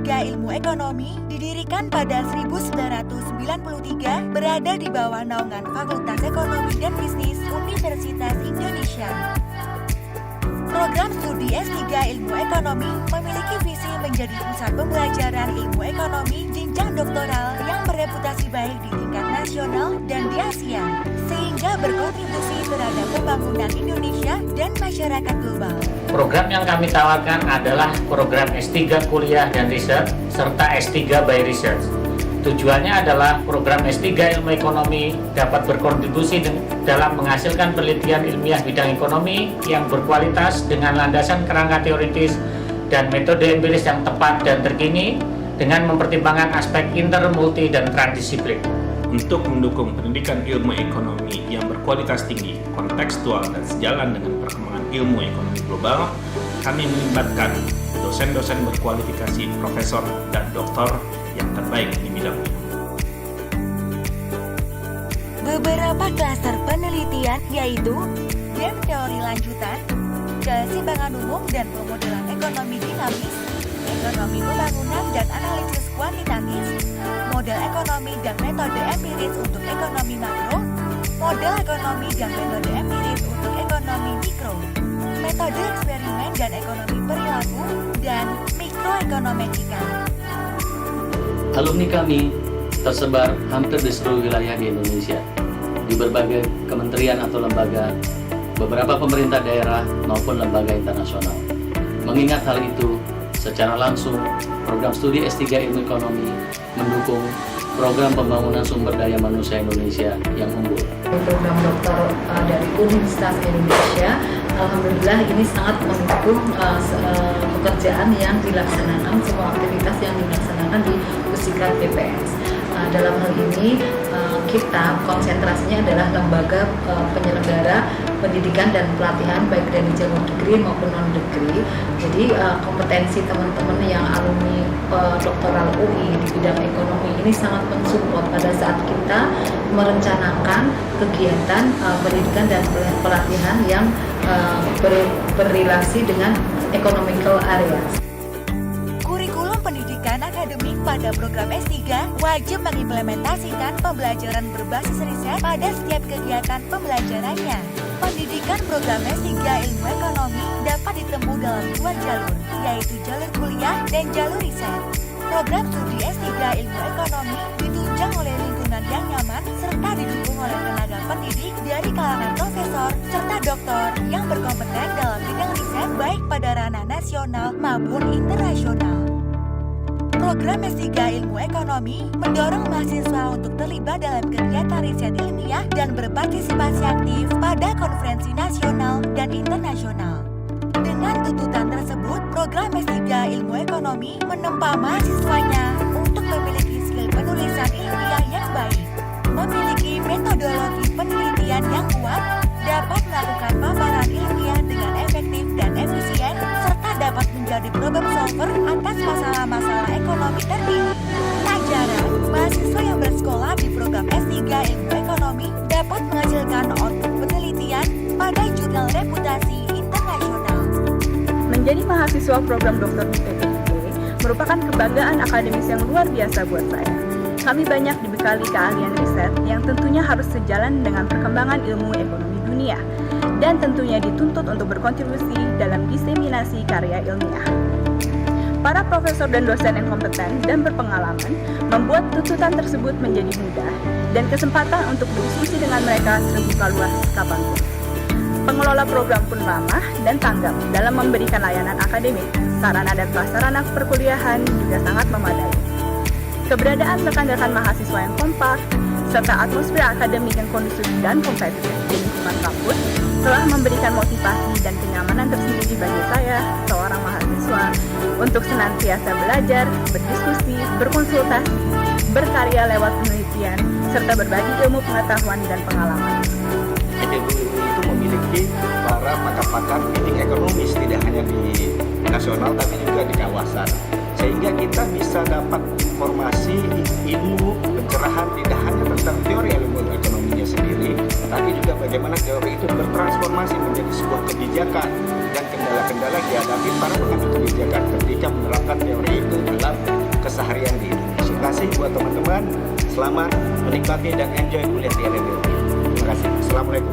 Ilmu Ekonomi didirikan pada 1993 berada di bawah naungan Fakultas Ekonomi dan Bisnis Universitas Indonesia. Program studi S3 Ilmu Ekonomi memiliki visi menjadi pusat pembelajaran ilmu ekonomi jenjang doktoral yang bereputasi baik di tingkat nasional dan di Asia, sehingga berkontribusi terhadap pembangunan Indonesia dan masyarakat global. Program yang kami tawarkan adalah program S3 Kuliah dan Riset serta S3 by Research. Tujuannya adalah program S3 Ilmu Ekonomi dapat berkontribusi dalam menghasilkan penelitian ilmiah bidang ekonomi yang berkualitas dengan landasan kerangka teoritis dan metode empiris yang tepat dan terkini dengan mempertimbangkan aspek inter, multi, dan transdisiplin. Untuk mendukung pendidikan ilmu ekonomi yang berkualitas tinggi, kontekstual, dan sejalan dengan perkembangan ilmu ekonomi global, kami melibatkan dosen-dosen berkualifikasi profesor dan doktor yang terbaik di bidangnya. Beberapa klaster penelitian yaitu game teori lanjutan, keseimbangan umum dan pemodelan ekonomi dinamis, ekonomi pembangunan dan analisis kuantitatif, model ekonomi dan metode empiris untuk ekonomi makro, model ekonomi dan metode empiris untuk ekonomi mikro, metode eksperimen dan ekonomi perilaku, dan mikroekonometrika. Alumni kami tersebar hampir di seluruh wilayah di Indonesia, di berbagai kementerian atau lembaga, beberapa pemerintah daerah maupun lembaga internasional. Mengingat hal itu, secara langsung, program studi S3 Ilmu Ekonomi mendukung program pembangunan sumber daya manusia Indonesia yang unggul. Program doktor dari Universitas Indonesia, alhamdulillah ini sangat mendukung pekerjaan yang dilaksanakan, semua aktivitas yang dilaksanakan di Pusdiklat BPS. Dalam hal ini kita konsentrasinya adalah lembaga penyelenggara pendidikan dan pelatihan baik dari jalur degree maupun non degree. Jadi kompetensi teman-teman yang alumni doktoral UI di bidang ekonomi ini sangat mensupport pada saat kita merencanakan kegiatan pendidikan dan pelatihan yang berrelasi dengan economical areas. Kurikulum pendidikan akademik pada program S3 wajib mengimplementasikan pembelajaran berbasis riset pada setiap kegiatan pembelajarannya. Pendidikan program S3 Ilmu Ekonomi dapat ditempuh dalam dua jalur, yaitu jalur kuliah dan jalur riset. Program studi S3 Ilmu Ekonomi ditunjang oleh lingkungan yang nyaman serta didukung oleh tenaga pendidik dari kalangan profesor serta doktor yang berkompeten dalam bidang riset baik pada ranah nasional maupun internasional. Program S3 Ilmu Ekonomi mendorong mahasiswa untuk terlibat dalam kegiatan riset ilmiah dan berpartisipasi aktif pada konferensi nasional dan internasional. Dengan tuntutan tersebut, program S3 Ilmu Ekonomi menempa mahasiswanya untuk memiliki skill penulisan ilmiah yang baik, memiliki metodologi penelitian yang kuat, dapat melakukan paparan ilmiah dengan efektif dan efisien, serta dapat menjadi problem solver atas masalah-masalah ekonomi terkini. Tak jarang, mahasiswa yang bersekolah di program S3 Ilmu Ekonomi dapat menghasilkan output penelitian pada jurnal reputasi internasional. Menjadi mahasiswa program Dr. PPIP merupakan kebanggaan akademis yang luar biasa buat saya. Kami banyak dibekali keahlian riset yang tentunya harus sejalan dengan perkembangan ilmu ekonomi dunia dan tentunya dituntut untuk berkontribusi dalam diseminasi karya ilmiah. Para profesor dan dosen yang kompeten dan berpengalaman membuat tuntutan tersebut menjadi mudah dan kesempatan untuk berdiskusi dengan mereka terbuka luas kapanpun. Pengelola program pun ramah dan tanggap dalam memberikan layanan akademik, sarana dan prasarana perkuliahan juga sangat memadai. Keberadaan rekan-rekan mahasiswa yang kompak, serta atmosfer akademik yang kondusif dan kompetitif di lingkungan kampus telah memberikan motivasi dan kenyamanan tersendiri bagi saya, seorang mahasiswa, untuk senantiasa belajar, berdiskusi, berkonsultasi, berkarya lewat penelitian, serta berbagi ilmu pengetahuan dan pengalaman. ITB itu memiliki para pakar-pakar bidang ekonomis tidak hanya di nasional tapi juga di kawasan, sehingga kita bisa dapat informasi, ilmu, pencerahan tidak hanya tentang teori ilmu ekonominya sendiri, tapi juga bagaimana teori itu bertransformasi menjadi sebuah kebijakan dan kendala-kendala dihadapi para pengambil kebijakan ketika menerapkan teori itu dalam kasih buat teman-teman. Selamat menikmati dan enjoy kuliah di RMILB. Terima kasih. Assalamualaikum.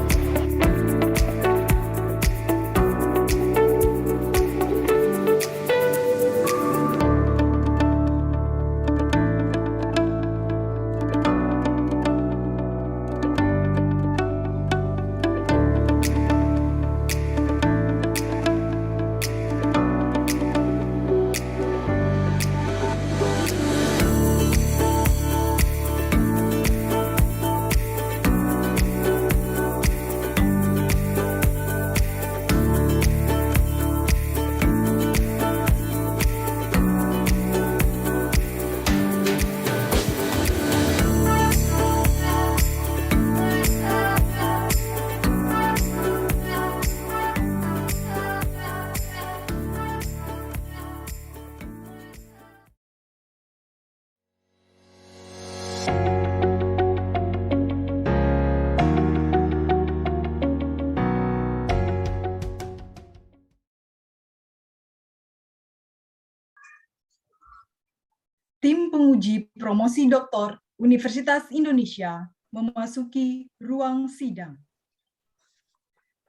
Tim penguji promosi doktor Universitas Indonesia memasuki ruang sidang.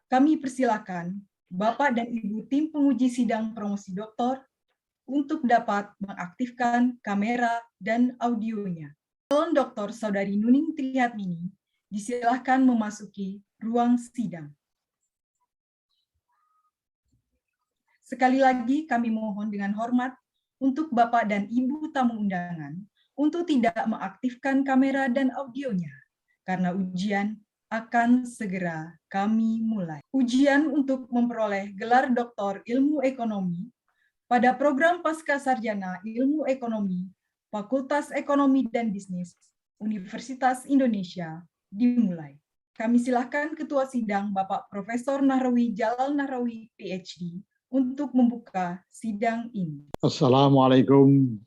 Kami persilakan Bapak dan Ibu tim penguji sidang promosi doktor untuk dapat mengaktifkan kamera dan audionya. Calon Dr. Saudari Nuning Trihatmini disilahkan memasuki ruang sidang. Sekali lagi kami mohon dengan hormat untuk Bapak dan Ibu tamu undangan untuk tidak mengaktifkan kamera dan audionya, karena ujian akan segera kami mulai. Ujian untuk memperoleh gelar Doktor Ilmu Ekonomi pada program Pascasarjana Ilmu Ekonomi, Fakultas Ekonomi dan Bisnis, Universitas Indonesia dimulai. Kami silakan Ketua Sidang Bapak Profesor Nahrawi Jalal Nahrawi, PhD, untuk membuka sidang ini. Assalamualaikum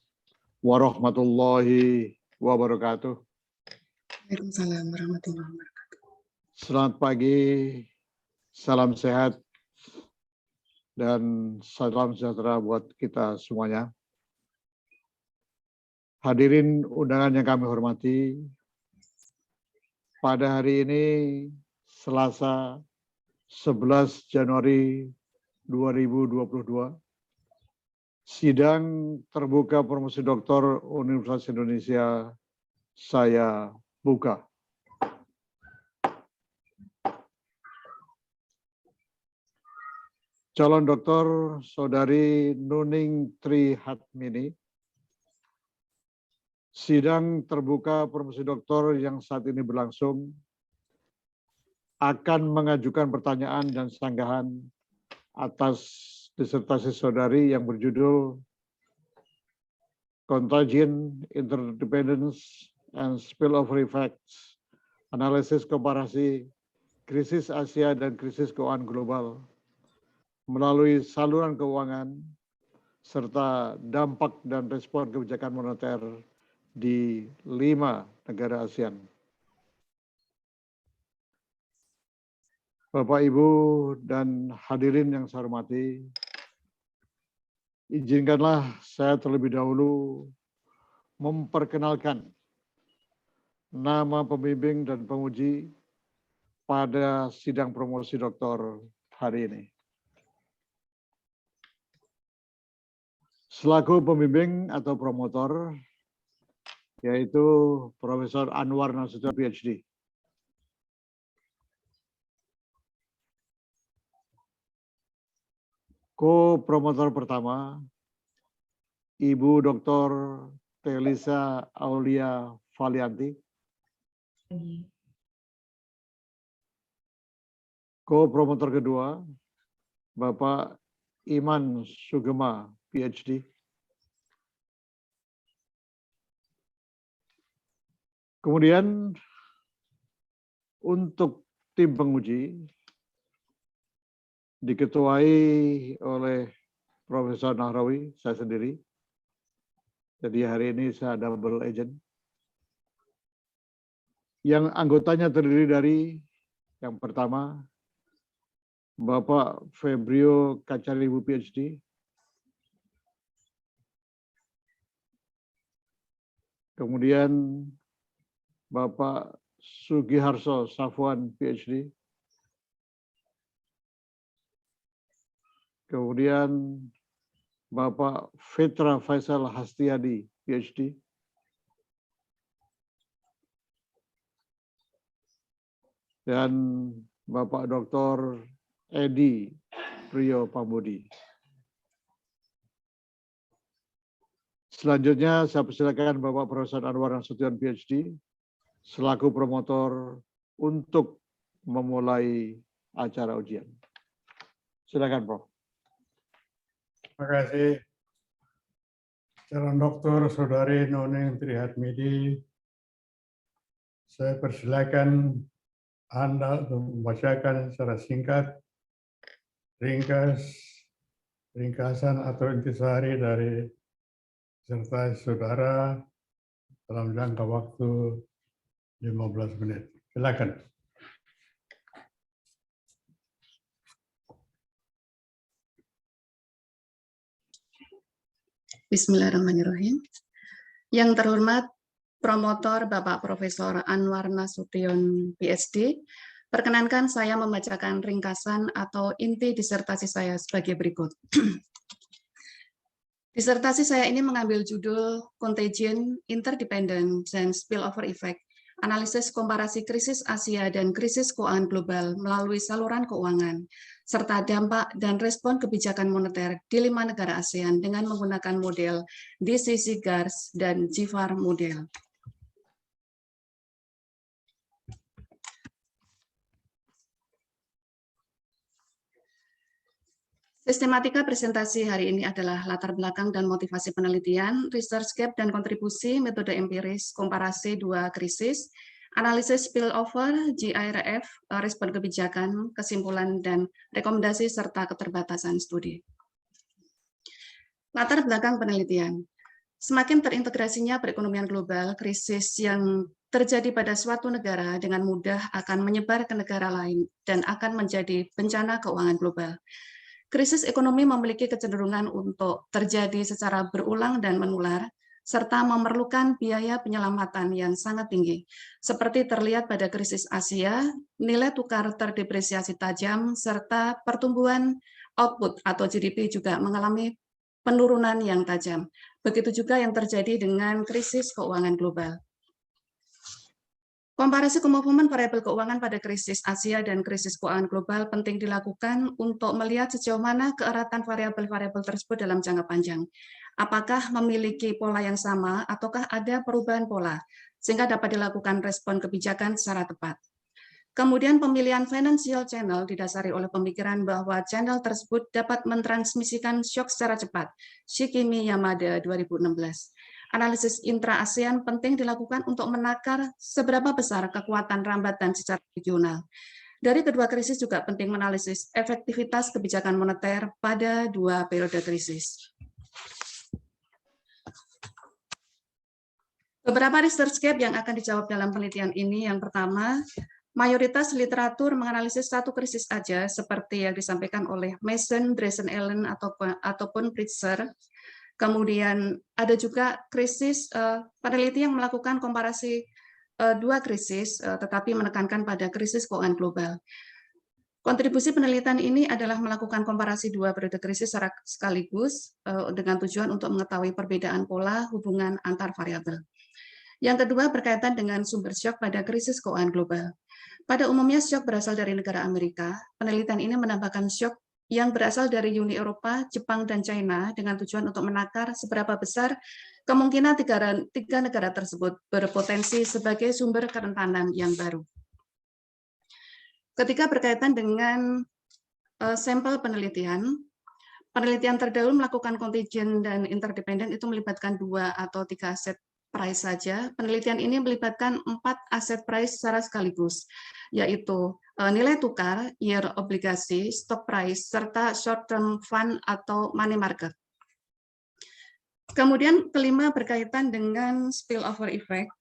warahmatullahi wabarakatuh. Waalaikumsalam warahmatullahi wabarakatuh. Selamat pagi, salam sehat, dan salam sejahtera buat kita semuanya. Hadirin undangan yang kami hormati, pada hari ini Selasa 11 Januari 2022, sidang terbuka promosi doktor Universitas Indonesia saya buka. Calon doktor Saudari Nuning Trihatmini, sidang terbuka promosi doktor yang saat ini berlangsung akan mengajukan pertanyaan dan sanggahan atas disertasi saudari yang berjudul Contagion, Interdependence, and Spillover Effects, Analisis Komparasi Krisis Asia dan Krisis Keuangan Global melalui saluran keuangan serta dampak dan respon kebijakan moneter di 5 negara ASEAN. Bapak, Ibu, dan hadirin yang saya hormati, izinkanlah saya terlebih dahulu memperkenalkan nama pembimbing dan penguji pada sidang promosi doktor hari ini. Selaku pembimbing atau promotor, yaitu Profesor Anwar Nasution, PhD. Co-promotor pertama, Ibu Dr. Telisa Aulia Valianti. Co-promotor kedua, Bapak Iman Sugema, PhD. Kemudian untuk tim penguji diketuai oleh Profesor Nahrawi, saya sendiri. Jadi hari ini saya double agent. Yang anggotanya terdiri dari yang pertama, Bapak Febrio Kacaribu, PhD. Kemudian Bapak Sugiharso Safwan, PhD. Kemudian Bapak Fitra Faisal Hastiadi, PhD. Dan Bapak Dr. Edi Priyo Pambudi. Selanjutnya saya persilakan Bapak Profesor Anwar Nasution, PhD, selaku promotor untuk memulai acara ujian. Silakan, Prof. Terima kasih. Calon Doktor Saudari Nuneng Trihatmidi, saya persilakan Anda untuk membacakan secara singkat ringkasan atau intisari dari disertasi saudara dalam jangka waktu 15 menit. Silakan. Bismillahirrahmanirrahim. Yang terhormat promotor Bapak Profesor Anwar Nasution, PhD, perkenankan saya membacakan ringkasan atau inti disertasi saya sebagai berikut. Disertasi saya ini mengambil judul Contagion, Interdependence, and Spillover Effect, analisis komparasi krisis Asia dan krisis keuangan global melalui saluran keuangan, serta dampak dan respon kebijakan moneter di 5 negara ASEAN dengan menggunakan model DCC GARS dan GFAR model. Sistematika presentasi hari ini adalah latar belakang dan motivasi penelitian, research gap dan kontribusi metode empiris, komparasi 2 krisis, analisis spillover, GIRF, respon kebijakan, kesimpulan, dan rekomendasi serta keterbatasan studi. Latar belakang penelitian. Semakin terintegrasinya perekonomian global, krisis yang terjadi pada suatu negara dengan mudah akan menyebar ke negara lain dan akan menjadi bencana keuangan global. Krisis ekonomi memiliki kecenderungan untuk terjadi secara berulang dan menular, serta memerlukan biaya penyelamatan yang sangat tinggi. Seperti terlihat pada krisis Asia, nilai tukar terdepresiasi tajam, serta pertumbuhan output atau GDP juga mengalami penurunan yang tajam. Begitu juga yang terjadi dengan krisis keuangan global. Komparasi kemovemen variabel keuangan pada krisis Asia dan krisis keuangan global penting dilakukan untuk melihat sejauh mana keeratan variabel-variabel tersebut dalam jangka panjang. Apakah memiliki pola yang sama ataukah ada perubahan pola, sehingga dapat dilakukan respon kebijakan secara tepat. Kemudian pemilihan financial channel didasari oleh pemikiran bahwa channel tersebut dapat mentransmisikan shock secara cepat. Shikimi Yamada 2016. Analisis intra-ASEAN penting dilakukan untuk menakar seberapa besar kekuatan rambatan secara regional. Dari kedua krisis juga penting menganalisis efektivitas kebijakan moneter pada 2 periode krisis. Beberapa research gap yang akan dijawab dalam penelitian ini, yang pertama, mayoritas literatur menganalisis satu krisis saja, seperti yang disampaikan oleh Mason, Dreesen-Allen, ataupun Pritzker. Kemudian ada juga krisis, peneliti yang melakukan komparasi 2 krisis, tetapi menekankan pada krisis keuangan global. Kontribusi penelitian ini adalah melakukan komparasi 2 periode krisis secara sekaligus, dengan tujuan untuk mengetahui perbedaan pola hubungan antar variabel. Yang kedua berkaitan dengan sumber syok pada krisis keuangan global. Pada umumnya syok berasal dari negara Amerika. Penelitian ini menambahkan syok yang berasal dari Uni Eropa, Jepang, dan China dengan tujuan untuk menakar seberapa besar kemungkinan 3 negara tersebut berpotensi sebagai sumber kerentanan yang baru. Ketika berkaitan dengan sampel penelitian terdahulu melakukan contingent dan interdependent itu melibatkan 2 atau 3 aset price saja. Penelitian ini melibatkan 4 aset price secara sekaligus, yaitu nilai tukar, year obligasi, stock price, serta short term fund atau money market. Kemudian kelima berkaitan dengan spillover effect.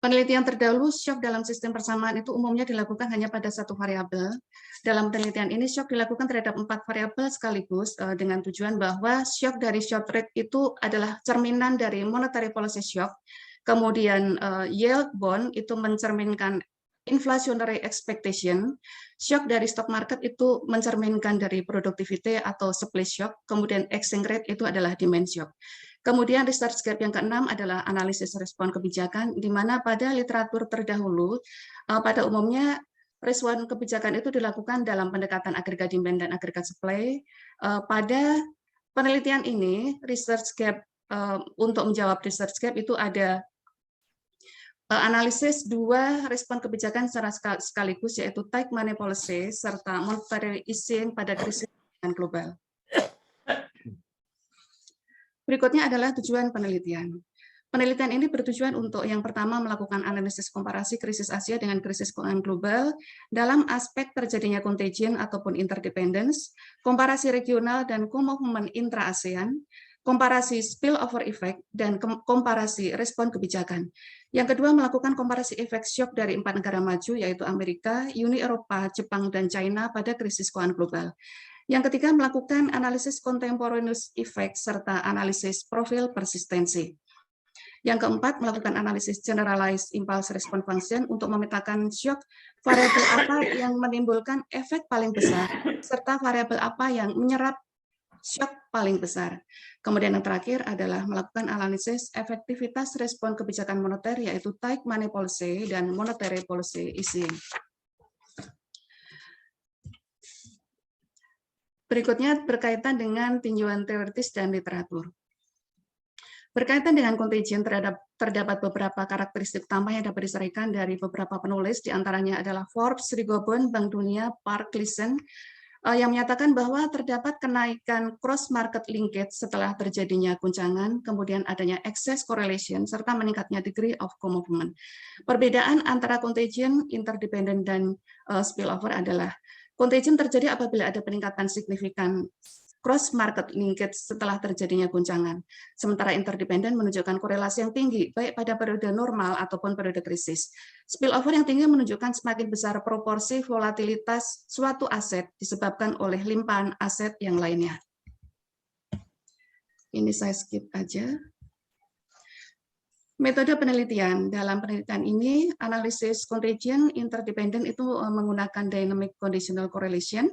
Penelitian terdahulu, syok dalam sistem persamaan itu umumnya dilakukan hanya pada satu variabel. Dalam penelitian ini, syok dilakukan terhadap 4 variabel sekaligus dengan tujuan bahwa syok dari short rate itu adalah cerminan dari monetary policy shock. Kemudian yield bond itu mencerminkan inflationary expectation, shock dari stock market itu mencerminkan dari productivity atau supply shock, kemudian exchange rate itu adalah demand shock. Kemudian research gap yang keenam adalah analisis respon kebijakan, di mana pada literatur terdahulu, pada umumnya respon kebijakan itu dilakukan dalam pendekatan agregat demand dan agregat supply. Pada penelitian ini, research gap untuk menjawab research gap itu ada analisis 2 respon kebijakan secara sekaligus, yaitu tight money policy serta monetary easing pada krisis global. Berikutnya adalah tujuan penelitian. Penelitian ini bertujuan untuk yang pertama melakukan analisis komparasi krisis Asia dengan krisis keuangan global dalam aspek terjadinya contagion ataupun interdependence, komparasi regional dan co-movement intra-ASEAN, komparasi spillover effect, dan komparasi respon kebijakan. Yang kedua, melakukan komparasi efek shock dari 4 negara maju, yaitu Amerika, Uni Eropa, Jepang, dan China pada krisis keuangan global. Yang ketiga, melakukan analisis contemporaneous effect serta analisis profil persistensi. Yang keempat, melakukan analisis generalized impulse response function untuk memetakan shock variabel apa yang menimbulkan efek paling besar, serta variabel apa yang menyerap shock paling besar. Kemudian yang terakhir adalah melakukan analisis efektivitas respon kebijakan moneter, yaitu tight money policy dan monetary policy easing. Berikutnya berkaitan dengan tinjauan teoritis dan literatur. Berkaitan dengan contagion terdapat beberapa karakteristik utama yang dapat disampaikan dari beberapa penulis, diantaranya adalah Forbes, Rigobon, Bank Dunia, Park, Gleason, yang menyatakan bahwa terdapat kenaikan cross market linkage setelah terjadinya guncangan, kemudian adanya excess correlation, serta meningkatnya degree of co-movement. Perbedaan antara contagion, interdependent, dan spillover adalah contagion terjadi apabila ada peningkatan signifikan cross market linkage setelah terjadinya guncangan. Sementara interdependent menunjukkan korelasi yang tinggi baik pada periode normal ataupun periode krisis. Spillover yang tinggi menunjukkan semakin besar proporsi volatilitas suatu aset disebabkan oleh limpahan aset yang lainnya. Ini saya skip aja. Metode penelitian. Dalam penelitian ini, analisis contagion interdependent itu menggunakan dynamic conditional correlation.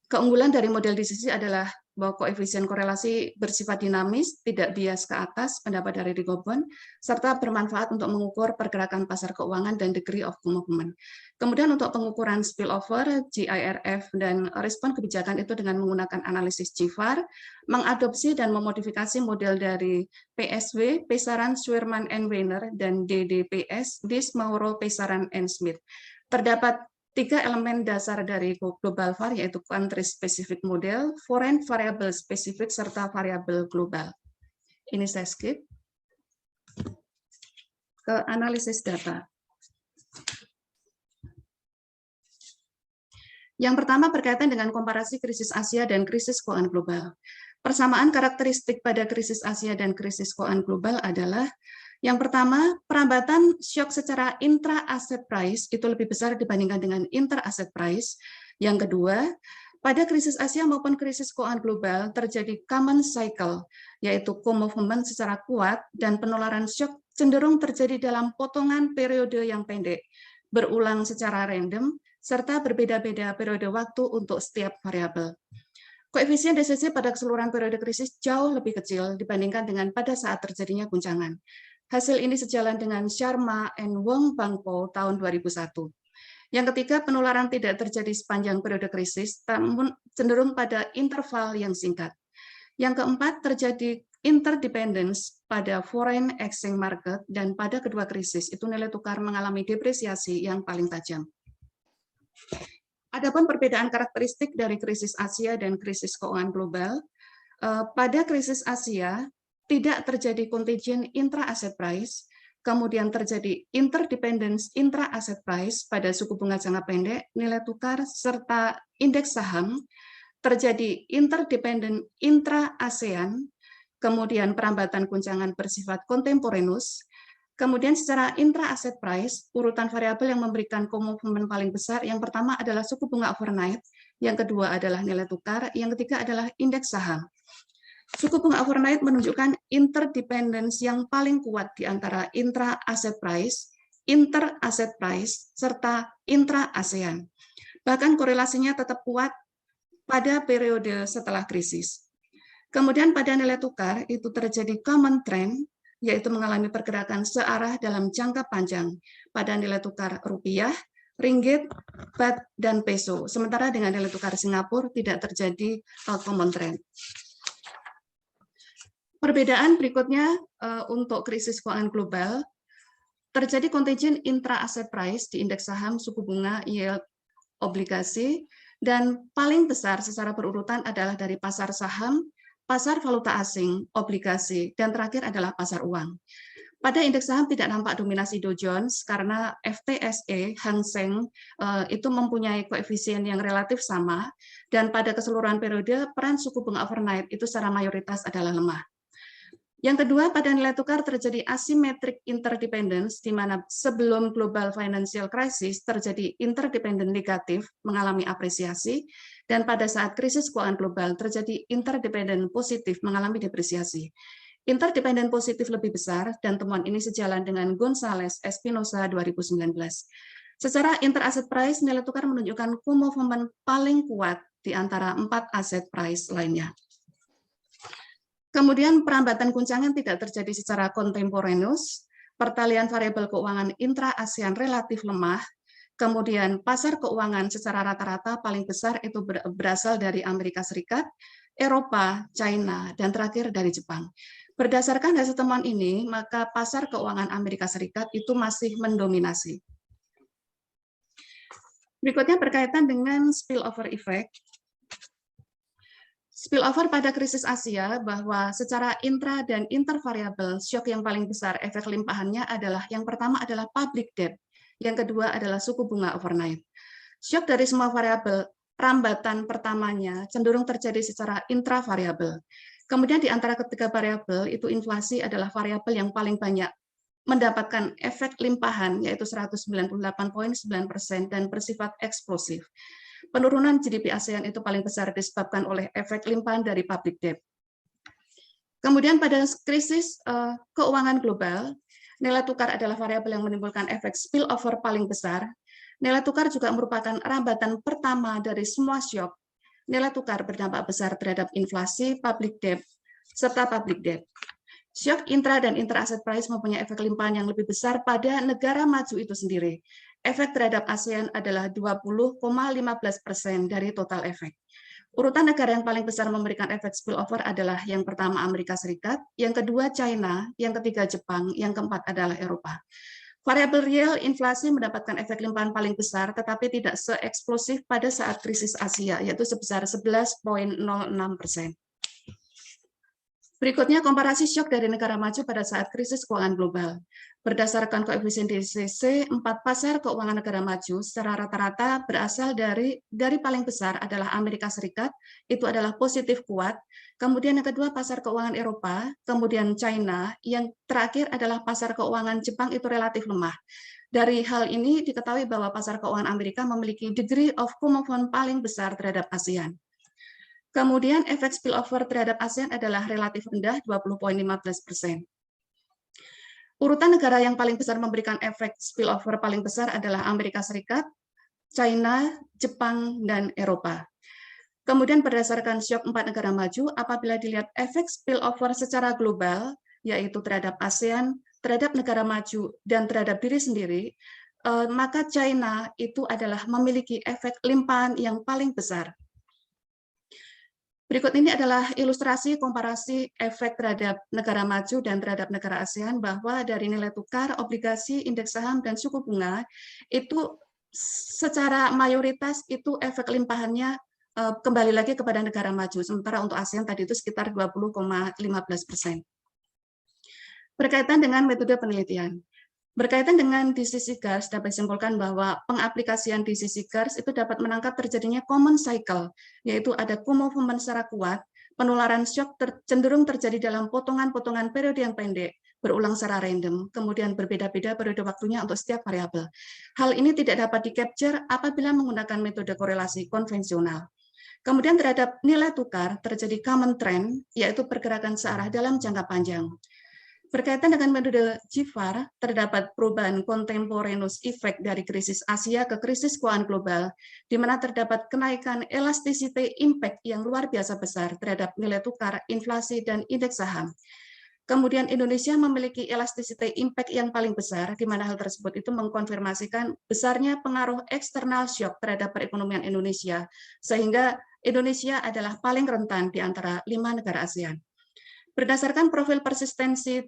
Keunggulan dari model DCC adalah bahwa koefisien korelasi bersifat dinamis, tidak bias ke atas, pendapat dari Rigobon, serta bermanfaat untuk mengukur pergerakan pasar keuangan dan degree of movement. Kemudian untuk pengukuran spillover, GIRF, dan respon kebijakan itu dengan menggunakan analisis GVAR, mengadopsi dan memodifikasi model dari PSW, Pesaran, Schwerman, and Weiner, dan DDPS, Dis, Mauro, Pesaran, and Smith. Terdapat 3 elemen dasar dari global VAR, yaitu country specific model, foreign variable specific, serta variabel global. Ini saya skip. Ke analisis data. Yang pertama berkaitan dengan komparasi krisis Asia dan krisis keuangan global. Persamaan karakteristik pada krisis Asia dan krisis keuangan global adalah yang pertama, perambatan shock secara intra-asset price itu lebih besar dibandingkan dengan inter-asset price. Yang kedua, pada krisis Asia maupun krisis keuangan global terjadi common cycle, yaitu co-movement secara kuat dan penularan shock cenderung terjadi dalam potongan periode yang pendek, berulang secara random, serta berbeda-beda periode waktu untuk setiap variabel. Koefisien DCC pada keseluruhan periode krisis jauh lebih kecil dibandingkan dengan pada saat terjadinya guncangan. Hasil ini sejalan dengan Sharma and Wong Bangpo tahun 2001. Yang ketiga, penularan tidak terjadi sepanjang periode krisis, namun cenderung pada interval yang singkat. Yang keempat, terjadi interdependence pada foreign exchange market, dan pada kedua krisis itu nilai tukar mengalami depresiasi yang paling tajam. Adapun perbedaan karakteristik dari krisis Asia dan krisis keuangan global, pada krisis Asia tidak terjadi contagion intra-asset price, kemudian terjadi interdependence intra-asset price pada suku bunga jangka pendek, nilai tukar, serta indeks saham, terjadi interdependent intra-ASEAN, kemudian perambatan guncangan bersifat kontemporaneous, Kemudian secara intra-asset price, urutan variabel yang memberikan movement paling besar, yang pertama adalah suku bunga overnight, yang kedua adalah nilai tukar, yang ketiga adalah indeks saham. Suku bunga overnight menunjukkan interdependence yang paling kuat di antara intra-asset price, inter-asset price, serta intra-ASEAN. Bahkan korelasinya tetap kuat pada periode setelah krisis. Kemudian pada nilai tukar itu terjadi common trend, yaitu mengalami pergerakan searah dalam jangka panjang pada nilai tukar rupiah, ringgit, baht, dan peso. Sementara dengan nilai tukar Singapura tidak terjadi common trend. Perbedaan berikutnya untuk krisis keuangan global, terjadi contagion intra-asset price di indeks saham, suku bunga, yield, obligasi, dan paling besar secara berurutan adalah dari pasar saham, pasar valuta asing, obligasi, dan terakhir adalah pasar uang. Pada indeks saham tidak nampak dominasi Dow Jones karena FTSE, Hang Seng, itu mempunyai koefisien yang relatif sama, dan pada keseluruhan periode peran suku bunga overnight itu secara mayoritas adalah lemah. Yang kedua, pada nilai tukar terjadi asymmetric interdependence, di mana sebelum global financial crisis terjadi interdependent negatif, mengalami apresiasi, dan pada saat krisis keuangan global terjadi interdependent positif, mengalami depresiasi. Interdependent positif lebih besar, dan temuan ini sejalan dengan Gonzalez Espinosa 2019. Secara inter-asset price, nilai tukar menunjukkan movement paling kuat di antara 4 aset price lainnya. Kemudian perambatan guncangan tidak terjadi secara kontemporaneus, pertalian variabel keuangan intra-ASEAN relatif lemah, kemudian pasar keuangan secara rata-rata paling besar itu berasal dari Amerika Serikat, Eropa, China, dan terakhir dari Jepang. Berdasarkan hasil temuan ini, maka pasar keuangan Amerika Serikat itu masih mendominasi. Berikutnya berkaitan dengan spillover effect. Spillover pada krisis Asia bahwa secara intra dan intervariabel shock yang paling besar efek limpahannya adalah yang pertama adalah public debt, yang kedua adalah suku bunga overnight. Shock dari semua variabel rambatan pertamanya cenderung terjadi secara intravariabel. Kemudian di antara ketiga variabel itu inflasi adalah variabel yang paling banyak mendapatkan efek limpahan yaitu 198,9% dan bersifat eksplosif. Penurunan GDP ASEAN itu paling besar disebabkan oleh efek limpahan dari public debt. Kemudian pada krisis keuangan global, nilai tukar adalah variabel yang menimbulkan efek spillover paling besar. Nilai tukar juga merupakan rambatan pertama dari semua shock. Nilai tukar berdampak besar terhadap inflasi, public debt, serta public debt. Shock intra dan inter-asset price mempunyai efek limpahan yang lebih besar pada negara maju itu sendiri. Efek terhadap ASEAN adalah 20,15% dari total efek. Urutan negara yang paling besar memberikan efek spillover adalah yang pertama Amerika Serikat, yang kedua China, yang ketiga Jepang, yang keempat adalah Eropa. Variabel real inflasi mendapatkan efek limpahan paling besar, tetapi tidak seeksplosif pada saat krisis Asia, yaitu sebesar 11,06%. Berikutnya komparasi shock dari negara maju pada saat krisis keuangan global. Berdasarkan koefisien DCC, 4 pasar keuangan negara maju secara rata-rata berasal dari paling besar adalah Amerika Serikat, itu adalah positif kuat, kemudian yang kedua pasar keuangan Eropa, kemudian China, yang terakhir adalah pasar keuangan Jepang itu relatif lemah. Dari hal ini diketahui bahwa pasar keuangan Amerika memiliki degree of movement paling besar terhadap ASEAN. Kemudian efek spillover terhadap ASEAN adalah relatif rendah 20,15%. Urutan negara yang paling besar memberikan efek spillover paling besar adalah Amerika Serikat, China, Jepang, dan Eropa. Kemudian berdasarkan shock 4 negara maju, apabila dilihat efek spillover secara global, yaitu terhadap ASEAN, terhadap negara maju, dan terhadap diri sendiri, maka China itu adalah memiliki efek limpahan yang paling besar. Berikut ini adalah ilustrasi komparasi efek terhadap negara maju dan terhadap negara ASEAN bahwa dari nilai tukar, obligasi, indeks saham, dan suku bunga itu secara mayoritas itu efek limpahannya kembali lagi kepada negara maju. Sementara untuk ASEAN tadi itu sekitar 20,15%. Berkaitan dengan metode penelitian. Berkaitan dengan DCC GARS, dapat disimpulkan bahwa pengaplikasian DCC GARS itu dapat menangkap terjadinya common cycle, yaitu ada movement secara kuat, penularan shock cenderung terjadi dalam potongan-potongan periode yang pendek, berulang secara random, kemudian berbeda-beda periode waktunya untuk setiap variabel. Hal ini tidak dapat di-capture apabila menggunakan metode korelasi konvensional. Kemudian terhadap nilai tukar terjadi common trend, yaitu pergerakan searah dalam jangka panjang. Berkaitan dengan metode GIFAR, terdapat perubahan contemporaneous effect dari krisis Asia ke krisis keuangan global, di mana terdapat kenaikan elasticity impact yang luar biasa besar terhadap nilai tukar, inflasi, dan indeks saham. Kemudian Indonesia memiliki elasticity impact yang paling besar, di mana hal tersebut itu mengkonfirmasikan besarnya pengaruh eksternal shock terhadap perekonomian Indonesia, sehingga Indonesia adalah paling rentan di antara 5 negara ASEAN. Berdasarkan profil persistensi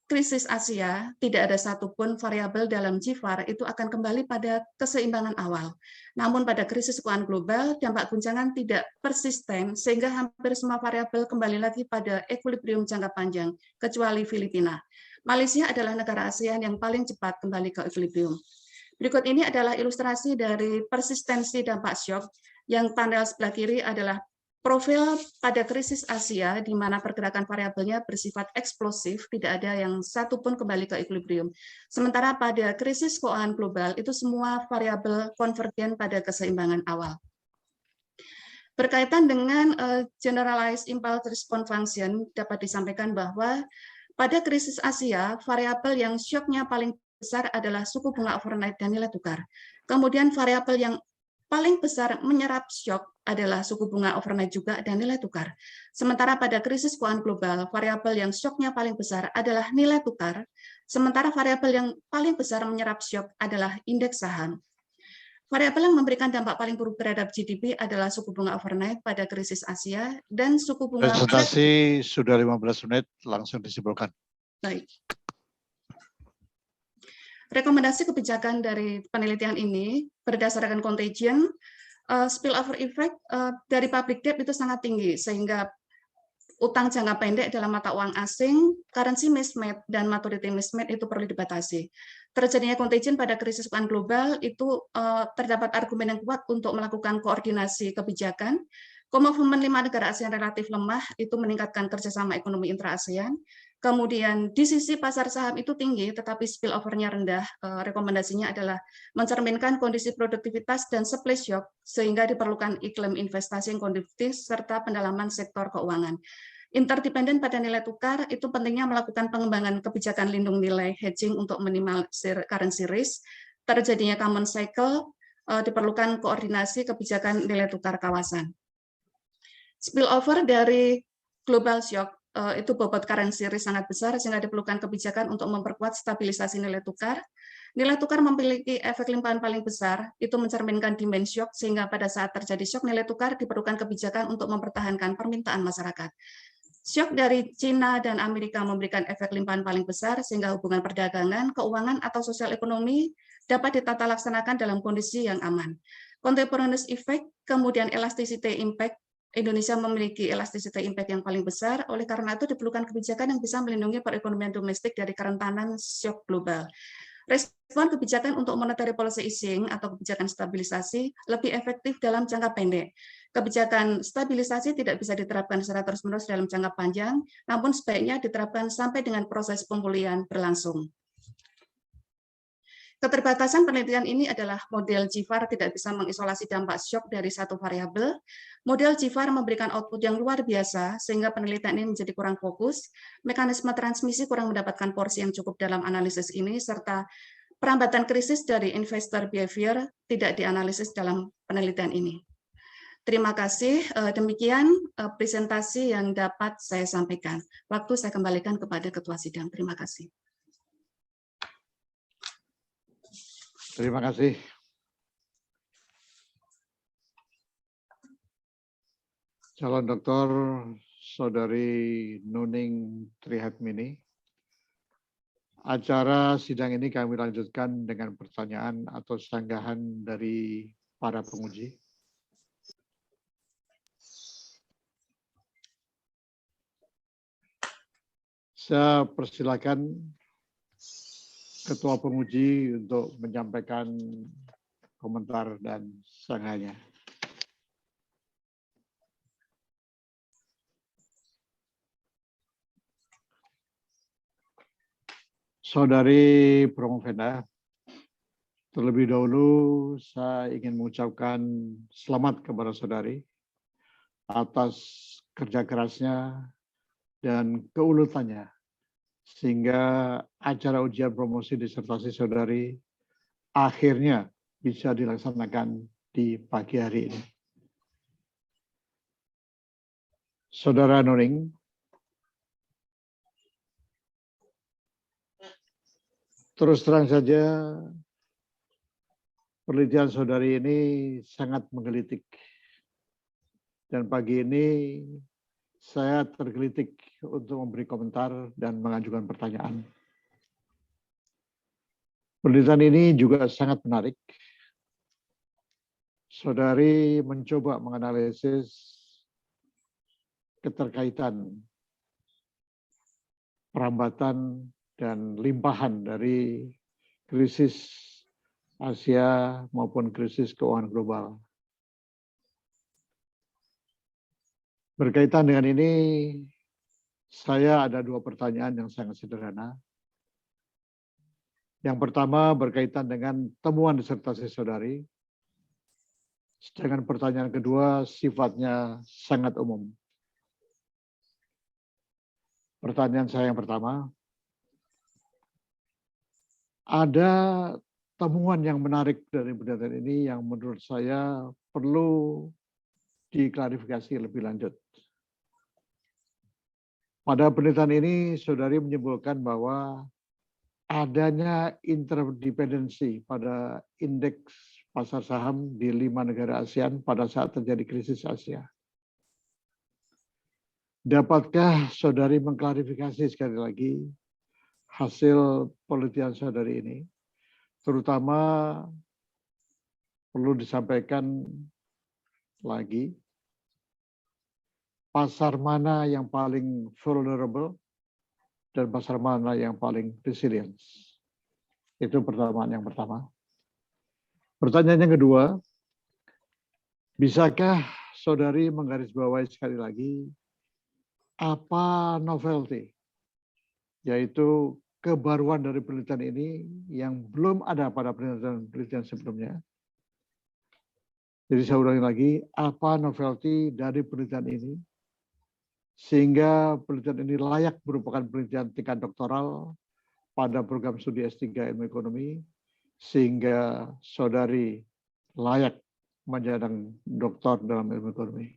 krisis Asia, tidak ada satupun variabel dalam GIFAR itu akan kembali pada keseimbangan awal. Namun pada krisis keuangan global, dampak guncangan tidak persisten, sehingga hampir semua variabel kembali lagi pada equilibrium jangka panjang, kecuali Filipina. Malaysia adalah negara ASEAN yang paling cepat kembali ke equilibrium. Berikut ini adalah ilustrasi dari persistensi dampak shock, yang panel sebelah kiri adalah profil pada krisis Asia, di mana pergerakan variabelnya bersifat eksplosif, tidak ada yang satu pun kembali ke equilibrium. Sementara pada krisis keuangan global, itu semua variabel konvergen pada keseimbangan awal. Berkaitan dengan generalized impulse response function, dapat disampaikan bahwa pada krisis Asia, variabel yang shock-nya paling besar adalah suku bunga overnight dan nilai tukar. Kemudian variabel yang paling besar menyerap shock adalah suku bunga overnight juga dan nilai tukar. Sementara pada krisis keuangan global, variabel yang shock-nya paling besar adalah nilai tukar, sementara variabel yang paling besar menyerap shock adalah indeks saham. Variabel yang memberikan dampak paling buruk terhadap GDP adalah suku bunga overnight pada krisis Asia dan suku bunga... Presentasi sudah 15 menit, langsung disimpulkan. Baik. Rekomendasi kebijakan dari penelitian ini berdasarkan contagion, spillover effect dari public debt itu sangat tinggi, sehingga utang jangka pendek dalam mata uang asing, currency mismatch, dan maturity mismatch itu perlu dibatasi. Terjadinya contagion pada krisis keuangan global itu terdapat argumen yang kuat untuk melakukan koordinasi kebijakan. Komitmen 5 negara ASEAN relatif lemah itu meningkatkan kerjasama ekonomi intra-ASEAN. Kemudian di sisi pasar saham itu tinggi, tetapi spillover-nya rendah. Rekomendasinya adalah mencerminkan kondisi produktivitas dan supply shock, sehingga diperlukan iklim investasi yang kondusif serta pendalaman sektor keuangan. Interdependen pada nilai tukar, itu pentingnya melakukan pengembangan kebijakan lindung nilai hedging untuk minimalisir currency risk. Terjadinya common cycle, diperlukan koordinasi kebijakan nilai tukar kawasan. Spillover dari global shock, itu bobot currency risk sangat besar, sehingga diperlukan kebijakan untuk memperkuat stabilisasi nilai tukar. Nilai tukar memiliki efek limpahan paling besar, itu mencerminkan demand shock, sehingga pada saat terjadi shock nilai tukar diperlukan kebijakan untuk mempertahankan permintaan masyarakat. Shock dari Cina dan Amerika memberikan efek limpahan paling besar, sehingga hubungan perdagangan, keuangan, atau sosial ekonomi dapat ditata laksanakan dalam kondisi yang aman. Contemporaneous effect, kemudian elasticity impact, Indonesia memiliki elasticity impact yang paling besar, oleh karena itu diperlukan kebijakan yang bisa melindungi perekonomian domestik dari kerentanan shock global. Respon kebijakan untuk monetary policy easing atau kebijakan stabilisasi lebih efektif dalam jangka pendek. Kebijakan stabilisasi tidak bisa diterapkan secara terus-menerus dalam jangka panjang, namun sebaiknya diterapkan sampai dengan proses pemulihan berlangsung. Keterbatasan penelitian ini adalah model GIFAR tidak bisa mengisolasi dampak shock dari satu variabel. Model GIFAR memberikan output yang luar biasa, sehingga penelitian ini menjadi kurang fokus. Mekanisme transmisi kurang mendapatkan porsi yang cukup dalam analisis ini, serta perambatan krisis dari investor behavior tidak dianalisis dalam penelitian ini. Terima kasih. Demikian presentasi yang dapat saya sampaikan. Waktu saya kembalikan kepada Ketua Sidang. Terima kasih. Terima kasih. Calon Doktor Saudari Nuning Trihatmini. Acara sidang ini kami lanjutkan dengan pertanyaan atau sanggahan dari para penguji. Saya persilakan Ketua Penguji untuk menyampaikan komentar dan sanggahannya. Saudari Promovenda, terlebih dahulu saya ingin mengucapkan selamat kepada saudari atas kerja kerasnya dan keuletannya sehingga acara ujian promosi disertasi saudari akhirnya bisa dilaksanakan di pagi hari ini. Saudara Nuring, terus terang saja penelitian saudari ini sangat menggelitik. Dan pagi ini saya tergelitik untuk memberi komentar dan mengajukan pertanyaan. Penelitian ini juga sangat menarik. Saudari mencoba menganalisis keterkaitan perambatan dan limpahan dari krisis Asia maupun krisis keuangan global. Berkaitan dengan ini, saya ada dua pertanyaan yang sangat sederhana. Yang pertama berkaitan dengan temuan disertasi saudari. Sedangkan pertanyaan kedua sifatnya sangat umum. Pertanyaan saya yang pertama, ada temuan yang menarik dari penelitian ini yang menurut saya perlu diklarifikasi lebih lanjut. Pada penelitian ini, saudari menyimpulkan bahwa adanya interdependensi pada indeks pasar saham di 5 negara ASEAN pada saat terjadi krisis Asia. Dapatkah saudari mengklarifikasi sekali lagi hasil penelitian saudari ini? Terutama perlu disampaikan lagi, pasar mana yang paling vulnerable dan pasar mana yang paling resilient. Itu pertanyaan yang pertama. Pertanyaan yang kedua, bisakah saudari menggarisbawahi sekali lagi apa novelty, yaitu kebaruan dari penelitian ini yang belum ada pada penelitian sebelumnya. Jadi saya ulangi lagi, apa novelty dari penelitian ini sehingga penelitian ini layak merupakan penelitian tingkat doktoral pada program studi S3 Ilmu Ekonomi sehingga saudari layak menjadi doktor dalam ilmu ekonomi.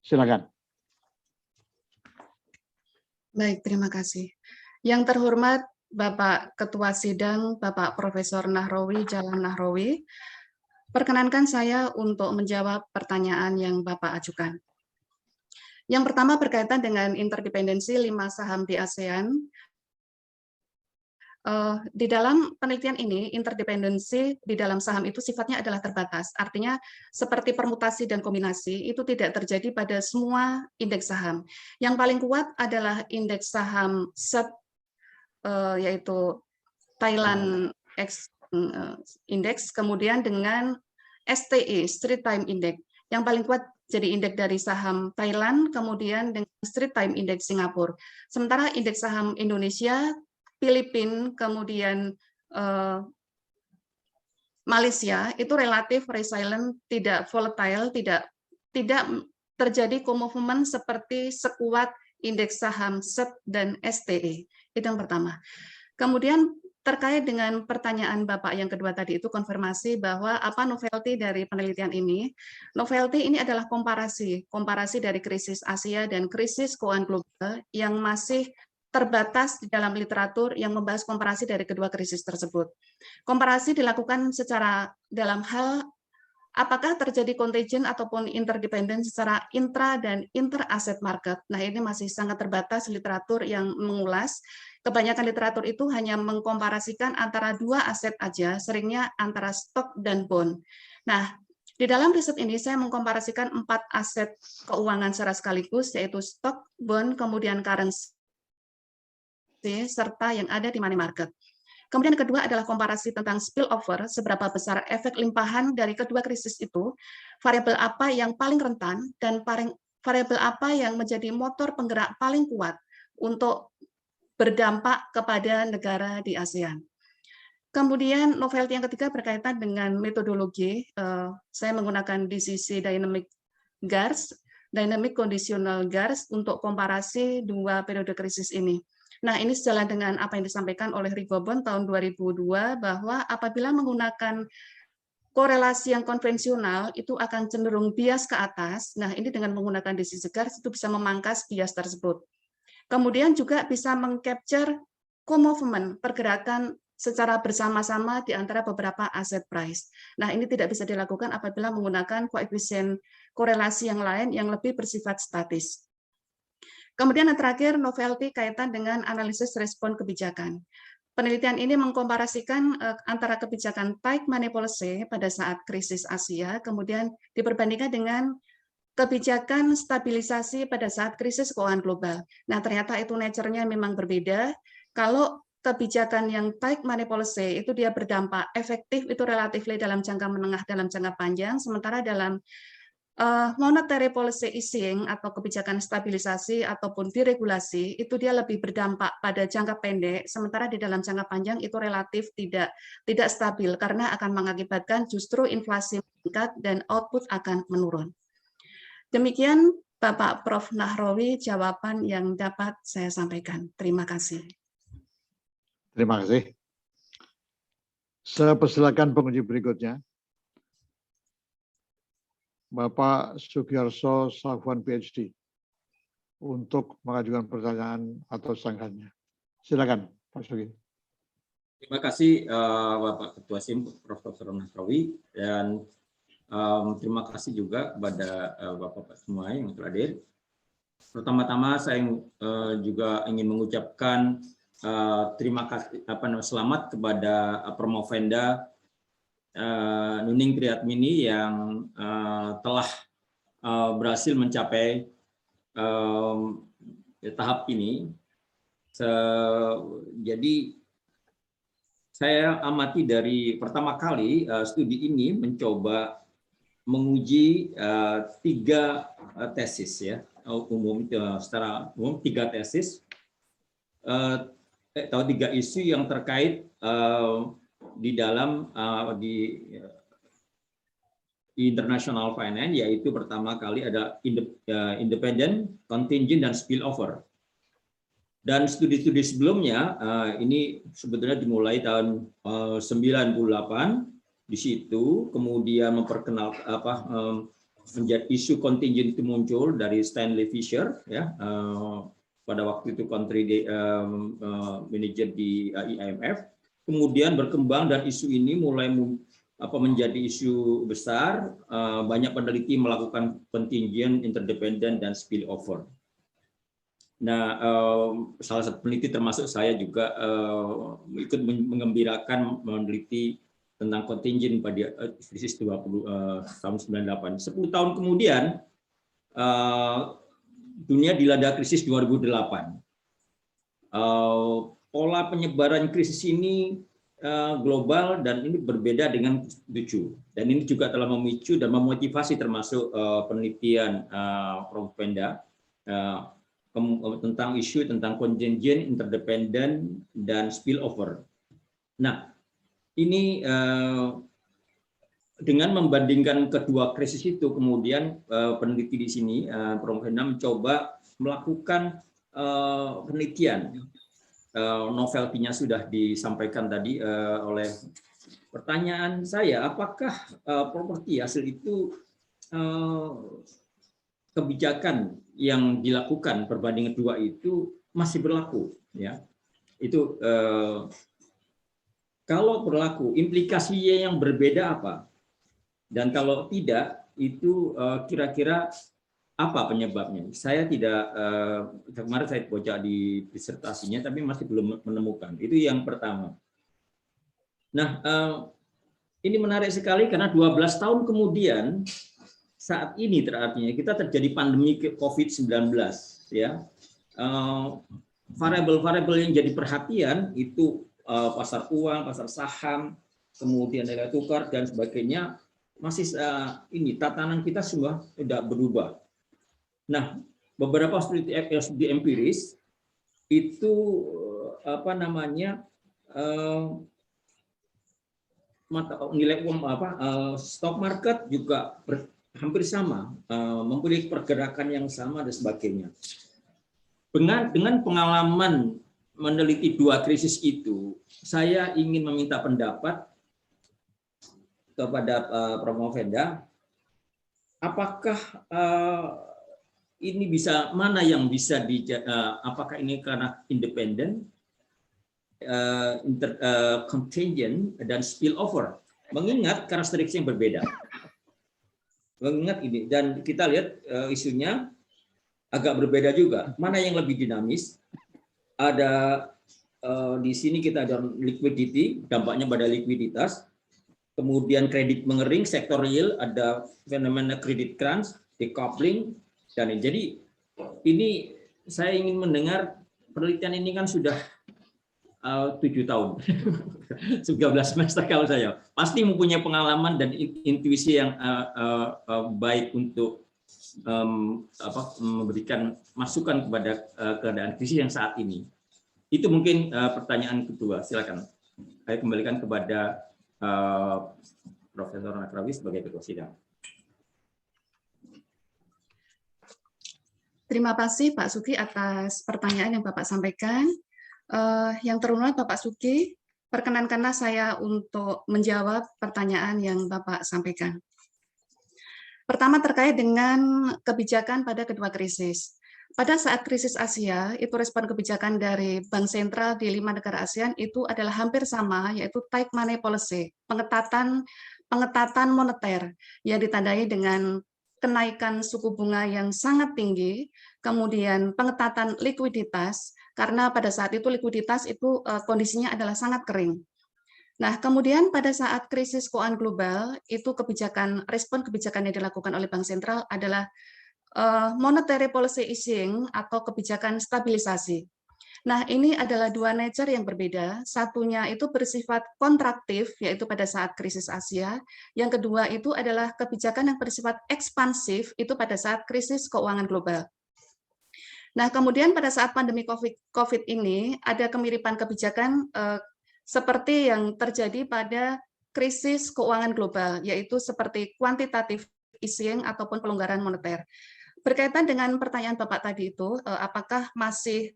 Silakan. Baik, terima kasih. Yang terhormat Bapak Ketua Sidang, Bapak Profesor Nahrawi Jalan Nahrawi, perkenankan saya untuk menjawab pertanyaan yang Bapak ajukan. Yang pertama berkaitan dengan interdependensi 5 saham di ASEAN. Di dalam penelitian ini, interdependensi di dalam saham itu sifatnya adalah terbatas. Artinya seperti permutasi dan kombinasi itu tidak terjadi pada semua indeks saham. Yang paling kuat adalah indeks saham SET, yaitu Thailand Index, kemudian dengan STI, Street Time Index. Yang paling kuat jadi indeks dari saham Thailand, kemudian dengan Street Time Index Singapura. Sementara indeks saham Indonesia, Filipina, kemudian Malaysia itu relatif resilient, tidak volatile, tidak terjadi co-movement seperti sekuat indeks saham SET dan STI. Itu yang pertama. Kemudian terkait dengan pertanyaan Bapak yang kedua tadi itu konfirmasi bahwa apa novelty dari penelitian ini. Novelty ini adalah komparasi dari krisis Asia dan krisis keuangan global yang masih terbatas di dalam literatur yang membahas komparasi dari kedua krisis tersebut. Komparasi dilakukan secara dalam hal apakah terjadi contagion ataupun interdependence secara intra dan inter aset market. Nah, ini masih sangat terbatas literatur yang mengulas. Kebanyakan literatur itu hanya mengkomparasikan antara dua aset aja, seringnya antara stok dan bond. Nah, di dalam riset ini saya mengkomparasikan 4 aset keuangan secara sekaligus, yaitu stok, bond, kemudian currency, serta yang ada di money market. Kemudian kedua adalah komparasi tentang spillover, seberapa besar efek limpahan dari kedua krisis itu, variabel apa yang paling rentan, dan variabel apa yang menjadi motor penggerak paling kuat untuk berdampak kepada negara di ASEAN. Kemudian novelty yang ketiga berkaitan dengan metodologi. Saya menggunakan DCC Dynamic GARS, Dynamic Conditional GARS untuk komparasi dua periode krisis ini. Nah, ini sejalan dengan apa yang disampaikan oleh Rigobon tahun 2002 bahwa apabila menggunakan korelasi yang konvensional itu akan cenderung bias ke atas. Nah, ini dengan menggunakan DCC GARS itu bisa memangkas bias tersebut. Kemudian juga bisa mengcapture co-movement, pergerakan secara bersama-sama di antara beberapa aset price. Nah, ini tidak bisa dilakukan apabila menggunakan koefisien korelasi yang lain yang lebih bersifat statis. Kemudian yang terakhir, novelty kaitan dengan analisis respon kebijakan. Penelitian ini mengkomparasikan antara kebijakan tight money policy pada saat krisis Asia, kemudian diperbandingkan dengan kebijakan stabilisasi pada saat krisis keuangan global. Nah, ternyata itu nature-nya memang berbeda. Kalau kebijakan yang tight money policy itu dia berdampak efektif itu relatifly dalam jangka menengah, dalam jangka panjang, sementara dalam monetary policy easing atau kebijakan stabilisasi ataupun deregulasi itu dia lebih berdampak pada jangka pendek, sementara di dalam jangka panjang itu relatif tidak stabil karena akan mengakibatkan justru inflasi meningkat dan output akan menurun. Demikian Bapak Prof. Nahrawi jawaban yang dapat saya sampaikan. Terima kasih. Terima kasih. Saya persilakan penguji berikutnya. Bapak Sugiarso Safwan PhD untuk mengajukan pertanyaan atau sanggahannya. Silakan Pak Sugi. Terima kasih Bapak Ketua SIM Prof. Dr. Nahrawi dan terima kasih juga kepada Bapak semua yang telah hadir. Pertama-tama saya juga ingin mengucapkan terima kasih selamat kepada Promovenda Nuning Triatmini yang telah berhasil mencapai tahap ini. Jadi saya amati dari pertama kali studi ini mencoba menguji 3 tesis ya, secara umum 3 tesis atau 3 isu yang terkait di dalam di international finance, yaitu pertama kali ada independent, contingent, dan spillover. Dan studi-studi sebelumnya ini sebetulnya dimulai tahun 98 di situ, kemudian memperkenalkan menjadi isu contingent itu muncul dari Stanley Fischer ya, pada waktu itu country manager di IMF. Kemudian berkembang dan isu ini mulai menjadi isu besar. Banyak peneliti melakukan contingent, interdependent, dan spillover. Nah, salah satu peneliti termasuk saya juga ikut mengembirakan meneliti tentang contingent pada krisis tahun 98. 10 tahun kemudian dunia dilanda krisis 2008. Pola penyebaran krisis ini global dan ini berbeda dengan lucu. Dan ini juga telah memicu dan memotivasi termasuk penelitian Promovenda tentang isu tentang contingent, interdependent, dan spillover. Nah, ini dengan membandingkan kedua krisis itu, kemudian peneliti di sini Promovenda mencoba melakukan penelitian. Novelty-nya sudah disampaikan tadi oleh pertanyaan saya, apakah properti hasil itu kebijakan yang dilakukan perbandingan dua itu masih berlaku ya. Itu kalau berlaku implikasinya yang berbeda apa, dan kalau tidak itu kira-kira apa penyebabnya? Saya tidak, kemarin saya baca di disertasinya, tapi masih belum menemukan. Itu yang pertama. Nah, ini menarik sekali karena 12 tahun kemudian, saat ini artinya kita terjadi pandemi COVID-19. Ya, variabel-variabel yang jadi perhatian itu pasar uang, pasar saham, kemudian nilai tukar dan sebagainya, masih ini tatanan kita semua tidak berubah. Nah, beberapa studi empiris itu nilai stock market juga hampir sama, memiliki pergerakan yang sama dan sebagainya. Dengan pengalaman meneliti dua krisis itu, saya ingin meminta pendapat kepada Prof. Movenda, apakah ini mana yang bisa apakah ini karena independen, contingent, dan spillover, mengingat karakteristik yang berbeda. Mengingat ini, dan kita lihat isunya agak berbeda juga. Mana yang lebih dinamis? Ada di sini kita ada liquidity, dampaknya pada likuiditas. Kemudian kredit mengering, sektor real, ada fenomena kredit crunch, decoupling, dan jadi ini saya ingin mendengar penelitian ini kan sudah 7 tahun, 13 semester kalau saya pasti mempunyai pengalaman dan intuisi yang baik untuk memberikan masukan kepada keadaan krisis yang saat ini. Itu mungkin pertanyaan kedua. Silakan. Saya kembalikan kepada Profesor Nakrawi sebagai ketua sidang. Terima kasih Pak Suki atas pertanyaan yang Bapak sampaikan. Yang terhormat Bapak Suki, perkenankanlah saya untuk menjawab pertanyaan yang Bapak sampaikan. Pertama terkait dengan kebijakan pada kedua krisis. Pada saat krisis Asia, itu respon kebijakan dari Bank Sentral di 5 negara ASEAN itu adalah hampir sama, yaitu tight money policy, pengetatan moneter yang ditandai dengan kenaikan suku bunga yang sangat tinggi, kemudian pengetatan likuiditas, karena pada saat itu likuiditas itu kondisinya adalah sangat kering. Nah, kemudian pada saat krisis keuangan global, itu respon kebijakan yang dilakukan oleh Bank Sentral adalah monetary policy easing atau kebijakan stabilisasi. Nah, ini adalah dua nature yang berbeda. Satunya itu bersifat kontraktif, yaitu pada saat krisis Asia. Yang kedua itu adalah kebijakan yang bersifat ekspansif, itu pada saat krisis keuangan global. Nah, kemudian pada saat pandemi COVID ini, ada kemiripan kebijakan seperti yang terjadi pada krisis keuangan global, yaitu seperti quantitative easing ataupun pelonggaran moneter. Berkaitan dengan pertanyaan Bapak tadi itu, apakah masih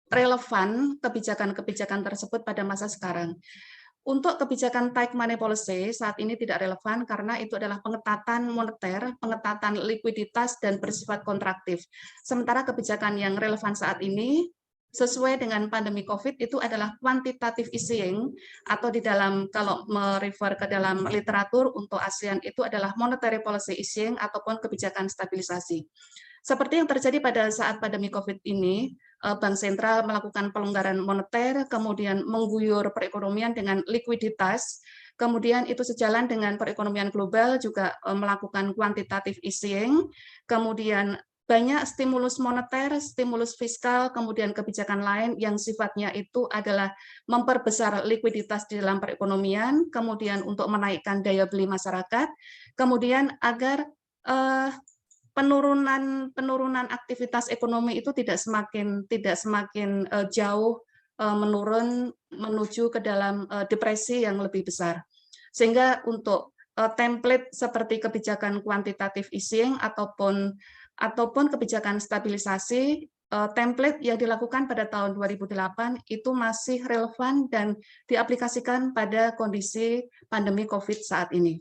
relevan kebijakan-kebijakan tersebut pada masa sekarang? Untuk kebijakan tight money policy saat ini tidak relevan karena itu adalah pengetatan moneter, pengetatan likuiditas, dan bersifat kontraktif. Sementara kebijakan yang relevan saat ini sesuai dengan pandemi COVID itu adalah quantitative easing, atau di dalam, kalau merefer ke dalam literatur untuk ASEAN itu adalah monetary policy easing ataupun kebijakan stabilisasi. Seperti yang terjadi pada saat pandemi COVID ini, Bank Sentral melakukan pelonggaran moneter, kemudian mengguyur perekonomian dengan likuiditas, kemudian itu sejalan dengan perekonomian global juga melakukan quantitative easing, kemudian banyak stimulus moneter, stimulus fiskal, kemudian kebijakan lain yang sifatnya itu adalah memperbesar likuiditas di dalam perekonomian, kemudian untuk menaikkan daya beli masyarakat, kemudian agar penurunan aktivitas ekonomi itu tidak semakin jauh menurun menuju ke dalam depresi yang lebih besar. Sehingga untuk template seperti kebijakan quantitative easing ataupun kebijakan stabilisasi, template yang dilakukan pada tahun 2008 itu masih relevan dan diaplikasikan pada kondisi pandemi COVID saat ini.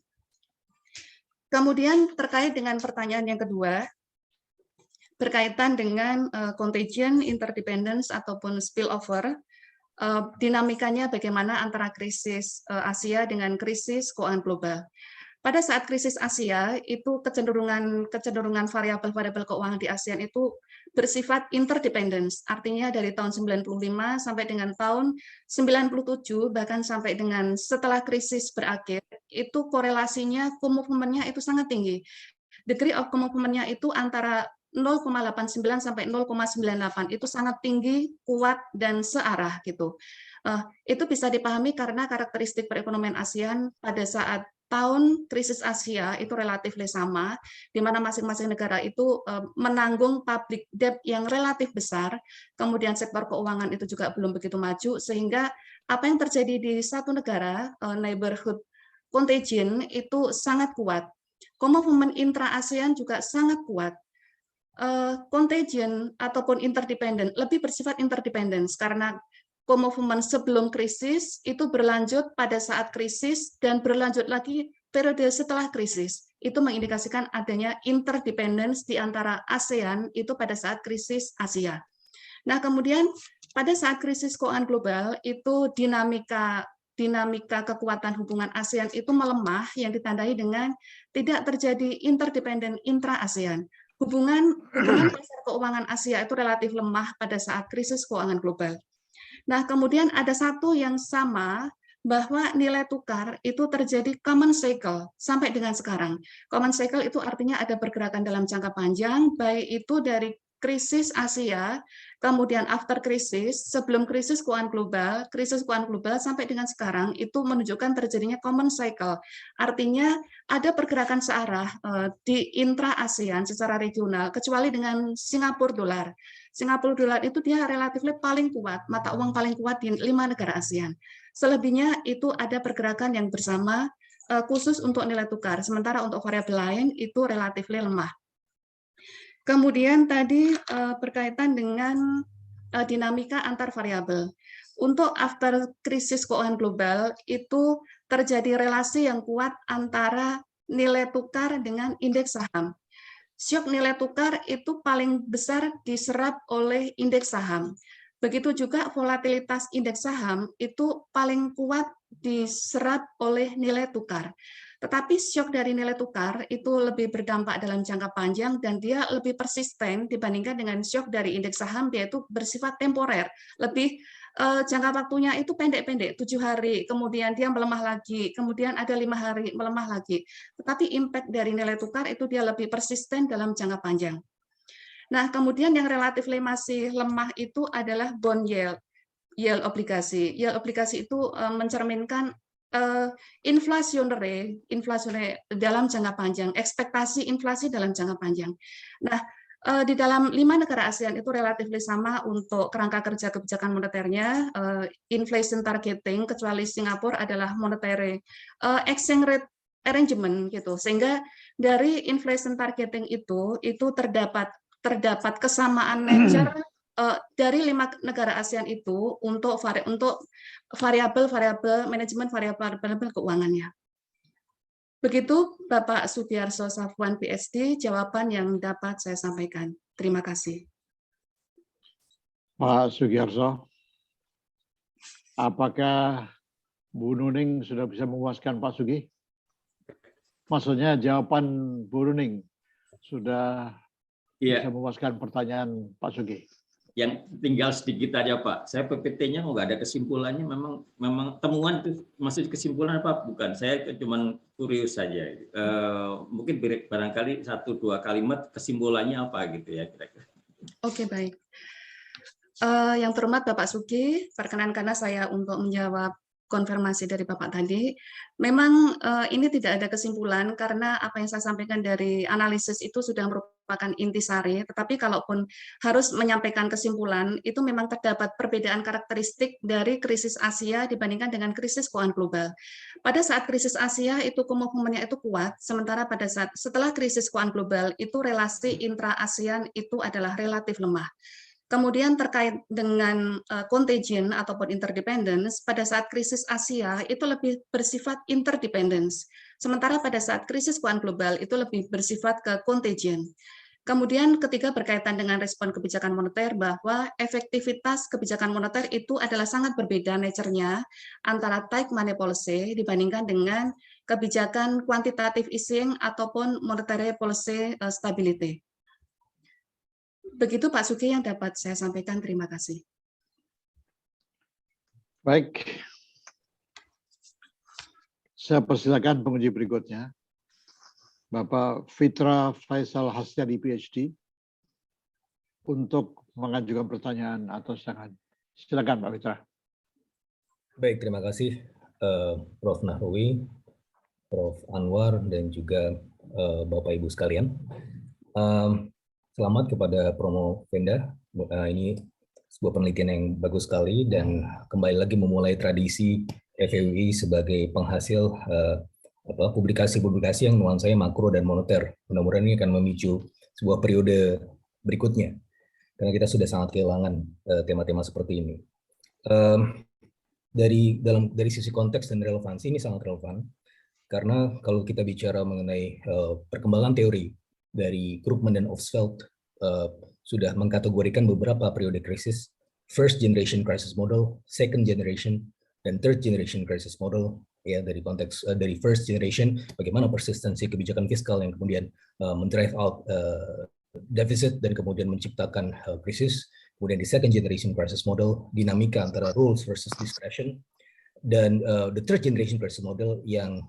Kemudian terkait dengan pertanyaan yang kedua, berkaitan dengan contagion, interdependence, ataupun spillover, dinamikanya bagaimana antara krisis Asia dengan krisis keuangan global. Pada saat krisis Asia, itu kecenderungan variabel-variabel keuangan di ASEAN itu bersifat interdependence, artinya dari tahun 95 sampai dengan tahun 97, bahkan sampai dengan setelah krisis berakhir, itu korelasinya, movement-nya itu sangat tinggi. Degree of movement-nya itu antara 0,89 sampai 0,98, itu sangat tinggi, kuat, dan searah gitu. Itu bisa dipahami karena karakteristik perekonomian ASEAN pada saat tahun krisis Asia itu relatif sama, di mana masing-masing negara itu menanggung public debt yang relatif besar, kemudian sektor keuangan itu juga belum begitu maju, sehingga apa yang terjadi di satu negara, neighborhood contagion itu sangat kuat. Movement intra-ASEAN juga sangat kuat. Contagion ataupun interdependent, lebih bersifat interdependence, karena movement sebelum krisis itu berlanjut pada saat krisis dan berlanjut lagi periode setelah krisis. Itu mengindikasikan adanya interdependence di antara ASEAN itu pada saat krisis Asia. Nah, kemudian pada saat krisis keuangan global itu dinamika kekuatan hubungan ASEAN itu melemah yang ditandai dengan tidak terjadi interdependent intra-ASEAN. Hubungan pasar keuangan Asia itu relatif lemah pada saat krisis keuangan global. Nah, kemudian ada satu yang sama, bahwa nilai tukar itu terjadi common cycle sampai dengan sekarang. Common cycle itu artinya ada pergerakan dalam jangka panjang, baik itu dari krisis Asia, kemudian after krisis, sebelum krisis keuangan global sampai dengan sekarang itu menunjukkan terjadinya common cycle. Artinya ada pergerakan searah di intra-ASEAN secara regional, kecuali dengan Singapura dolar. Singapura dolar itu dia relatif paling kuat, mata uang paling kuat di 5 negara ASEAN. Selebihnya itu ada pergerakan yang bersama khusus untuk nilai tukar, sementara untuk variabel lain itu relatif lemah. Kemudian tadi berkaitan dengan dinamika antar variabel. Untuk after krisis keuangan global itu terjadi relasi yang kuat antara nilai tukar dengan indeks saham. Syok nilai tukar itu paling besar diserap oleh indeks saham. Begitu juga volatilitas indeks saham itu paling kuat diserap oleh nilai tukar. Tetapi syok dari nilai tukar itu lebih berdampak dalam jangka panjang dan dia lebih persisten dibandingkan dengan syok dari indeks saham, yaitu bersifat temporer. Lebih jangka waktunya itu pendek-pendek, 7 hari, kemudian dia melemah lagi, kemudian ada 5 hari melemah lagi. Tetapi impact dari nilai tukar itu dia lebih persisten dalam jangka panjang. Nah, kemudian yang relatif masih lemah itu adalah bond yield obligasi. Yield obligasi itu mencerminkan inflasionary dalam jangka panjang, ekspektasi inflasi dalam jangka panjang. Nah, di dalam 5 negara ASEAN itu relatif sama untuk kerangka kerja kebijakan moneternya, inflation targeting, kecuali Singapura adalah monetary exchange rate arrangement gitu. Sehingga dari inflation targeting itu terdapat kesamaan nature dari 5 negara ASEAN itu untuk variabel manajemen variabel keuangannya. Begitu Bapak Sugiarso Safwan PhD, jawaban yang dapat saya sampaikan. Terima kasih. Pak Sugiarso, apakah Bu Nuning sudah bisa memuaskan Pak Sugi? Maksudnya jawaban Bu Nuning sudah bisa memuaskan pertanyaan Pak Sugi? Yang tinggal sedikit aja Pak, saya PPT-nya nggak ada kesimpulannya, memang temuan itu masih kesimpulan apa bukan? Saya cuma kurius saja. Mungkin barangkali 1-2 kalimat kesimpulannya apa gitu ya kira-kira. Oke, baik. Yang terhormat Bapak Sugi, perkenankanlah saya untuk menjawab konfirmasi dari Bapak tadi. Memang ini tidak ada kesimpulan karena apa yang saya sampaikan dari analisis itu sudah merupakan intisari, tetapi kalaupun harus menyampaikan kesimpulan, itu memang terdapat perbedaan karakteristik dari krisis Asia dibandingkan dengan krisis keuangan global. Pada saat krisis Asia itu komitmennya itu kuat, sementara pada saat setelah krisis keuangan global itu relasi intra-ASEAN itu adalah relatif lemah. Kemudian terkait dengan contagion ataupun interdependence, pada saat krisis Asia itu lebih bersifat interdependence, sementara pada saat krisis keuangan global itu lebih bersifat ke contagion. Kemudian ketiga berkaitan dengan respon kebijakan moneter, bahwa efektivitas kebijakan moneter itu adalah sangat berbeda nature-nya antara tight money policy dibandingkan dengan kebijakan quantitative easing ataupun monetary policy stability. Begitu Pak Sugi yang dapat saya sampaikan. Terima kasih. Baik. Saya persilakan penguji berikutnya. Bapak Fitra Faisal Hasyadi PhD untuk mengajukan pertanyaan atau silakan. Silakan Pak Fitra. Baik, terima kasih Prof. Nahrawi. Prof. Anwar, dan juga Bapak Ibu sekalian. Selamat kepada Promo Venda. Ini sebuah penelitian yang bagus sekali dan kembali lagi memulai tradisi FEUI sebagai penghasil publikasi-publikasi yang nuansanya makro dan moneter. Mudah-mudahan ini akan memicu sebuah periode berikutnya, karena kita sudah sangat kehilangan tema-tema seperti ini. Dari sisi konteks dan relevansi ini sangat relevan, karena kalau kita bicara mengenai perkembangan teori dari Krugman dan Ostfeld, sudah mengkategorikan beberapa periode krisis, first generation crisis model, second generation, dan third generation crisis model. Ya, dari konteks dari first generation, bagaimana persistensi kebijakan fiskal yang kemudian mendrive out defisit dan kemudian menciptakan krisis. Kemudian di second generation crisis model, dinamika antara rules versus discretion. Dan the third generation crisis model yang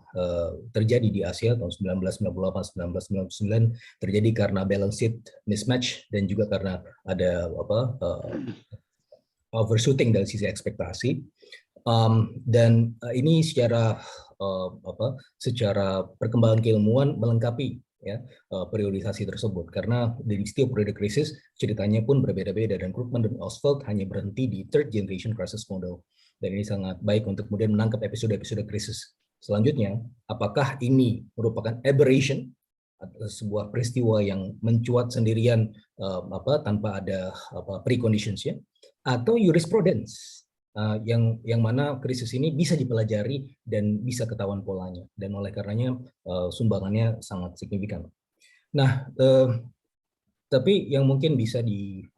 terjadi di Asia tahun 1998-1999 terjadi karena balance sheet mismatch dan juga karena ada overshooting dari sisi ekspektasi. Dan ini secara perkembangan keilmuan melengkapi ya periodisasi tersebut, karena dari setiap periode krisis ceritanya pun berbeda-beda, dan Krugman dan Ostfeld hanya berhenti di third generation crisis model. Dan ini sangat baik untuk kemudian menangkap episode-episode krisis selanjutnya. Apakah ini merupakan aberration, sebuah peristiwa yang mencuat sendirian tanpa ada preconditions-nya, atau jurisprudence yang mana krisis ini bisa dipelajari dan bisa ketahuan polanya, dan oleh karenanya sumbangannya sangat signifikan. Nah, tapi yang mungkin bisa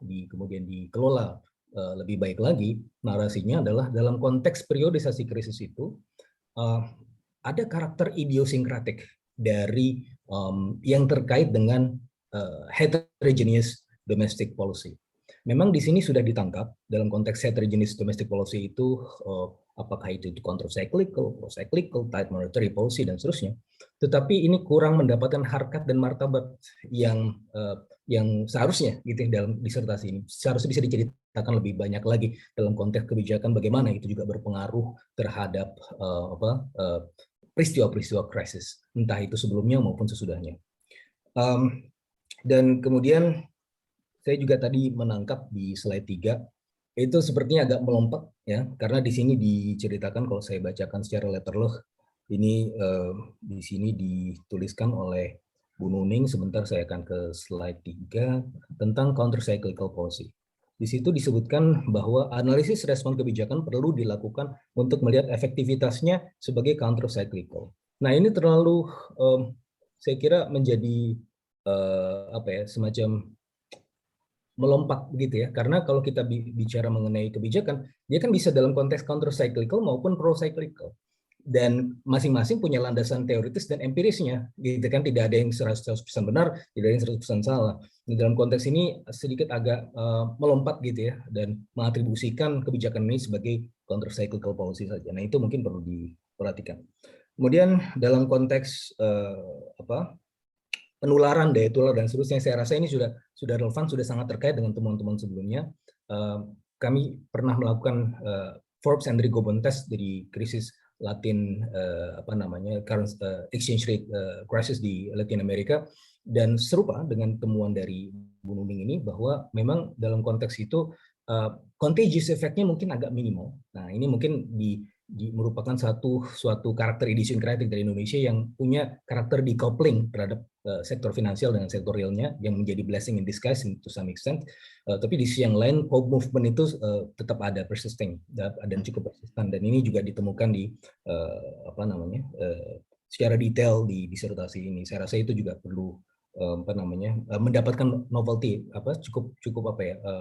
kemudian dikelola lebih baik lagi narasinya adalah dalam konteks periodisasi krisis itu ada karakter idiosinkratik dari yang terkait dengan heterogeneous domestic policy. Memang di sini sudah ditangkap dalam konteks heterogeneous domestic policy itu apakah itu countercyclical, procyclical, tight monetary policy dan seterusnya. Tetapi ini kurang mendapatkan harkat dan martabat yang seharusnya gitu dalam disertasi ini. Seharusnya bisa diceritakan lebih banyak lagi dalam konteks kebijakan, bagaimana itu juga berpengaruh terhadap peristiwa-peristiwa krisis, entah itu sebelumnya maupun sesudahnya. Dan kemudian saya juga tadi menangkap di slide 3 itu sepertinya agak melompat ya, karena di sini diceritakan, kalau saya bacakan secara letterloh ini di sini dituliskan oleh Bu Nuning. Sebentar, saya akan ke slide 3 tentang countercyclical policy. Di situ disebutkan bahwa analisis respon kebijakan perlu dilakukan untuk melihat efektivitasnya sebagai countercyclical. Nah, ini terlalu saya kira menjadi semacam melompat begitu ya, karena kalau kita bicara mengenai kebijakan, dia kan bisa dalam konteks countercyclical maupun procyclical, dan masing-masing punya landasan teoritis dan empirisnya gitu kan, tidak ada yang 100% benar, tidak ada yang 100% salah. Dalam konteks ini sedikit agak melompat gitu ya, dan mengatribusikan kebijakan ini sebagai countercyclical policy saja. Nah, itu mungkin perlu diperhatikan. Kemudian dalam konteks penularan, daya tular dan seterusnya, saya rasa ini sudah relevan, sudah sangat terkait dengan temuan-temuan sebelumnya. Kami pernah melakukan Forbes and Rigoban test dari krisis Latin current exchange rate crisis di Latin America, dan serupa dengan temuan dari Bu Nuning ini, bahwa memang dalam konteks itu contagious effect-nya mungkin agak minimal. Nah, ini mungkin merupakan suatu karakter idiosinkratik dari Indonesia yang punya karakter decoupling terhadap sektor finansial dengan sektor realnya, yang menjadi blessing in disguise to some extent. Tapi di sisi yang lain, hope movement itu tetap ada, persisting dan cukup persisten, dan ini juga ditemukan di secara detail di disertasi ini. Saya rasa itu juga perlu mendapatkan novelty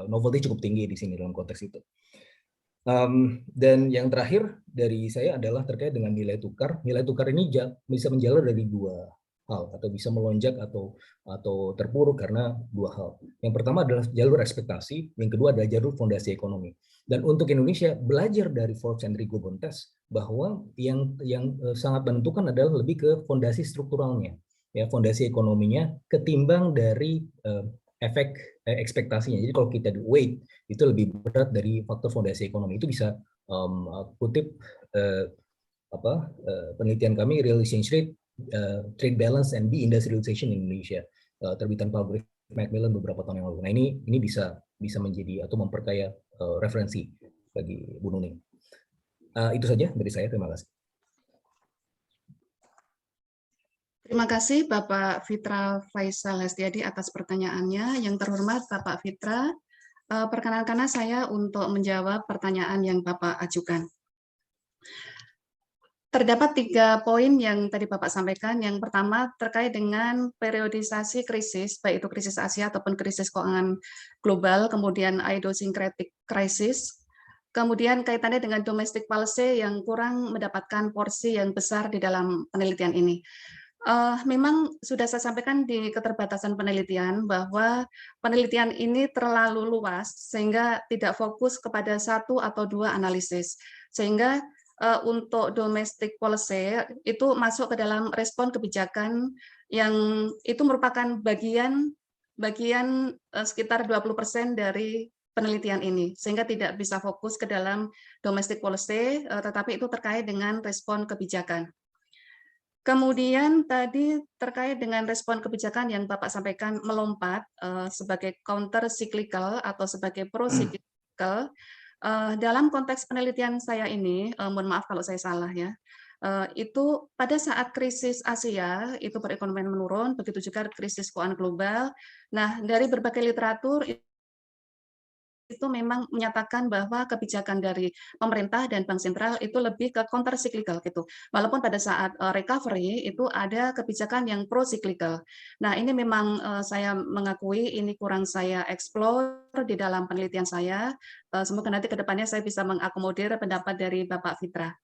novelty cukup tinggi di sini dalam konteks itu. Dan yang terakhir dari saya adalah terkait dengan nilai tukar. Nilai tukar ini bisa menjalar dari dua hal, atau bisa melonjak atau terpuruk karena dua hal. Yang pertama adalah jalur ekspektasi, yang kedua adalah jalur fondasi ekonomi. Dan untuk Indonesia, belajar dari Forbes and Rigoban test bahwa yang sangat menentukan adalah lebih ke fondasi strukturalnya, ya, fondasi ekonominya ketimbang dari efek ekspektasinya. Jadi kalau kita di weight itu lebih berat dari faktor fondasi ekonomi. Itu bisa kutip penelitian kami real exchange rate, trade balance and deindustrialization in Indonesia, terbitan Pak Griffith Macmillan beberapa tahun yang lalu. Nah ini bisa menjadi atau memperkaya referensi bagi Bu Nuning. Itu saja dari saya, terima kasih. Terima kasih Bapak Fitra Faisal Hestiadi atas pertanyaannya. Yang terhormat Bapak Fitra, perkenankanlah saya untuk menjawab pertanyaan yang Bapak ajukan. Terdapat 3 poin yang tadi Bapak sampaikan. Yang pertama terkait dengan periodisasi krisis, baik itu krisis Asia ataupun krisis keuangan global, kemudian idiosyncratic crisis, kemudian kaitannya dengan domestic policy yang kurang mendapatkan porsi yang besar di dalam penelitian ini. Memang sudah saya sampaikan di keterbatasan penelitian bahwa penelitian ini terlalu luas sehingga tidak fokus kepada 1 atau 2 analisis. Sehingga untuk domestic policy itu masuk ke dalam respon kebijakan yang itu merupakan bagian sekitar 20% dari penelitian ini, sehingga tidak bisa fokus ke dalam domestic policy, tetapi itu terkait dengan respon kebijakan. Kemudian tadi terkait dengan respon kebijakan yang Bapak sampaikan melompat sebagai counter cyclical atau sebagai pro cyclical. Dalam konteks penelitian saya ini, mohon maaf kalau saya salah ya, itu pada saat krisis Asia itu perekonomian menurun, begitu juga krisis keuangan global. Nah, dari berbagai literatur itu memang menyatakan bahwa kebijakan dari pemerintah dan bank sentral itu lebih ke counter cyclical gitu. Walaupun pada saat recovery itu ada kebijakan yang pro cyclical. Nah, ini memang saya mengakui ini kurang saya explore di dalam penelitian saya. Semoga nanti ke depannya saya bisa mengakomodir pendapat dari Bapak Fitra.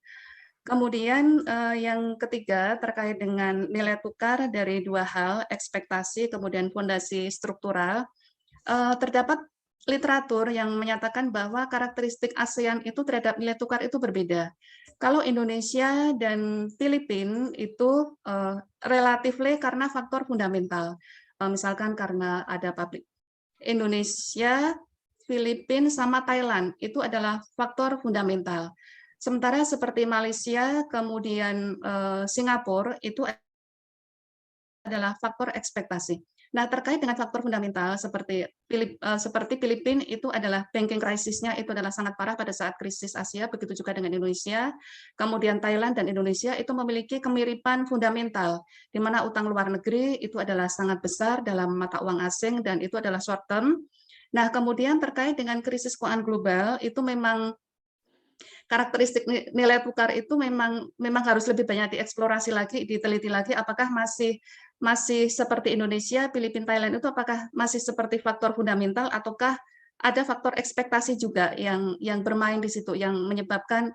Kemudian yang ketiga terkait dengan nilai tukar dari 2 hal, ekspektasi kemudian fondasi struktural. Terdapat literatur yang menyatakan bahwa karakteristik ASEAN itu terhadap nilai tukar itu berbeda. Kalau Indonesia dan Filipina itu relatif karena faktor fundamental. Misalkan karena ada pabrik Indonesia, Filipina sama Thailand itu adalah faktor fundamental. Sementara seperti Malaysia, kemudian Singapura itu adalah faktor ekspektasi. Nah, terkait dengan faktor fundamental seperti Filipina itu adalah banking krisisnya itu adalah sangat parah pada saat krisis Asia, begitu juga dengan Indonesia. Kemudian Thailand dan Indonesia itu memiliki kemiripan fundamental, di mana utang luar negeri itu adalah sangat besar dalam mata uang asing dan itu adalah short term. Nah, kemudian terkait dengan krisis keuangan global itu memang karakteristik nilai tukar itu memang harus lebih banyak dieksplorasi lagi, diteliti lagi apakah masih seperti Indonesia, Filipina, Thailand itu apakah masih seperti faktor fundamental ataukah ada faktor ekspektasi juga yang bermain di situ yang menyebabkan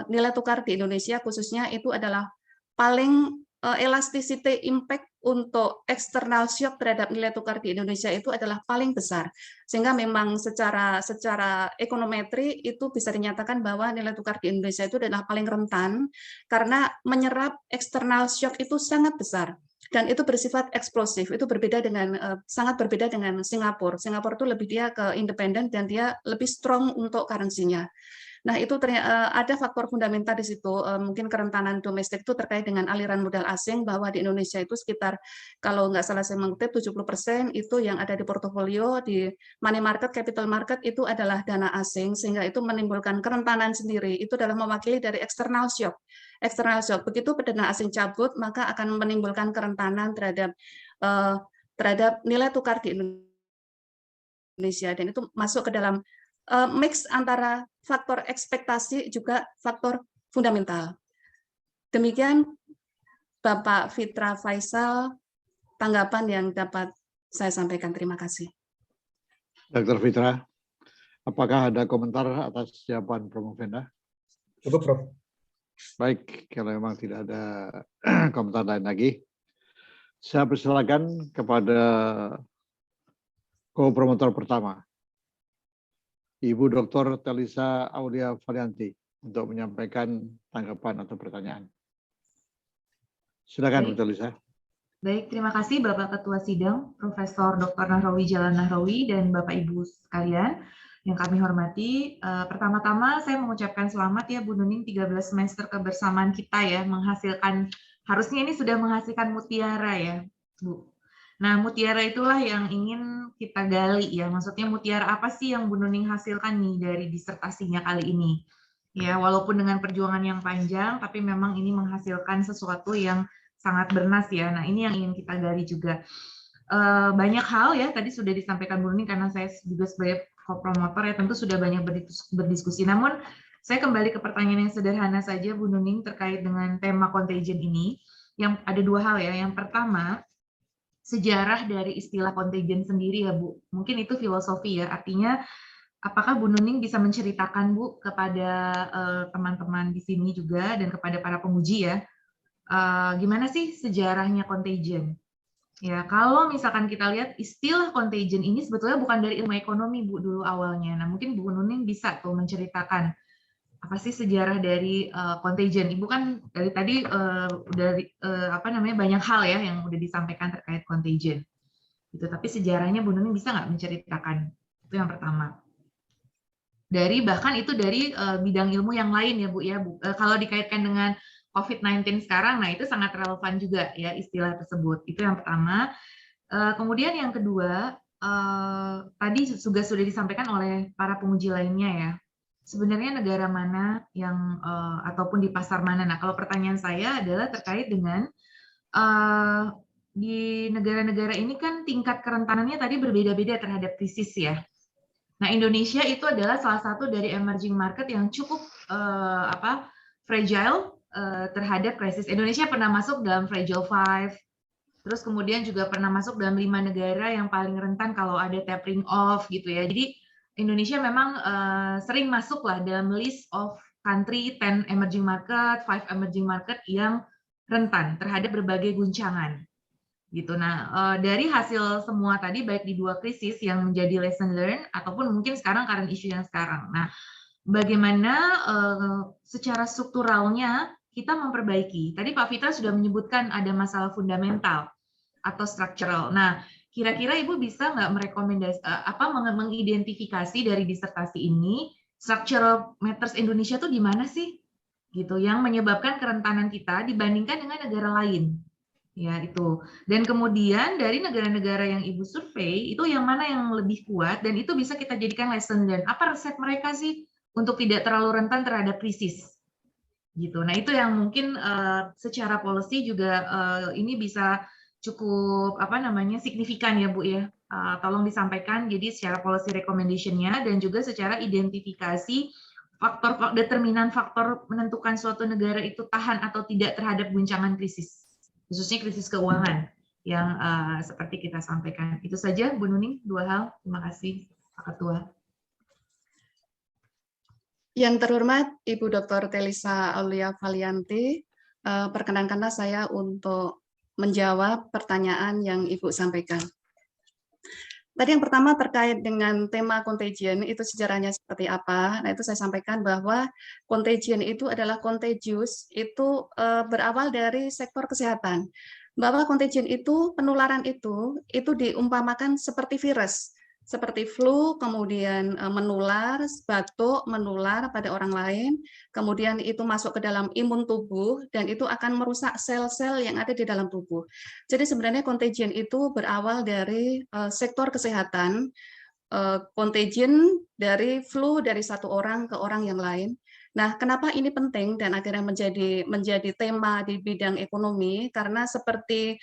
nilai tukar di Indonesia khususnya itu adalah paling elasticity impact untuk external shock terhadap nilai tukar di Indonesia itu adalah paling besar. Sehingga memang secara ekonometri itu bisa dinyatakan bahwa nilai tukar di Indonesia itu adalah paling rentan karena menyerap external shock itu sangat besar. Dan itu bersifat eksplosif, itu sangat berbeda dengan Singapura. Singapura itu lebih dia ke independen dan dia lebih strong untuk currency-nya. Nah, itu ada faktor fundamental di situ, mungkin kerentanan domestik itu terkait dengan aliran modal asing, bahwa di Indonesia itu sekitar, kalau nggak salah saya mengutip, 70% itu yang ada di portofolio, di money market, capital market, itu adalah dana asing, sehingga itu menimbulkan kerentanan sendiri, itu adalah mewakili dari external shock. External shock, begitu dana asing cabut, maka akan menimbulkan kerentanan terhadap nilai tukar di Indonesia, dan itu masuk ke dalam mix antara faktor ekspektasi juga faktor fundamental. Demikian Bapak Fitra Faisal, tanggapan yang dapat saya sampaikan. Terima kasih. Dr. Fitra, apakah ada komentar atas jawaban Prof. Movenda? Cukup, Prof. Baik, kalau memang tidak ada komentar lain lagi, saya persilakan kepada co-promotor pertama, Ibu Dr. Telisa Aulia Varianti, untuk menyampaikan tanggapan atau pertanyaan. Silakan, Bu Telisa. Baik, terima kasih Bapak Ketua Sidang, Profesor Dr. Nahrawi Jalan Nahrawi, dan Bapak Ibu sekalian. yang kami hormati, pertama-tama saya mengucapkan selamat ya Bu Nuning 13 semester kebersamaan kita ya, menghasilkan, harusnya ini sudah menghasilkan mutiara ya Bu. Nah, mutiara itulah yang ingin kita gali ya, maksudnya mutiara apa sih yang Bu Nuning hasilkan nih dari disertasinya kali ini. Ya, walaupun dengan perjuangan yang panjang, tapi memang ini menghasilkan sesuatu yang sangat bernas ya. Nah, ini yang ingin kita gali juga. Banyak hal ya, tadi sudah disampaikan Bu Nuning, karena saya juga sebagai co-promotor ya tentu sudah banyak berdiskusi. Namun saya kembali ke pertanyaan yang sederhana saja Bu Nuning terkait dengan tema contagion ini. Yang ada dua hal ya. Yang pertama, sejarah dari istilah contagion sendiri ya Bu. Mungkin itu filosofi ya. Artinya apakah Bu Nuning bisa menceritakan Bu kepada teman-teman di sini juga dan kepada para penguji ya, gimana sih sejarahnya contagion? Ya, kalau misalkan kita lihat istilah contagion ini sebetulnya bukan dari ilmu ekonomi Bu dulu awalnya. Nah, mungkin Bu Nuning bisa tuh menceritakan apa sih sejarah dari contagion. Ibu kan dari tadi banyak hal ya yang udah disampaikan terkait contagion. Gitu. Tapi sejarahnya Bu Nuning bisa nggak menceritakan? Itu yang pertama. Bahkan itu dari bidang ilmu yang lain ya Bu ya. Kalau dikaitkan dengan COVID-19 sekarang, nah itu sangat relevan juga ya istilah tersebut. Itu yang pertama. Kemudian yang kedua, tadi juga sudah disampaikan oleh para penguji lainnya ya. Sebenarnya negara mana yang ataupun di pasar mana? Nah, kalau pertanyaan saya adalah terkait dengan di negara-negara ini kan tingkat kerentanannya tadi berbeda-beda terhadap krisis ya. Nah, Indonesia itu adalah salah satu dari emerging market yang cukup fragile terhadap krisis. Indonesia pernah masuk dalam Fragile Five, terus kemudian juga pernah masuk dalam 5 negara yang paling rentan kalau ada tapering off gitu ya. Jadi Indonesia memang sering masuk lah dalam list of country 10 emerging market, 5 emerging market yang rentan terhadap berbagai guncangan. Gitu. Nah, dari hasil semua tadi baik di dua krisis yang menjadi lesson learned ataupun mungkin sekarang current issue yang sekarang. Nah, bagaimana secara strukturalnya kita memperbaiki. Tadi Pak Fitra sudah menyebutkan ada masalah fundamental atau structural. Nah, kira-kira Ibu bisa nggak mengidentifikasi dari disertasi ini structural matters Indonesia tuh di mana sih? Gitu, yang menyebabkan kerentanan kita dibandingkan dengan negara lain. Ya, itu. Dan kemudian dari negara-negara yang Ibu survei, itu yang mana yang lebih kuat dan itu bisa kita jadikan lesson learned. Apa resep mereka sih untuk tidak terlalu rentan terhadap krisis? Gitu. Nah, itu yang mungkin secara policy juga ini bisa cukup signifikan ya Bu ya. Tolong disampaikan jadi secara policy recommendation-nya dan juga secara identifikasi faktor determinan faktor menentukan suatu negara itu tahan atau tidak terhadap guncangan krisis, khususnya krisis keuangan yang seperti kita sampaikan. Itu saja Bu Nuning, dua hal. Terima kasih Pak Ketua. Yang terhormat Ibu Dr. Telisa Aulia Valianti, perkenankanlah saya untuk menjawab pertanyaan yang Ibu sampaikan. Tadi yang pertama terkait dengan tema contagion, itu sejarahnya seperti apa? Nah, itu saya sampaikan bahwa contagion itu adalah contagious, itu berawal dari sektor kesehatan. Bahwa contagion itu, penularan itu diumpamakan seperti virus. Seperti flu, kemudian menular, batuk, menular pada orang lain, kemudian itu masuk ke dalam imun tubuh, dan itu akan merusak sel-sel yang ada di dalam tubuh. Jadi sebenarnya contagion itu berawal dari sektor kesehatan, contagion dari flu dari satu orang ke orang yang lain. Nah, kenapa ini penting dan akhirnya menjadi tema di bidang ekonomi? Karena seperti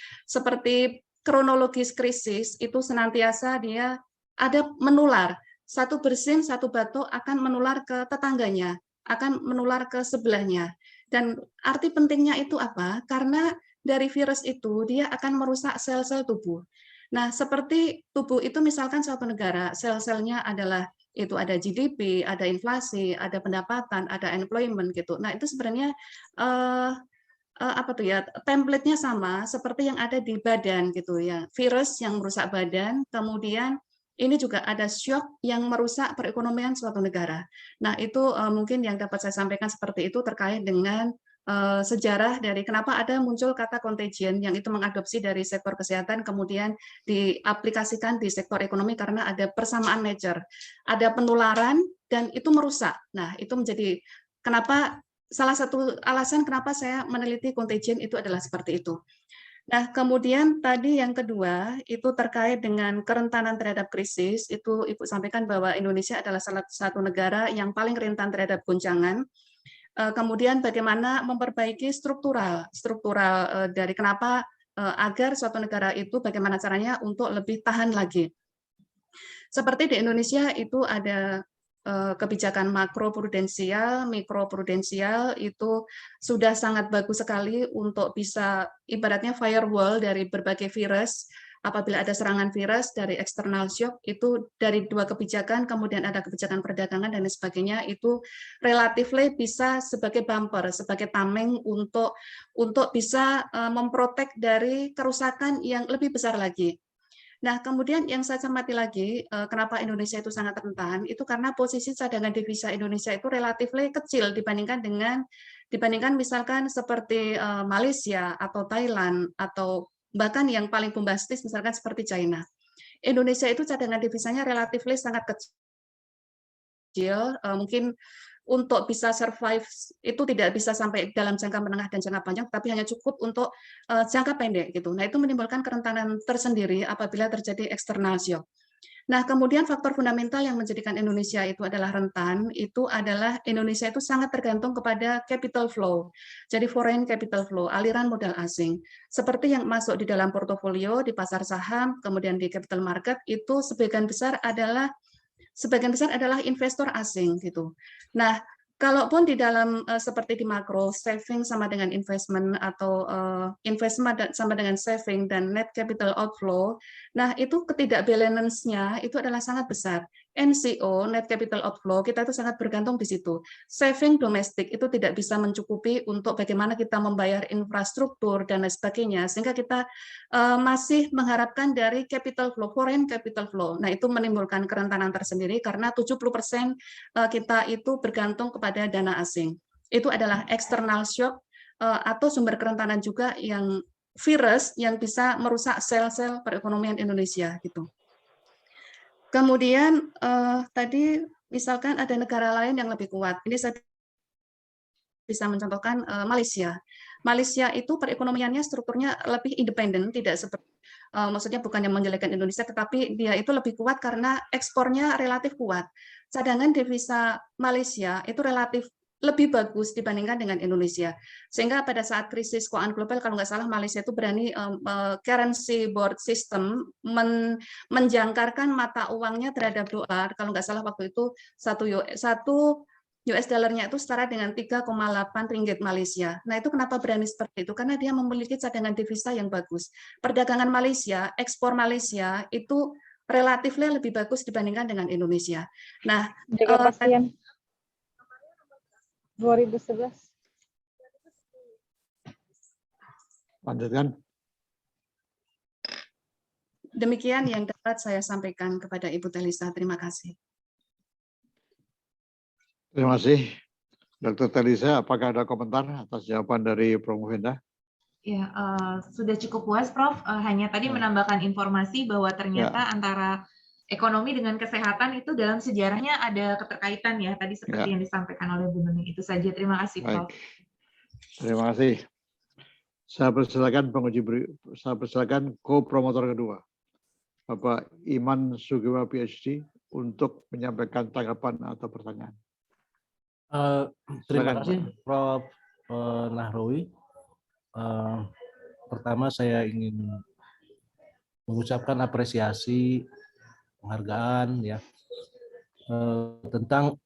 kronologis krisis itu senantiasa dia ada menular, satu bersin, satu batuk akan menular ke tetangganya, akan menular ke sebelahnya. Dan arti pentingnya itu apa? Karena dari virus itu dia akan merusak sel-sel tubuh. Nah, seperti tubuh itu misalkan suatu negara, sel-selnya adalah itu ada GDP, ada inflasi, ada pendapatan, ada employment gitu. Nah, itu sebenarnya template-nya sama seperti yang ada di badan gitu ya. Virus yang merusak badan, kemudian ini juga ada shock yang merusak perekonomian suatu negara. Nah, itu mungkin yang dapat saya sampaikan seperti itu terkait dengan sejarah dari kenapa ada muncul kata contagion yang itu mengadopsi dari sektor kesehatan kemudian diaplikasikan di sektor ekonomi karena ada persamaan nature, ada penularan dan itu merusak. Nah, itu menjadi kenapa salah satu alasan kenapa saya meneliti contagion itu adalah seperti itu. Nah, kemudian tadi yang kedua itu terkait dengan kerentanan terhadap krisis, itu Ibu sampaikan bahwa Indonesia adalah salah satu negara yang paling rentan terhadap goncangan. Kemudian bagaimana memperbaiki struktural dari kenapa agar suatu negara itu bagaimana caranya untuk lebih tahan lagi. Seperti di Indonesia itu ada kebijakan makroprudensial, mikroprudensial itu sudah sangat bagus sekali untuk bisa ibaratnya firewall dari berbagai virus. Apabila ada serangan virus dari external shock itu dari dua kebijakan, kemudian ada kebijakan perdagangan dan sebagainya itu relatif bisa sebagai bumper, sebagai tameng untuk bisa memprotek dari kerusakan yang lebih besar lagi. Nah, kemudian yang saya cermati lagi, kenapa Indonesia itu sangat rentan, itu karena posisi cadangan devisa Indonesia itu relatif kecil dibandingkan misalkan seperti Malaysia atau Thailand atau bahkan yang paling bombastis misalkan seperti China. Indonesia itu cadangan devisanya relatif sangat kecil, mungkin untuk bisa survive itu tidak bisa sampai dalam jangka menengah dan jangka panjang, tapi hanya cukup untuk jangka pendek gitu. Nah, itu menimbulkan kerentanan tersendiri apabila terjadi external shock. Nah, kemudian faktor fundamental yang menjadikan Indonesia itu adalah rentan, itu adalah Indonesia itu sangat tergantung kepada capital flow. Jadi foreign capital flow, aliran modal asing. Seperti yang masuk di dalam portofolio, di pasar saham, kemudian di capital market, itu sebagian besar adalah investor asing gitu. Nah, kalaupun di dalam seperti di makro saving sama dengan investment atau investment sama dengan saving dan net capital outflow, nah itu ketidakbalance-nya itu adalah sangat besar. NCO, net capital outflow, kita itu sangat bergantung di situ. Saving domestik itu tidak bisa mencukupi untuk bagaimana kita membayar infrastruktur dan lain sebagainya, sehingga kita masih mengharapkan dari capital flow, foreign capital flow. Nah, itu menimbulkan kerentanan tersendiri karena 70% kita itu bergantung kepada dana asing. Itu adalah external shock atau sumber kerentanan juga yang virus yang bisa merusak sel-sel perekonomian Indonesia gitu. Kemudian tadi misalkan ada negara lain yang lebih kuat. Ini saya bisa mencontohkan Malaysia. Malaysia itu perekonomiannya strukturnya lebih independen, tidak seperti maksudnya bukan yang menjelekkan Indonesia, tetapi dia itu lebih kuat karena ekspornya relatif kuat. Cadangan devisa Malaysia itu relatif lebih bagus dibandingkan dengan Indonesia. Sehingga pada saat krisis keuangan global, kalau nggak salah Malaysia itu berani currency board system menjangkarkan mata uangnya terhadap dolar. Kalau nggak salah waktu itu satu US dollarnya itu setara dengan 3,8 ringgit Malaysia. Nah, itu kenapa berani seperti itu? Karena dia memiliki cadangan devisa yang bagus. Perdagangan Malaysia, ekspor Malaysia itu relatif lebih bagus dibandingkan dengan Indonesia. Nah, jaga pasien 2011. Lanjutkan. Demikian yang dapat saya sampaikan kepada Ibu Telisa. Terima kasih. Terima kasih. Dr. Telisa, apakah ada komentar atas jawaban dari Prof. Mufinda? Ya, sudah cukup puas, Prof. Hanya tadi menambahkan informasi bahwa ternyata antara ekonomi dengan kesehatan itu dalam sejarahnya ada keterkaitan ya, tadi seperti yang disampaikan oleh Bu Nuning. Itu saja. Terima kasih, Prof. Terima kasih. Saya persilakan co-promotor kedua, Bapak Iman Sugiwa PhD, untuk menyampaikan tanggapan atau pertanyaan. Terima kasih Prof. Nahrawi. Pertama saya ingin mengucapkan apresiasi, penghargaan ya tentang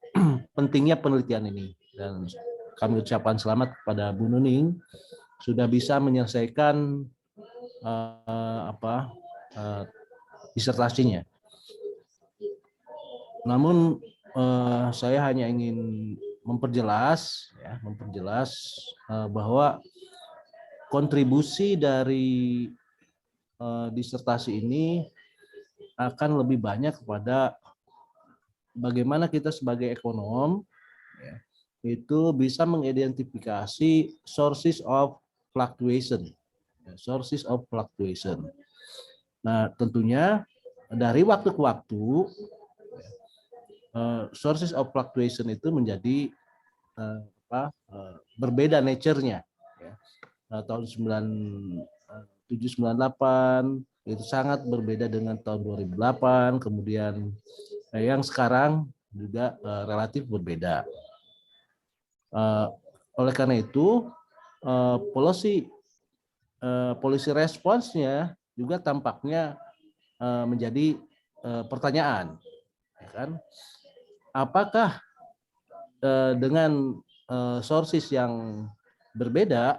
pentingnya penelitian ini, dan kami ucapkan selamat kepada Bu Nuning sudah bisa menyelesaikan disertasinya. Namun saya hanya ingin memperjelas bahwa kontribusi dari disertasi ini akan lebih banyak kepada bagaimana kita sebagai ekonom itu bisa mengidentifikasi sources of fluctuation. Sources of fluctuation. Nah, tentunya dari waktu ke waktu sources of fluctuation itu menjadi berbeda nature-nya. Tahun 9798 itu sangat berbeda dengan tahun 2008, kemudian yang sekarang juga relatif berbeda. Oleh karena itu, policy response-nya juga tampaknya menjadi pertanyaan, ya kan? Apakah dengan sources yang berbeda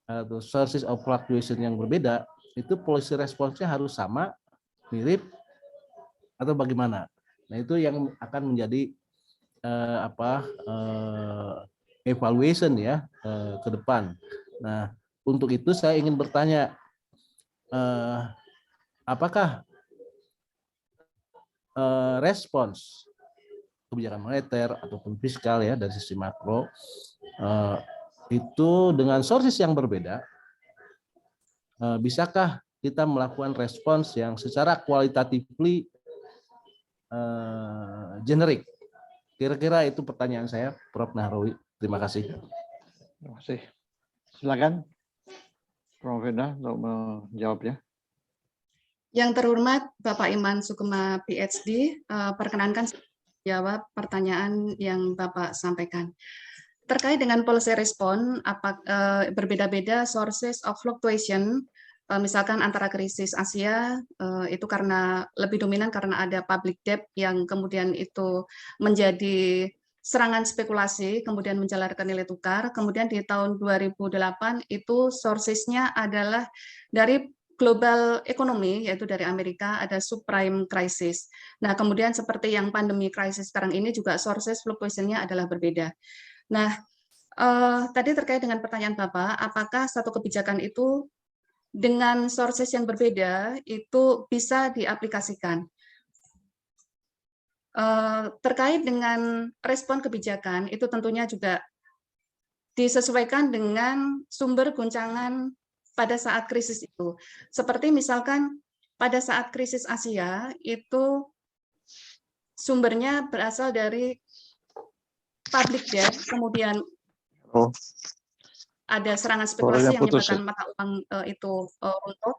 atau sources of fluctuation yang berbeda, itu policy response-nya harus sama, mirip, atau bagaimana? Nah, itu yang akan menjadi evaluation ya ke depan. Nah, untuk itu saya ingin bertanya, apakah respons kebijakan moneter ataupun fiskal ya dari sisi makro itu dengan sources yang berbeda, bisakah kita melakukan respons yang secara qualitatively generik? Kira-kira itu pertanyaan saya, Prof. Nahrawi. Terima kasih. Terima kasih. Silakan, Prof. Venda untuk menjawabnya. Yang terhormat Bapak Iman Sukema PhD, perkenankan jawab pertanyaan yang Bapak sampaikan. Terkait dengan policy response, berbeda-beda sources of fluctuation, misalkan antara krisis Asia, itu karena lebih dominan karena ada public debt yang kemudian itu menjadi serangan spekulasi, kemudian menjalarkan nilai tukar. Kemudian di tahun 2008 itu sources-nya adalah dari global ekonomi, yaitu dari Amerika, ada subprime crisis. Nah, kemudian seperti yang pandemi crisis sekarang ini juga sources fluctuation-nya adalah berbeda. Nah, tadi terkait dengan pertanyaan Bapak, apakah satu kebijakan itu dengan sources yang berbeda itu bisa diaplikasikan? Terkait dengan respon kebijakan, itu tentunya juga disesuaikan dengan sumber guncangan pada saat krisis itu. Seperti misalkan pada saat krisis Asia, itu sumbernya berasal dari public debt, kemudian ada serangan spekulasi yang menyebabkan mata uang itu runtuh,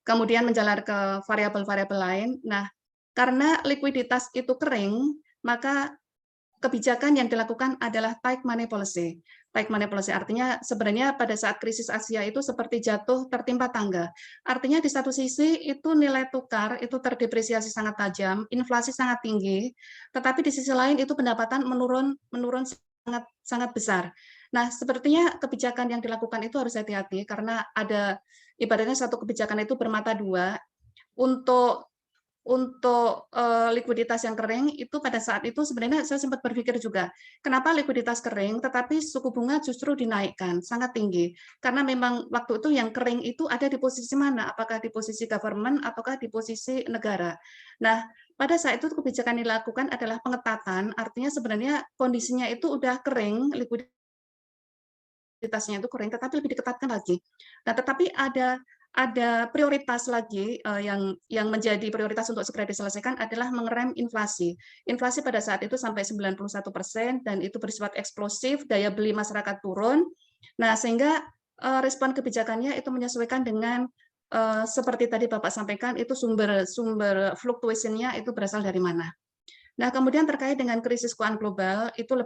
kemudian menjalar ke variabel-variabel lain. Nah, karena likuiditas itu kering, maka kebijakan yang dilakukan adalah tight money policy. Tight money policy artinya sebenarnya pada saat krisis Asia itu seperti jatuh tertimpa tangga. Artinya di satu sisi itu nilai tukar itu terdepresiasi sangat tajam, inflasi sangat tinggi, tetapi di sisi lain itu pendapatan menurun sangat besar. Nah, sepertinya kebijakan yang dilakukan itu harus hati-hati karena ada ibaratnya satu kebijakan itu bermata dua. Untuk likuiditas yang kering itu pada saat itu sebenarnya saya sempat berpikir juga kenapa likuiditas kering tetapi suku bunga justru dinaikkan sangat tinggi karena memang waktu itu yang kering itu ada di posisi mana, apakah di posisi government ataukah di posisi negara. Nah, pada saat itu kebijakan yang dilakukan adalah pengetatan, artinya sebenarnya kondisinya itu udah kering, likuiditasnya itu kering tetapi lebih diketatkan lagi. Nah, tetapi ada prioritas lagi yang menjadi prioritas untuk segera diselesaikan adalah mengerem inflasi. Inflasi pada saat itu sampai 91% dan itu bersifat eksplosif, daya beli masyarakat turun. Nah, sehingga respon kebijakannya itu menyesuaikan dengan seperti tadi Bapak sampaikan itu sumber fluctuation-nya itu berasal dari mana. Nah, kemudian terkait dengan krisis keuangan global itu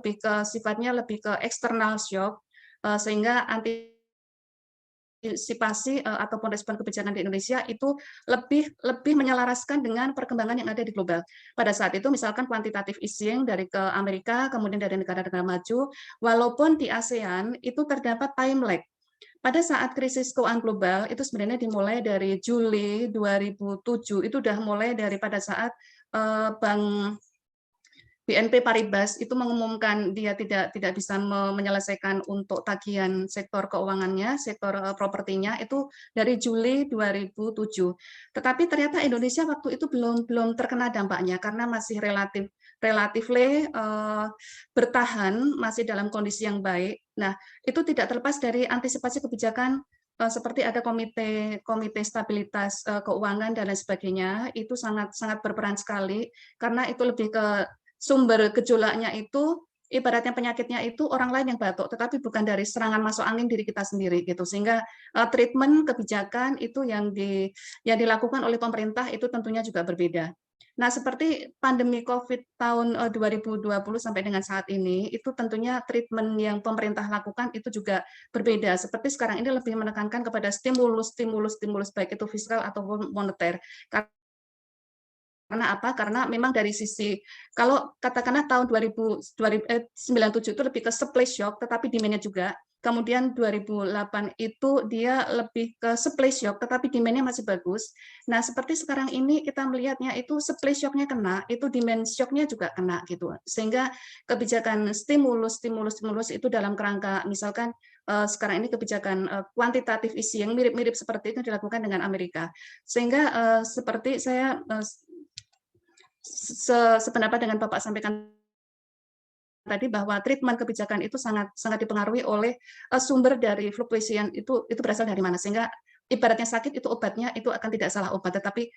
sifatnya lebih ke external shock sehingga antisipasi ataupun respon kebijakan di Indonesia itu lebih menyelaraskan dengan perkembangan yang ada di global. Pada saat itu misalkan kuantitatif easing dari ke Amerika, kemudian dari negara-negara maju, walaupun di ASEAN itu terdapat time lag. Pada saat krisis keuangan global itu sebenarnya dimulai dari Juli 2007, itu sudah mulai dari pada saat Bank BNP Paribas itu mengumumkan dia tidak bisa menyelesaikan untuk tagihan sektor keuangannya, sektor propertinya itu dari Juli 2007. Tetapi ternyata Indonesia waktu itu belum terkena dampaknya karena masih relatif bertahan, masih dalam kondisi yang baik. Nah, itu tidak terlepas dari antisipasi kebijakan seperti ada komite stabilitas keuangan dan lain sebagainya. Itu sangat berperan sekali karena itu lebih ke sumber gejolaknya itu. Ibaratnya penyakitnya itu orang lain yang batuk, tetapi bukan dari serangan masuk angin diri kita sendiri gitu. Sehingga treatment kebijakan itu yang dilakukan oleh pemerintah itu tentunya juga berbeda. Nah, seperti pandemi COVID tahun 2020 sampai dengan saat ini, itu tentunya treatment yang pemerintah lakukan itu juga berbeda. Seperti sekarang ini lebih menekankan kepada stimulus baik itu fiskal ataupun moneter. Karena apa? Karena memang dari sisi, kalau katakanlah tahun 1997 itu lebih ke supply shock, tetapi demand-nya juga. Kemudian 2008 itu dia lebih ke supply shock, tetapi demand-nya masih bagus. Nah, seperti sekarang ini kita melihatnya itu supply shock-nya kena, itu demand shock-nya juga kena gitu. Sehingga kebijakan stimulus itu dalam kerangka, misalkan sekarang ini kebijakan kuantitatif easing yang mirip-mirip seperti itu dilakukan dengan Amerika. Sehingga seperti saya sependapat dengan Bapak sampaikan tadi bahwa treatment kebijakan itu sangat dipengaruhi oleh sumber dari fluctuation itu berasal dari mana, sehingga ibaratnya sakit itu obatnya itu akan tidak salah obat, tetapi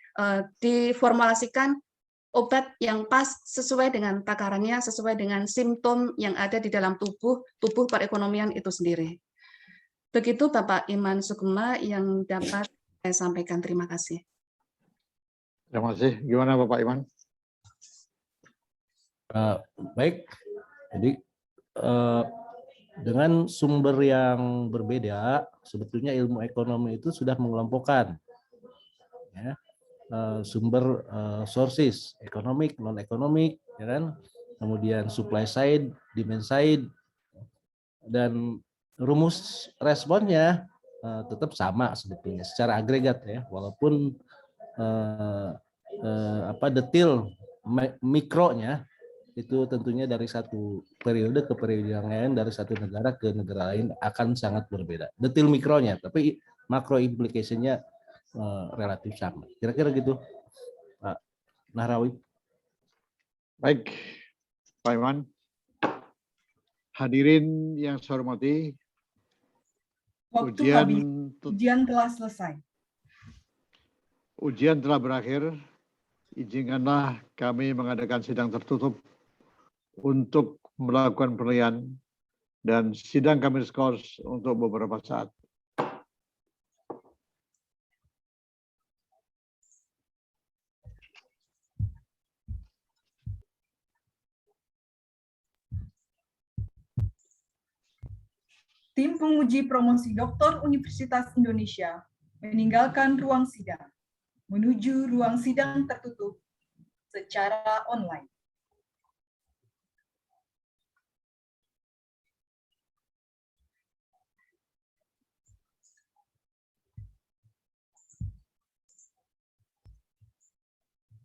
diformulasikan obat yang pas sesuai dengan takarannya, sesuai dengan simptom yang ada di dalam tubuh perekonomian itu sendiri. Begitu Bapak Iman Sukma yang dapat saya sampaikan. Terima kasih. Terima kasih. Gimana Bapak Iman? Baik, jadi dengan sumber yang berbeda, sebetulnya ilmu ekonomi itu sudah mengelompokkan ya, sumber sources, economic, non-economic, ya kan? Kemudian supply side, demand side, dan rumus responnya tetap sama sebetulnya secara agregat ya, walaupun detail mikronya itu tentunya dari satu periode ke periode yang lain, dari satu negara ke negara lain akan sangat berbeda. Detail mikronya, tapi makro implication-nya relatif sama. Kira-kira gitu, Pak Nahrawi. Baik, Pak Iman. Hadirin yang saya hormati, ujian telah selesai. Ujian telah berakhir. Izinkanlah kami mengadakan sidang tertutup untuk melakukan penilaian dan sidang kami diskors untuk beberapa saat. Tim penguji promosi doktor Universitas Indonesia meninggalkan ruang sidang menuju ruang sidang tertutup secara online.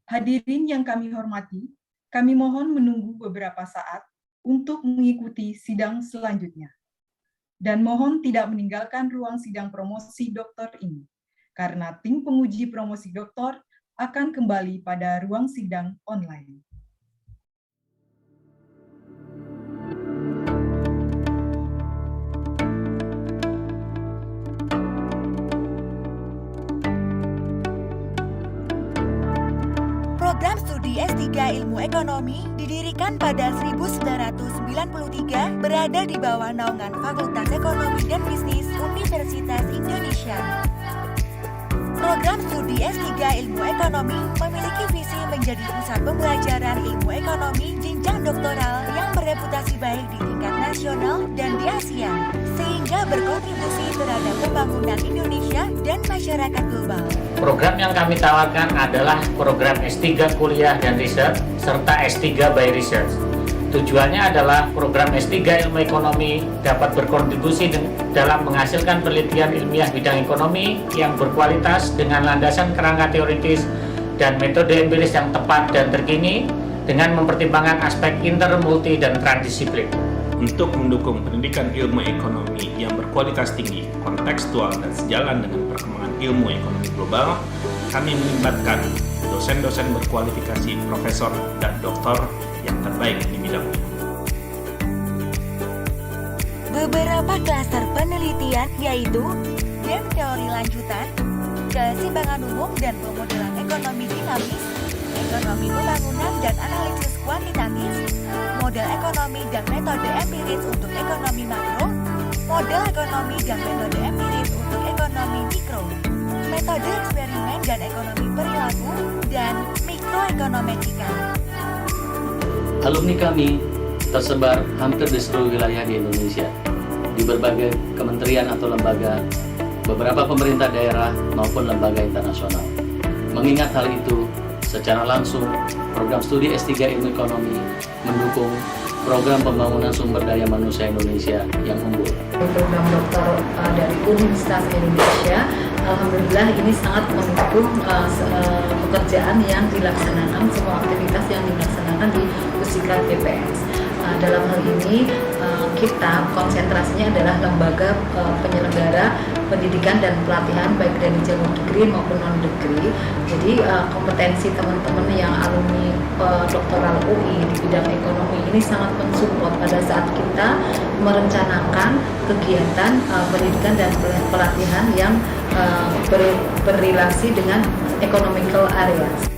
Hadirin yang kami hormati, kami mohon menunggu beberapa saat untuk mengikuti sidang selanjutnya. Dan mohon tidak meninggalkan ruang sidang promosi doktor ini, karena tim penguji promosi doktor akan kembali pada ruang sidang online. Program studi S3 Ilmu Ekonomi didirikan pada 1993 berada di bawah naungan Fakultas Ekonomi dan Bisnis Universitas Indonesia. Program studi S3 Ilmu Ekonomi memiliki visi menjadi pusat pembelajaran ilmu ekonomi jenjang doktoral yang bereputasi baik di tingkat nasional dan di Asia, sehingga berkontribusi terhadap pembangunan Indonesia dan masyarakat global. Program yang kami tawarkan adalah program S3 Kuliah dan Riset serta S3 by Research. Tujuannya adalah program S3 Ilmu Ekonomi dapat berkontribusi dalam menghasilkan penelitian ilmiah bidang ekonomi yang berkualitas dengan landasan kerangka teoritis dan metode empiris yang tepat dan terkini dengan mempertimbangkan aspek inter, multi, dan transdisiplin. Untuk mendukung pendidikan ilmu ekonomi yang berkualitas tinggi, kontekstual, dan sejalan dengan perkembangan ilmu ekonomi global, kami melibatkan dosen-dosen berkualifikasi profesor dan doktor yang terbaik di bidangnya. Beberapa klaster penelitian yaitu game teori lanjutan, keseimbangan umum dan pemodelan ekonomi dinamis, ekonomi pembangunan dan analisis kuantitatif, model ekonomi dan metode empiris untuk ekonomi makro, model ekonomi dan metode empiris untuk ekonomi mikro, metode eksperimen dan ekonomi perilaku, dan mikroekonometrika. Alumni kami tersebar hampir di seluruh wilayah di Indonesia, di berbagai kementerian atau lembaga, beberapa pemerintah daerah maupun lembaga internasional. Mengingat hal itu, secara langsung, program studi S3 Ilmu Ekonomi mendukung program pembangunan sumber daya manusia Indonesia yang unggul. Program doktor dari Universitas Indonesia, alhamdulillah ini sangat mendukung pekerjaan yang dilaksanakan, semua aktivitas yang dilaksanakan di Pusikat PPS. Dalam hal ini kita konsentrasinya adalah lembaga penyelenggara pendidikan dan pelatihan baik dari jalur degree maupun non degree. Jadi kompetensi teman-teman yang alumni doktoral UI di bidang ekonomi ini sangat mensupport pada saat kita merencanakan kegiatan pendidikan dan pelatihan yang berrelasi dengan economical areas.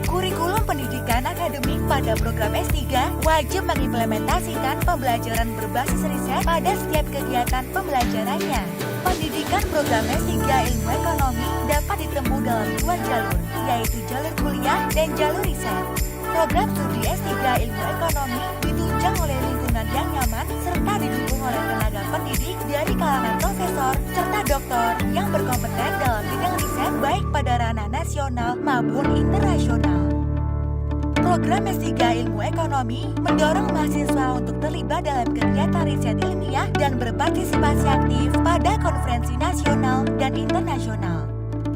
Kurikulum pendidikan akademik pada program S3 wajib mengimplementasikan pembelajaran berbasis riset pada setiap kegiatan pembelajarannya. Pendidikan program S3 Ilmu Ekonomi dapat ditempuh dalam dua jalur, yaitu jalur kuliah dan jalur riset. Program studi S3 Ilmu Ekonomi ditunjang oleh lingkungan yang nyaman serta didukung oleh tenaga pendidik dari kalangan profesor serta doktor yang berkompeten dalam bidang riset baik pada ranah nasional maupun internasional. Program S3 Ilmu Ekonomi mendorong mahasiswa untuk terlibat dalam kegiatan riset ilmiah dan berpartisipasi aktif pada konferensi nasional dan internasional.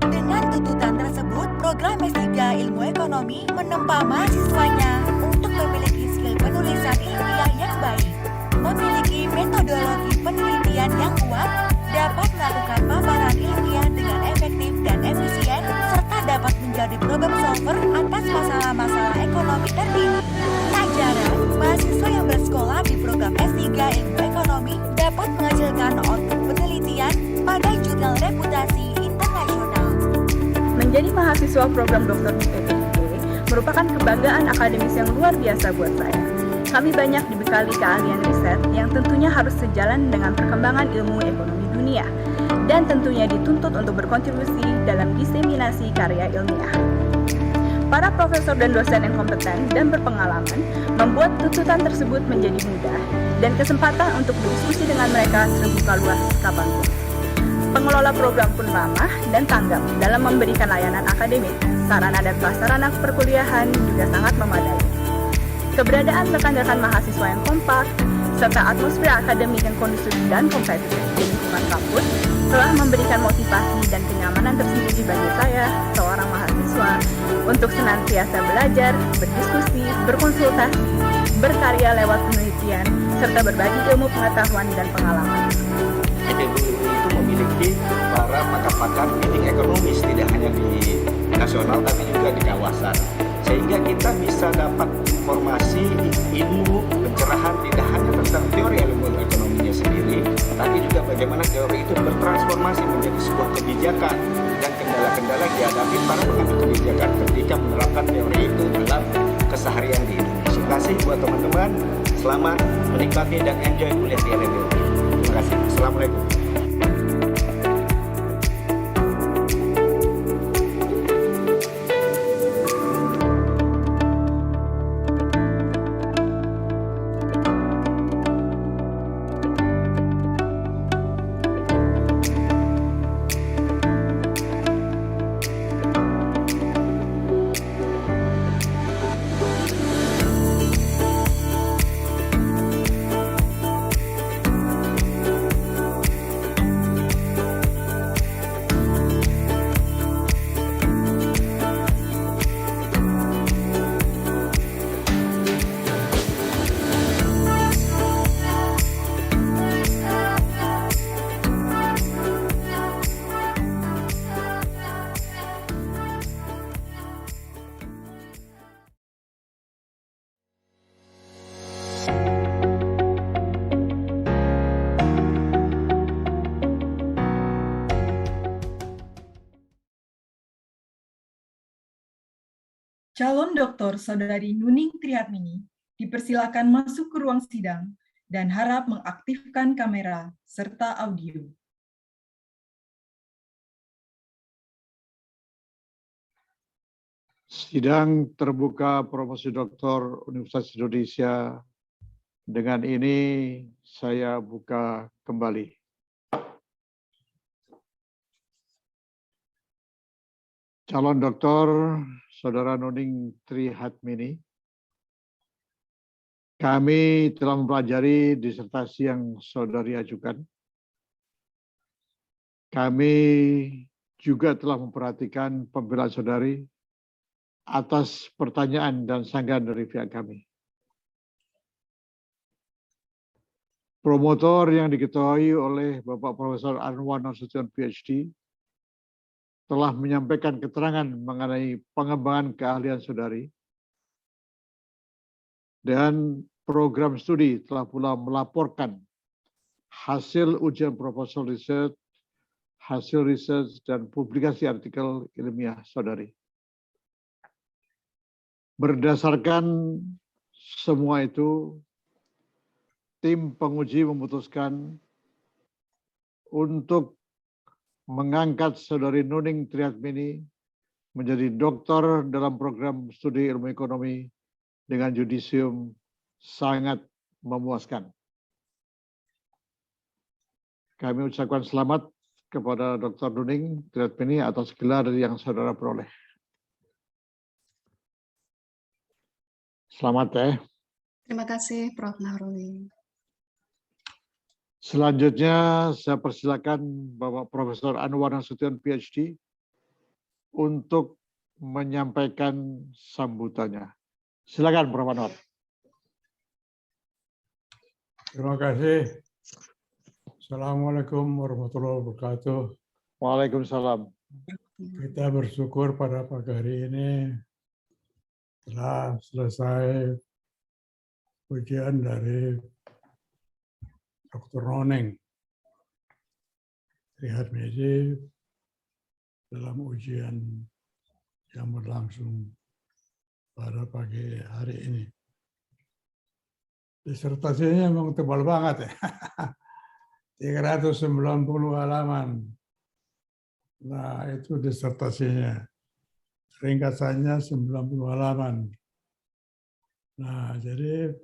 Dengan tuntutan tersebut, program S3 Ilmu Ekonomi menempa mahasiswanya untuk memiliki skill penulisan ilmiah yang baik, memiliki metodologi penelitian yang kuat, dapat melakukan paparan ilmiah dengan efektif dan efisien, serta dapat menjadi problem solver atas masalah-masalah ekonomi terkini. Tak jarang, mahasiswa yang bersekolah di program S3 Ilmu Ekonomi dapat menghasilkan output penelitian pada jurnal reputasi internasional. Menjadi mahasiswa program Dr. PPDB merupakan kebanggaan akademis yang luar biasa buat saya. Kami banyak dibekali keahlian riset yang tentunya harus sejalan dengan perkembangan ilmu ekonomi dunia dan tentunya dituntut untuk berkontribusi dalam diseminasi karya ilmiah. Para profesor dan dosen yang kompeten dan berpengalaman membuat tuntutan tersebut menjadi mudah dan kesempatan untuk berdiskusi dengan mereka terbuka luas kapanpun. Pengelola program pun ramah dan tanggap dalam memberikan layanan akademik, sarana dan prasarana perkuliahan juga sangat memadai. Keberadaan rekan-rekan mahasiswa yang kompak, serta atmosfer akademik yang kondusif dan kompetitif di lingkungan kampus telah memberikan motivasi dan kenyamanan tersendiri bagi saya, seorang mahasiswa, untuk senantiasa belajar, berdiskusi, berkonsultasi, berkarya lewat penelitian, serta berbagi ilmu pengetahuan dan pengalaman. ITB itu memiliki para pakar-pakar bidang ekonomis tidak hanya di nasional tapi juga di kawasan, sehingga kita bisa dapat informasi, ilmu, pencerahan tidak hanya tentang teori ilmu ekonominya sendiri, tapi juga bagaimana teori itu bertransformasi menjadi sebuah kebijakan dan kendala-kendala dihadapi para pengambil kebijakan ketika menerapkan teori itu dalam keseharian di Indonesia. Terima kasih buat teman-teman, selamat menikmati dan enjoy kuliah di ITB. Terima kasih. Assalamualaikum. Calon Doktor Saudari Nuning Trihatmini dipersilakan masuk ke ruang sidang dan harap mengaktifkan kamera serta audio. Sidang terbuka promosi doktor Universitas Indonesia. Dengan ini saya buka kembali. Calon doktor Saudara Nuning Trihatmini, kami telah mempelajari disertasi yang saudari ajukan. Kami juga telah memperhatikan pembelaan saudari atas pertanyaan dan sanggahan dari pihak kami. Promotor yang diketuai oleh Bapak Profesor Anwar Nasution PhD telah menyampaikan keterangan mengenai pengembangan keahlian saudari dan program studi telah pula melaporkan hasil ujian proposal riset, hasil riset, dan publikasi artikel ilmiah saudari. Berdasarkan semua itu, tim penguji memutuskan untuk mengangkat saudari Nuning Trihatmini menjadi doktor dalam program studi ilmu ekonomi dengan yudisium sangat memuaskan. Kami ucapkan selamat kepada Dr. Nuning Trihatmini atas gelar yang saudara peroleh. Selamat ya. Terima kasih Prof. Nahrawi. Selanjutnya saya persilakan Bapak Profesor Anwar Nasution PhD untuk menyampaikan sambutannya. Silakan Prof. Anwar. Terima kasih. Assalamualaikum warahmatullahi wabarakatuh. Waalaikumsalam. Kita bersyukur pada pagi hari ini telah selesai ujian dari Dr. Nuning Trihatmini dalam ujian yang berlangsung pada pagi hari ini. Disertasinya memang tebal banget ya. 390 halaman. Nah, itu disertasinya. Ringkasannya 90 halaman. Nah, jadi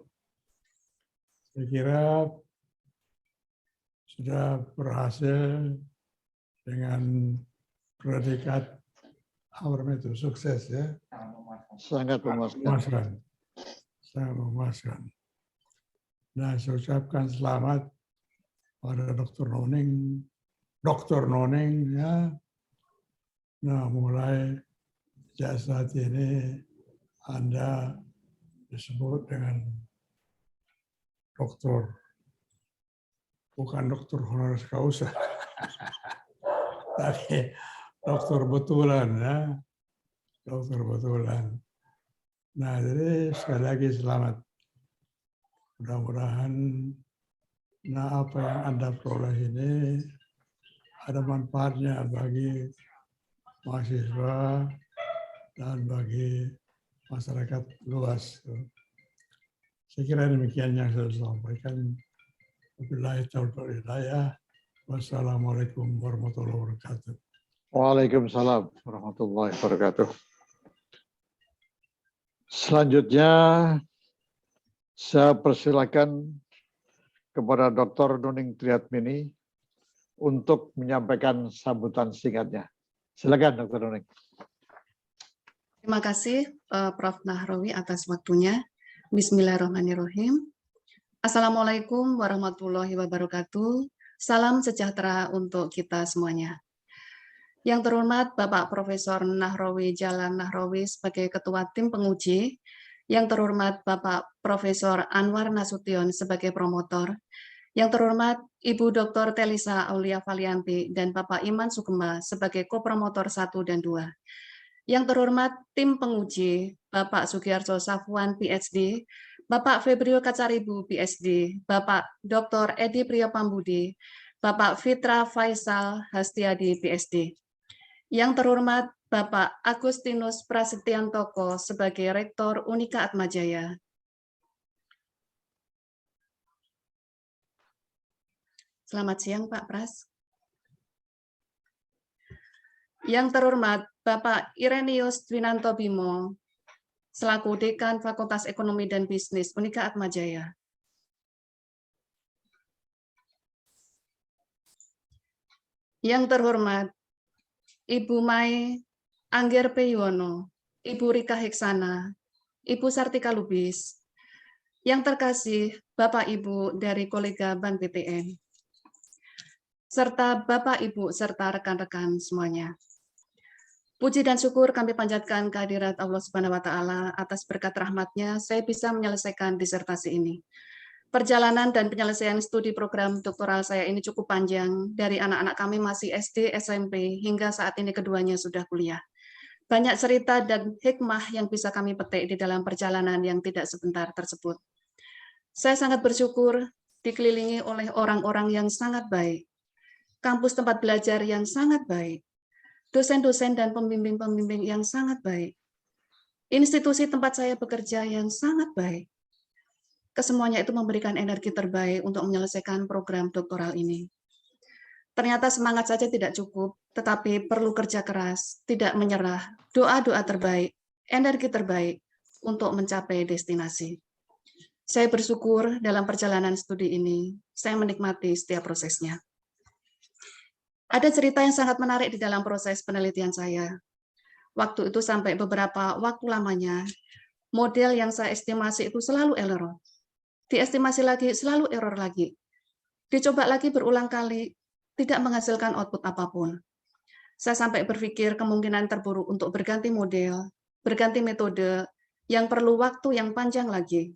saya kira sudah berhasil dengan predikat itu sukses ya. Sangat memuaskan. Sangat memuaskan. Nah, saya ucapkan selamat pada Dr. Nuning ya. Nah, mulai sejak saat ini Anda disebut dengan doktor, bukan dokter honoris causa, tapi dokter betulan ya, dokter betulan. Nah, jadi sekali lagi selamat. Mudah-mudahan apa yang Anda peroleh ini ada manfaatnya bagi mahasiswa dan bagi masyarakat luas. Saya kira demikian yang saya sampaikan. Wabillahi taufiq wal hidayah. Wassalamualaikum warahmatullahi wabarakatuh. Waalaikumsalam warahmatullahi wabarakatuh. Selanjutnya saya persilakan kepada Dr. Nuning Trihatmini untuk menyampaikan sambutan singkatnya. Silakan Dr. Nuning. Terima kasih Prof. Nahrawi atas waktunya. Bismillahirrahmanirrahim. Assalamualaikum warahmatullahi wabarakatuh. Salam sejahtera untuk kita semuanya. Yang terhormat Bapak Profesor Nahrawi Jalan Nahrawi sebagai Ketua Tim Penguji, yang terhormat Bapak Profesor Anwar Nasution sebagai promotor, yang terhormat Ibu Dr. Telisa Aulia Valianti dan Bapak Iman Sukema sebagai kopromotor 1 dan 2. Yang terhormat tim penguji, Bapak Sugiarto Safwan, PhD, Bapak Febrio Kacaribu, PhD, Bapak Dr. Edi Priyopambudi, Bapak Fitra Faisal Hastiadi, PhD. Yang terhormat Bapak Agustinus Prasetyantoko sebagai Rektor Unika Atmajaya. Selamat siang Pak Pras. Yang terhormat Bapak Irenius Dwinanto Bimo, selaku Dekan Fakultas Ekonomi dan Bisnis Unika Atmajaya. Yang terhormat Ibu Mai Angger Peyono, Ibu Rika Heksana, Ibu Sartika Lubis, yang terkasih Bapak Ibu dari kolega Bank BTN, serta Bapak Ibu serta rekan-rekan semuanya. Puji dan syukur kami panjatkan kehadirat Allah Subhanahu wa Ta'ala atas berkat rahmat-Nya saya bisa menyelesaikan disertasi ini. Perjalanan dan penyelesaian studi program doktoral saya ini cukup panjang, dari anak-anak kami masih SD, SMP, hingga saat ini keduanya sudah kuliah. Banyak cerita dan hikmah yang bisa kami petik di dalam perjalanan yang tidak sebentar tersebut. Saya sangat bersyukur dikelilingi oleh orang-orang yang sangat baik, kampus tempat belajar yang sangat baik, dosen-dosen dan pembimbing-pembimbing yang sangat baik, institusi tempat saya bekerja yang sangat baik. Kesemuanya itu memberikan energi terbaik untuk menyelesaikan program doktoral ini. Ternyata semangat saja tidak cukup, tetapi perlu kerja keras, tidak menyerah, doa-doa terbaik, energi terbaik untuk mencapai destinasi. Saya bersyukur dalam perjalanan studi ini, saya menikmati setiap prosesnya. Ada cerita yang sangat menarik di dalam proses penelitian saya. Waktu itu sampai beberapa waktu lamanya, model yang saya estimasi itu selalu error. Diestimasi lagi, selalu error lagi. Dicoba lagi berulang kali, tidak menghasilkan output apapun. Saya sampai berpikir kemungkinan terburuk untuk berganti model, berganti metode, yang perlu waktu yang panjang lagi.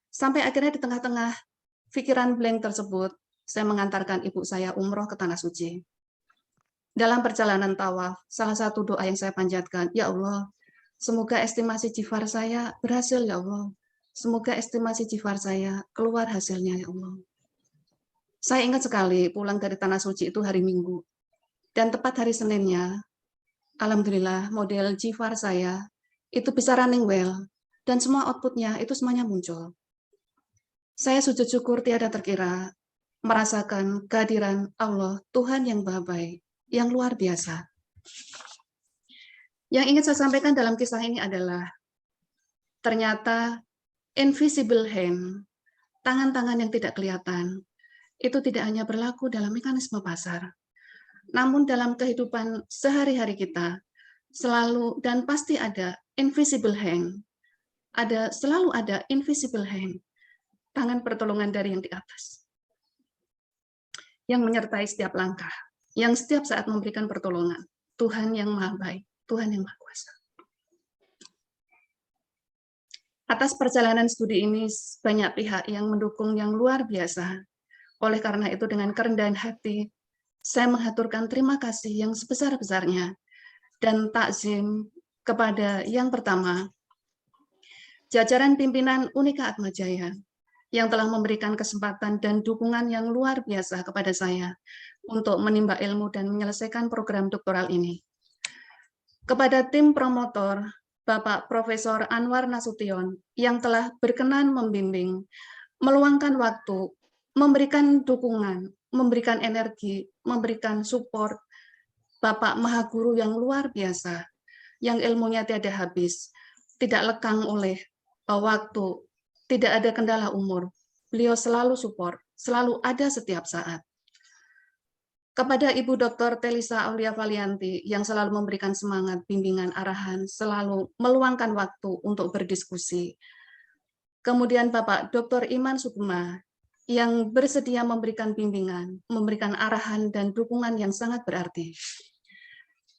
Sampai akhirnya di tengah-tengah pikiran blank tersebut, saya mengantarkan ibu saya umroh ke Tanah Suci. Dalam perjalanan tawaf, salah satu doa yang saya panjatkan, ya Allah, semoga estimasi jifar saya berhasil ya Allah. Semoga estimasi jifar saya keluar hasilnya ya Allah. Saya ingat sekali pulang dari Tanah Suci itu hari Minggu. Dan tepat hari Seninnya, alhamdulillah model jifar saya itu bisa running well. Dan semua outputnya itu semuanya muncul. Saya sujud syukur tiada terkira merasakan kehadiran Allah, Tuhan yang Maha Baik, yang luar biasa. Yang ingin saya sampaikan dalam kisah ini adalah ternyata invisible hand, tangan-tangan yang tidak kelihatan, itu tidak hanya berlaku dalam mekanisme pasar, namun dalam kehidupan sehari-hari kita, selalu dan pasti ada invisible hand, selalu ada invisible hand, tangan pertolongan dari yang di atas, yang menyertai setiap langkah, yang setiap saat memberikan pertolongan, Tuhan yang Maha Baik, Tuhan yang Maha Kuasa. Atas perjalanan studi ini, banyak pihak yang mendukung yang luar biasa. Oleh karena itu, dengan kerendahan hati, saya mengaturkan terima kasih yang sebesar-besarnya dan takzim kepada yang pertama, jajaran pimpinan Unika Atmajaya, yang telah memberikan kesempatan dan dukungan yang luar biasa kepada saya untuk menimba ilmu dan menyelesaikan program doktoral ini. Kepada tim promotor, Bapak Profesor Anwar Nasution yang telah berkenan membimbing, meluangkan waktu, memberikan dukungan, memberikan energi, memberikan support, Bapak Maha Guru yang luar biasa, yang ilmunya tiada habis, tidak lekang oleh waktu, tidak ada kendala umur. Beliau selalu support, selalu ada setiap saat. Kepada Ibu Dr. Telisa Aulia Valianti yang selalu memberikan semangat, bimbingan, arahan, selalu meluangkan waktu untuk berdiskusi. Kemudian Bapak Dr. Iman Sukma yang bersedia memberikan bimbingan, memberikan arahan dan dukungan yang sangat berarti.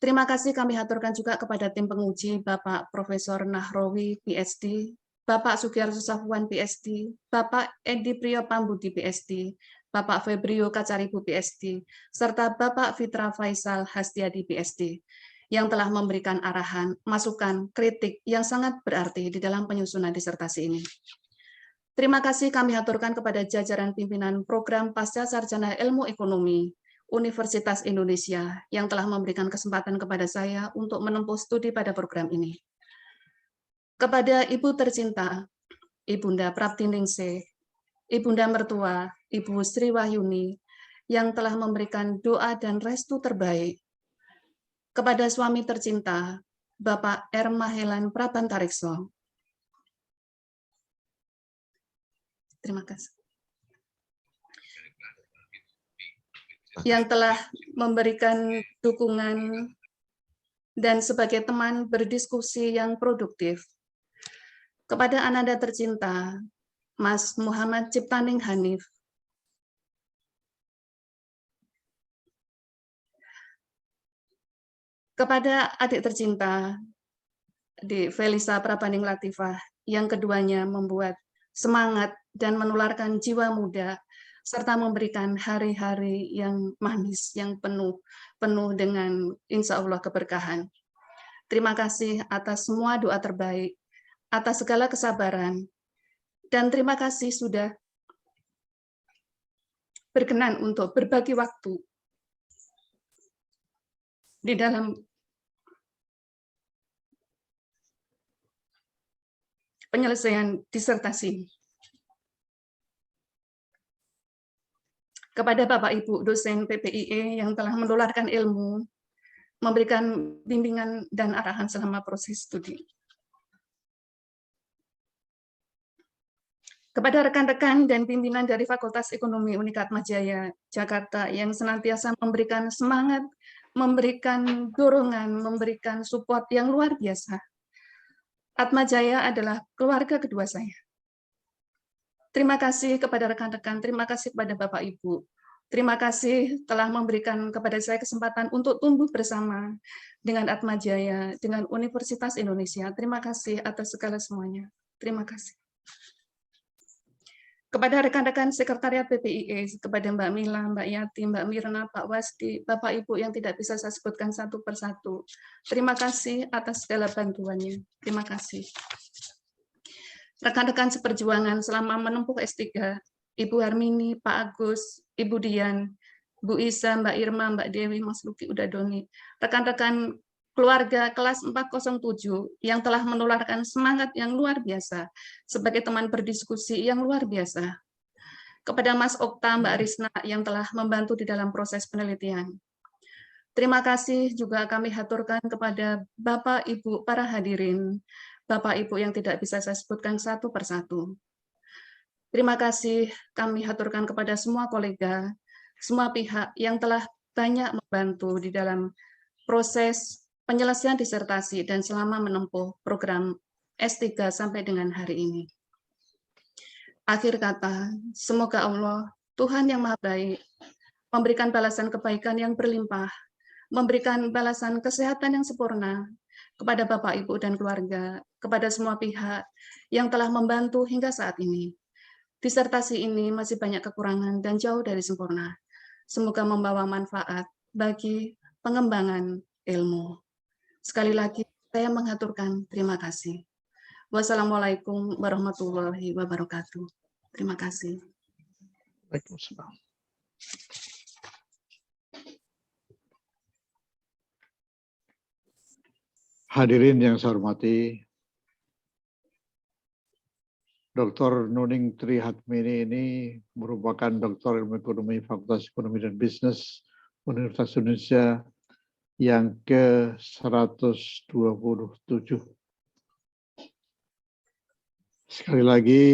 Terima kasih kami haturkan juga kepada tim penguji Bapak Profesor Nahrawi, PhD, Bapak Sugiyarso Safwan, PhD, Bapak Edi Priyo Pambudi, PhD, Bapak Febrio Kacaribu, PhD, serta Bapak Fitra Faisal Hastiadi, PhD, yang telah memberikan arahan, masukan, kritik yang sangat berarti di dalam penyusunan disertasi ini. Terima kasih kami haturkan kepada jajaran pimpinan program Pasca Sarjana Ilmu Ekonomi Universitas Indonesia yang telah memberikan kesempatan kepada saya untuk menempuh studi pada program ini. Kepada Ibu tercinta, Ibunda Praptiningsih, Ibunda mertua, Ibu Sri Wahyuni, yang telah memberikan doa dan restu terbaik. Kepada suami tercinta, Bapak R. Mahelan Prabantarikso. Terima kasih. Yang telah memberikan dukungan dan sebagai teman berdiskusi yang produktif. Kepada Ananda tercinta, Mas Muhammad Ciptaning Hanif. Kepada adik tercinta, di Felisa Prabaning Latifah, yang keduanya membuat semangat dan menularkan jiwa muda, serta memberikan hari-hari yang manis, yang penuh dengan insya Allah keberkahan. Terima kasih atas semua doa terbaik, atas segala kesabaran, dan terima kasih sudah berkenan untuk berbagi waktu di dalam penyelesaian disertasi. Kepada Bapak Ibu dosen PPIE yang telah menularkan ilmu, memberikan bimbingan dan arahan selama proses studi. Kepada rekan-rekan dan pimpinan dari Fakultas Ekonomi Unikat Atmajaya Jakarta yang senantiasa memberikan semangat, memberikan dorongan, memberikan support yang luar biasa. Atmajaya adalah keluarga kedua saya. Terima kasih kepada rekan-rekan, terima kasih kepada Bapak Ibu. Terima kasih telah memberikan kepada saya kesempatan untuk tumbuh bersama dengan Atmajaya, dengan Universitas Indonesia. Terima kasih atas segala semuanya. Terima kasih. Kepada rekan-rekan Sekretariat PPIE, kepada Mbak Mila, Mbak Yati, Mbak Mirna, Pak Wasdi, Bapak Ibu yang tidak bisa saya sebutkan satu persatu. Terima kasih atas segala bantuannya. Terima kasih. Rekan-rekan seperjuangan selama menempuh S3, Ibu Harmini, Pak Agus, Ibu Dian, Bu Isa, Mbak Irma, Mbak Dewi, Mas Luki Udadoni, rekan-rekan keluarga kelas 407 yang telah menularkan semangat yang luar biasa sebagai teman berdiskusi yang luar biasa. Kepada Mas Okta, Mbak Risna yang telah membantu di dalam proses penelitian. Terima kasih juga kami haturkan kepada Bapak Ibu para hadirin, Bapak Ibu yang tidak bisa saya sebutkan satu persatu. Terima kasih kami haturkan kepada semua kolega, semua pihak yang telah banyak membantu di dalam proses penyelesaian disertasi dan selama menempuh program S3 sampai dengan hari ini. Akhir kata, semoga Allah, Tuhan yang Maha Baik, memberikan balasan kebaikan yang berlimpah, memberikan balasan kesehatan yang sempurna kepada Bapak, Ibu, dan keluarga, kepada semua pihak yang telah membantu hingga saat ini. Disertasi ini masih banyak kekurangan dan jauh dari sempurna. Semoga membawa manfaat bagi pengembangan ilmu. Sekali lagi, saya mengaturkan terima kasih. Wassalamualaikum warahmatullahi wabarakatuh. Terima kasih. Waalaikumsalam. Hadirin yang saya hormati, Dr. Nuning Trihatmini ini merupakan Doktor Ilmu Ekonomi Fakultas Ekonomi dan Bisnis Universitas Indonesia yang ke-127. Sekali lagi,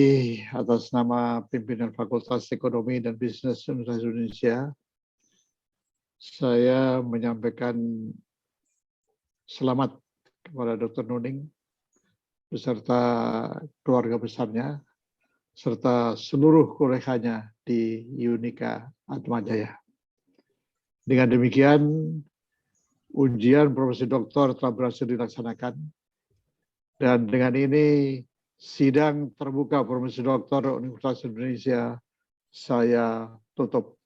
atas nama pimpinan Fakultas Ekonomi dan Bisnis Universitas Indonesia, saya menyampaikan selamat kepada Dr. Nuning beserta keluarga besarnya, serta seluruh koleganya di Unika Atmajaya. Dengan demikian, ujian profesi doktor telah berhasil dilaksanakan, dan dengan ini sidang terbuka profesi doktor Universitas Indonesia saya tutup.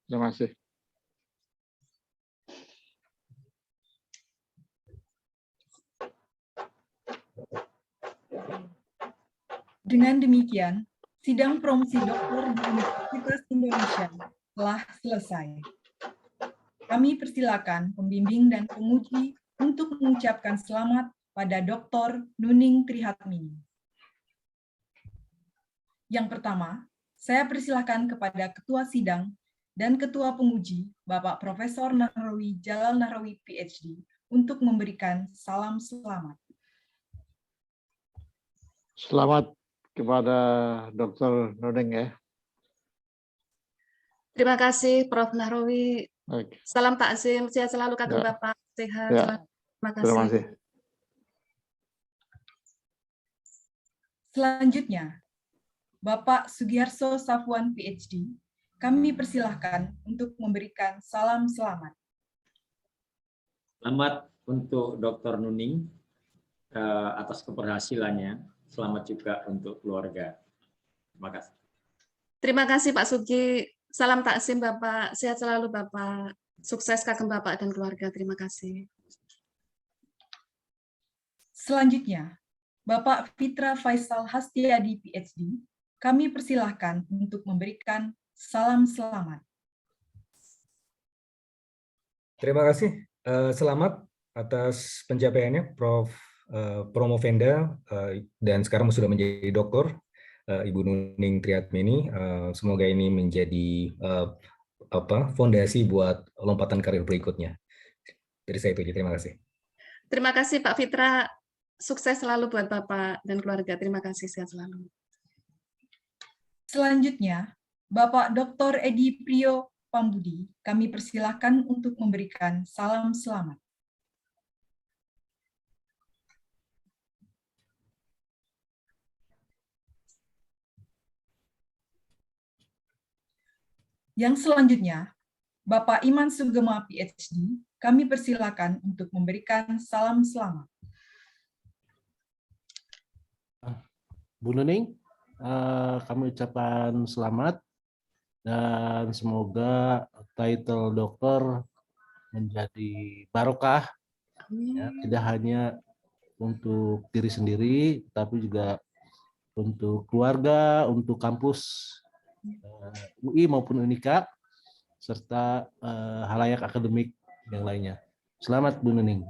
Terima kasih. Dengan demikian, Sidang promosi doktor di Universitas Indonesia telah selesai. Kami persilakan pembimbing dan penguji untuk mengucapkan selamat pada Dr. Nuning Trihatmini. Yang pertama, saya persilakan kepada Ketua Sidang dan Ketua Penguji, Bapak Profesor Nahrawi Jalal Nahrawi, PhD, untuk memberikan salam selamat. Selamat kepada Dr. Nuning ya. Terima kasih Prof. Nahrawi. Baik. Salam takzim, sehat selalu Kagem Ya. Bapak, sehat. Ya. Terima kasih. Terima kasih. Selanjutnya, Bapak Sugiharso Safwan, PhD, kami persilahkan untuk memberikan salam selamat. Selamat untuk Dr. Nuning atas keberhasilannya. Selamat juga untuk keluarga. Terima kasih. Terima kasih Pak Sugi. Salam takzim Bapak, sehat selalu Bapak. Sukses Kagem Bapak dan keluarga. Terima kasih. Selanjutnya, Bapak Fitra Faisal Hastiadi, PhD, kami persilahkan untuk memberikan salam selamat. Terima kasih. Selamat atas pencapaiannya, Prof. Promovenda, dan sekarang sudah menjadi doktor, Ibu Nuning Trihatmini. Semoga ini menjadi fondasi buat lompatan karir berikutnya. Dari saya itu aja. Terima kasih. Terima kasih Pak Fitra. Sukses selalu buat Bapak dan keluarga. Terima kasih, sehat selalu. Selanjutnya, Bapak Dr. Edi Priyo Pambudi, kami persilahkan untuk memberikan salam selamat. Yang selanjutnya, Bapak Iman Sugema, PhD, kami persilahkan untuk memberikan salam selamat. Bu Nuning, kami ucapkan selamat dan semoga title dokter menjadi barokah, ya, tidak hanya untuk diri sendiri, tapi juga untuk keluarga, untuk kampus UI maupun Unika, serta halayak akademik yang lainnya. Selamat Bu Nuning.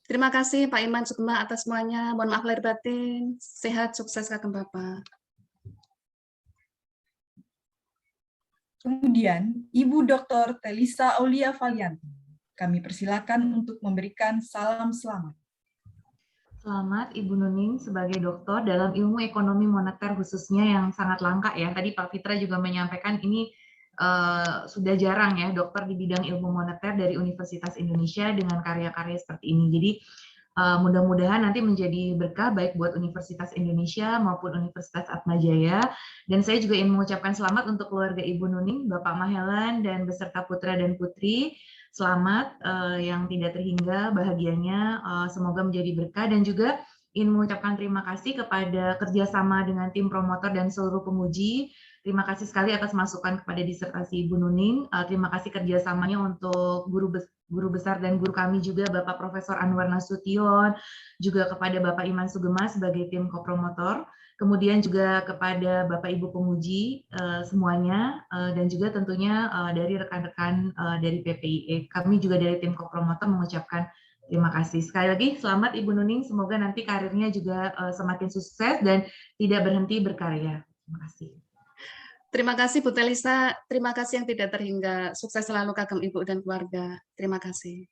Terima kasih Pak Iman Sugema atas semuanya. Mohon maaf lahir batin. Sehat, sukses Kagem Bapak. Kemudian, Ibu Dr. Telisa Aulia Valianti, kami persilakan untuk memberikan salam selamat. Selamat Ibu Nuning sebagai doktor dalam ilmu ekonomi moneter khususnya yang sangat langka ya. Tadi Pak Fitra juga menyampaikan ini sudah jarang ya dokter di bidang ilmu moneter dari Universitas Indonesia dengan karya-karya seperti ini. Jadi mudah-mudahan nanti menjadi berkah baik buat Universitas Indonesia maupun Universitas Atmajaya. Dan saya juga ingin mengucapkan selamat untuk keluarga Ibu Nuning, Bapak Mahelan dan beserta putra dan putri. Selamat yang tidak terhingga bahagianya, semoga menjadi berkah, dan juga ingin mengucapkan terima kasih kepada kerjasama dengan tim promotor dan seluruh penguji. Terima kasih sekali atas masukan kepada disertasi Ibu Nuning. Terima kasih kerjasamanya untuk guru besar dan guru kami juga, Bapak Profesor Anwar Nasution, juga kepada Bapak Iman Sugema sebagai tim kopromotor. Kemudian juga kepada Bapak Ibu penguji semuanya, dan juga tentunya dari rekan-rekan dari PPIE. Kami juga dari tim kopromotor mengucapkan terima kasih. Sekali lagi selamat Ibu Nuning, semoga nanti karirnya juga semakin sukses dan tidak berhenti berkarya. Terima kasih. Terima kasih Bu Telisa, terima kasih yang tidak terhingga. Sukses selalu Kagem Ibu dan keluarga. Terima kasih.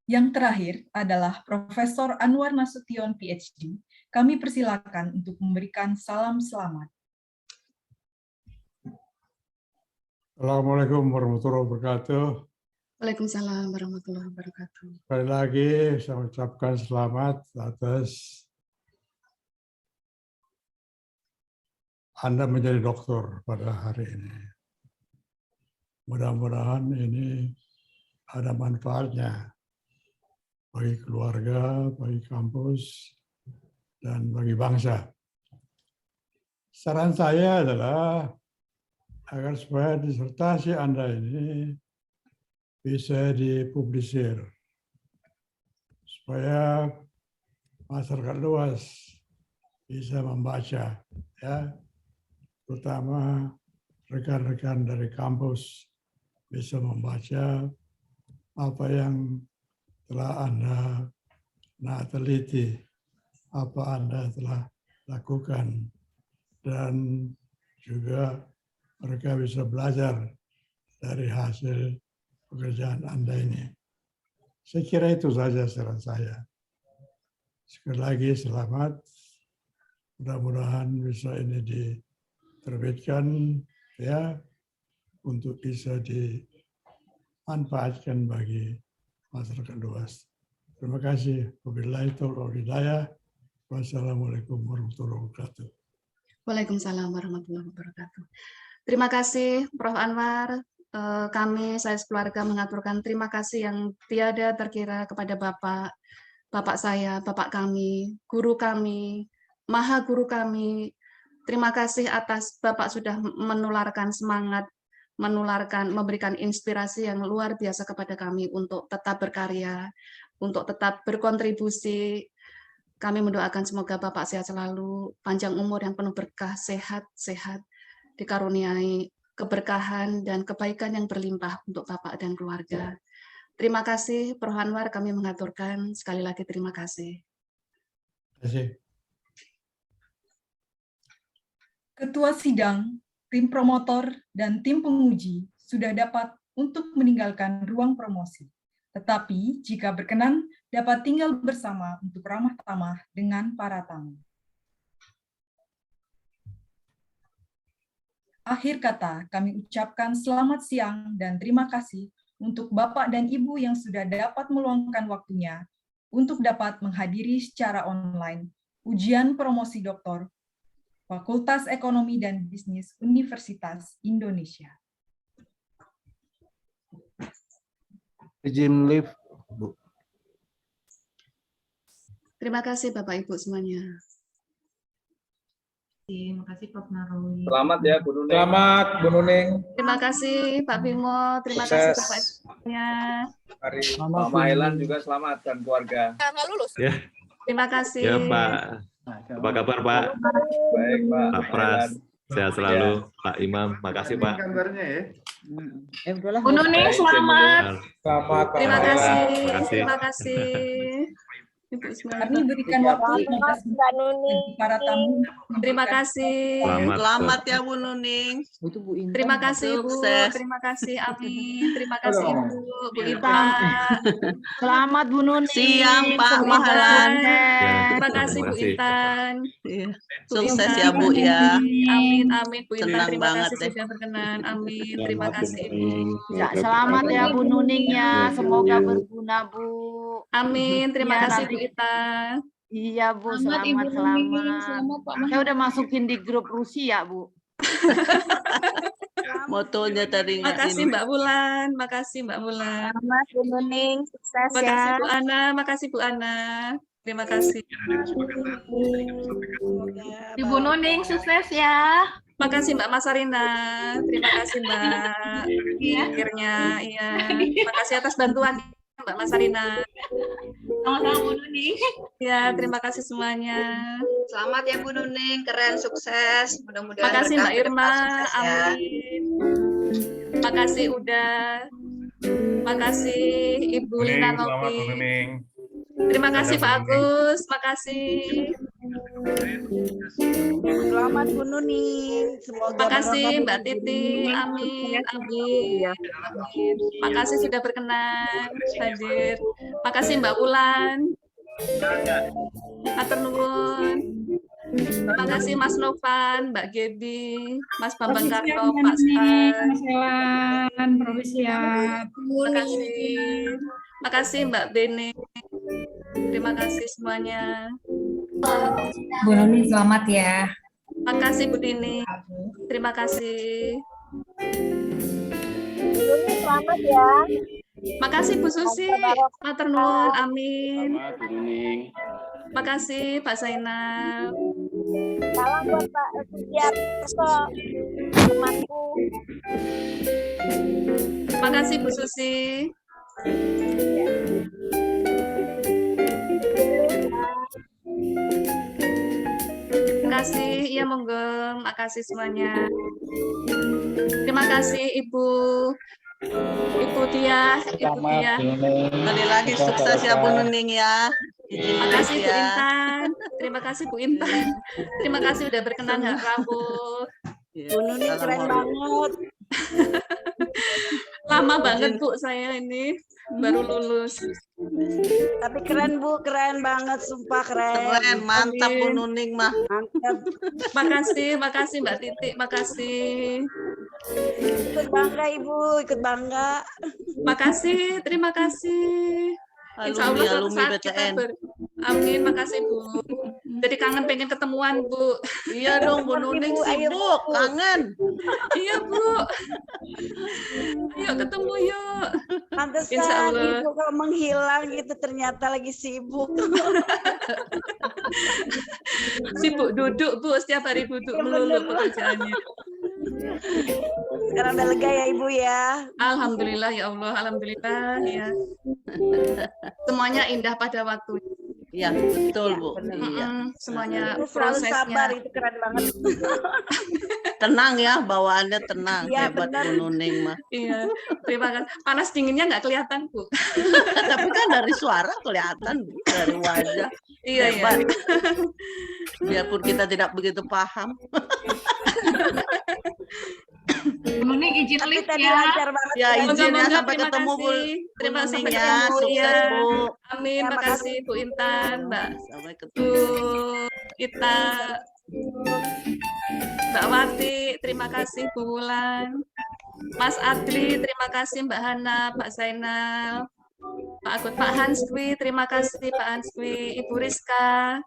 Yang terakhir adalah Profesor Anwar Nasution, PhD. Kami persilakan untuk memberikan salam selamat. Assalamualaikum warahmatullahi wabarakatuh. Waalaikumsalam warahmatullahi wabarakatuh. Sekali lagi saya ucapkan selamat atas Anda menjadi dokter pada hari ini. Mudah-mudahan ini ada manfaatnya bagi keluarga, bagi kampus, dan bagi bangsa. Saran saya adalah agar supaya disertasi Anda ini bisa dipublisir, supaya masyarakat luas bisa membaca ya, terutama rekan-rekan dari kampus bisa membaca apa yang telah Anda teliti, apa Anda telah lakukan, dan juga mereka bisa belajar dari hasil pekerjaan Anda ini. Saya kira itu saja saran saya. Sekali lagi selamat. Mudah-mudahan bisa ini diterbitkan ya untuk bisa dimanfaatkan bagi masyarakat luas. Terima kasih. Wabillahi taufiq wal hidayah. Wassalamualaikum warahmatullahi wabarakatuh. Waalaikumsalam warahmatullahi wabarakatuh. Terima kasih Prof. Anwar. Saya sekeluarga mengaturkan terima kasih yang tiada terkira kepada Bapak saya, Bapak kami, guru kami, Maha Guru kami. Terima kasih atas Bapak sudah menularkan semangat, memberikan inspirasi yang luar biasa kepada kami untuk tetap berkarya, untuk tetap berkontribusi. Kami mendoakan semoga Bapak sehat selalu, panjang umur yang penuh berkah, sehat-sehat, dikaruniai keberkahan dan kebaikan yang berlimpah untuk Bapak dan keluarga. Terima kasih, Prof. Anwar, kami mengaturkan sekali lagi terima kasih. Terima kasih. Ketua sidang, tim promotor, dan tim penguji sudah dapat untuk meninggalkan ruang promosi. Tetapi jika berkenan, dapat tinggal bersama untuk ramah tamah dengan para tamu. Akhir kata, kami ucapkan selamat siang dan terima kasih untuk Bapak dan Ibu yang sudah dapat meluangkan waktunya untuk dapat menghadiri secara online ujian promosi doktor Fakultas Ekonomi dan Bisnis Universitas Indonesia. Izin live, Bu. Terima kasih Bapak Ibu semuanya. Terima kasih Prof. Narwi. Selamat ya Bu Nuning. Selamat Bu Nuning. Terima kasih Pak Bimo, terima kasih Bapak Ibu-nya. Hari Pak Mailan juga selamat dan keluarga. Nggak lulus. Ya. Terima kasih. Ya Pak. Apa kabar Pak? Baik Pak. Pak Pras, sehat selalu. Pak Imam, makasih Pak. Gambarnya ya. Bu Nuning selamat. Selamat. Terima kasih. Terima kasih. Terima kasih. Kami berikan waktu bagi para tamu. Terima kasih. Selamat ya Bu Nuning. Terima kasih Bu. Terima kasih Amin. Terima kasih Ibu. Bu Ita. Selamat Bu Nuning. Siang Pak Mahlan. Terima kasih Bu Intan. Sukses ya Bu ya. Amin amin Bu Intan. Senang Terima banget kasih deh. sudah berkenan. Amin. Terima kasih Ibu. Ya, selamat ya Bu Nuning ya. Semoga berguna Bu. Amin. Terima Ya, kasih nanti- Bu Ita. Iya Bu, Selamat, Ibu Nuning. selamat. Selamat, Pak Mahlan. Saya udah masukin di grup Rusia Bu. Motonya tadi Makasih Mbak Bulan, makasih Mbak Bulan. Selamat Bu Nuning, sukses Makasih ya. Bu Ana, makasih Bu Ana. Terima kasih. Ibu Nuning sukses ya. Makasih Mbak Masarina. Terima kasih Mbak. Akhirnya, iya. Terima kasih atas bantuan Mbak Masarina. Sama-sama Bu Nuning. Ya, terima kasih semuanya. Selamat ya Bu Nuning, keren sukses. Mudah-mudahan Makasih berkah Mbak ke depan, Irma, sukses ya. amin. Makasih udah. Makasih Ibu Lina Novi. Terima kasih Pak Agus, makasih. Selamat Bu Nuning. Semoga Makasih Mbak berkah Titi, amin, amin. Amin. Makasih sudah berkenan hadir. Makasih Mbak Wulan. Atur nuwun. Makasih Mas Novan, Mbak Gebi, Mas Bambang Karto, Pak Stan. Makasih. Makasih Mbak Bene. Terima kasih semuanya. Bu Nuning selamat ya. Makasih Bu Dini. Terima kasih. Selamat ya. Makasih Bu Susi. Matur nuwun. Amin. Makasih Pak Zainal. Salam buat Pak Sugiarto, temanku. Makasih Bu Susi. Terima kasih, iya monggo, makasih semuanya. Terima kasih Ibu Diah, Ibu Diah. Sekali lagi sukses ya Bu Nuning ya. Terima kasih Bu Intan. Terima kasih Bu Intan. Terima kasih udah berkenan Rabu. Bu Nuning keren banget. Lama banget Bu saya ini baru lulus. Tapi keren Bu, keren banget, sumpah keren. Keren, mantap Bu Nuning mah. Mantap. Makasih Mbak Titik, makasih. Ikut bangga Ibu, ikut bangga. Makasih, terima kasih. Insya Allah suatu saat kita amin, makasih Bu. Jadi kangen pengen ketemuan Bu. Iya dong Bu Nuning sibuk, kangen. Iya Bu. Ayo ketemu yuk. Pantesan Insya Allah. Ibu kok menghilang gitu, ternyata lagi sibuk. Sibuk duduk Bu, setiap hari duduk melulu pekerjaannya. Sekarang udah lega ya Ibu ya. Alhamdulillah ya Allah, alhamdulillah ya. Semuanya indah pada waktunya. Iya, betul Bu. Semuanya Itu selalu sabar, prosesnya. itu keren banget. Tenang ya, bawaannya tenang. Iya, Hebat benar. Bu Nuning mah. Iya, terima kasih. Panas dinginnya nggak kelihatan Bu. Tapi kan dari suara kelihatan Bu, dari wajah. Iya, Hebat. iya. Biarpun kita tidak begitu paham. Nuning izin Tapi lift tadi ya. lancar banget. Ya izin ya, Moga-moga, sampai terima ketemu Bu. kasih. Terima Bu sampai Nuning ya, ketemu sukses ya. Bu. Amin, Terima makasih Bu Intan, Mbak Sampai Bu ketemu. Ita, Mbak Wati, terima kasih Bu Wulan, Mas Adli, terima kasih Mbak Hana, Pak Zainal, Pak Agus, Pak Hanswi, terima kasih Pak Hanswi, Ibu Rizka,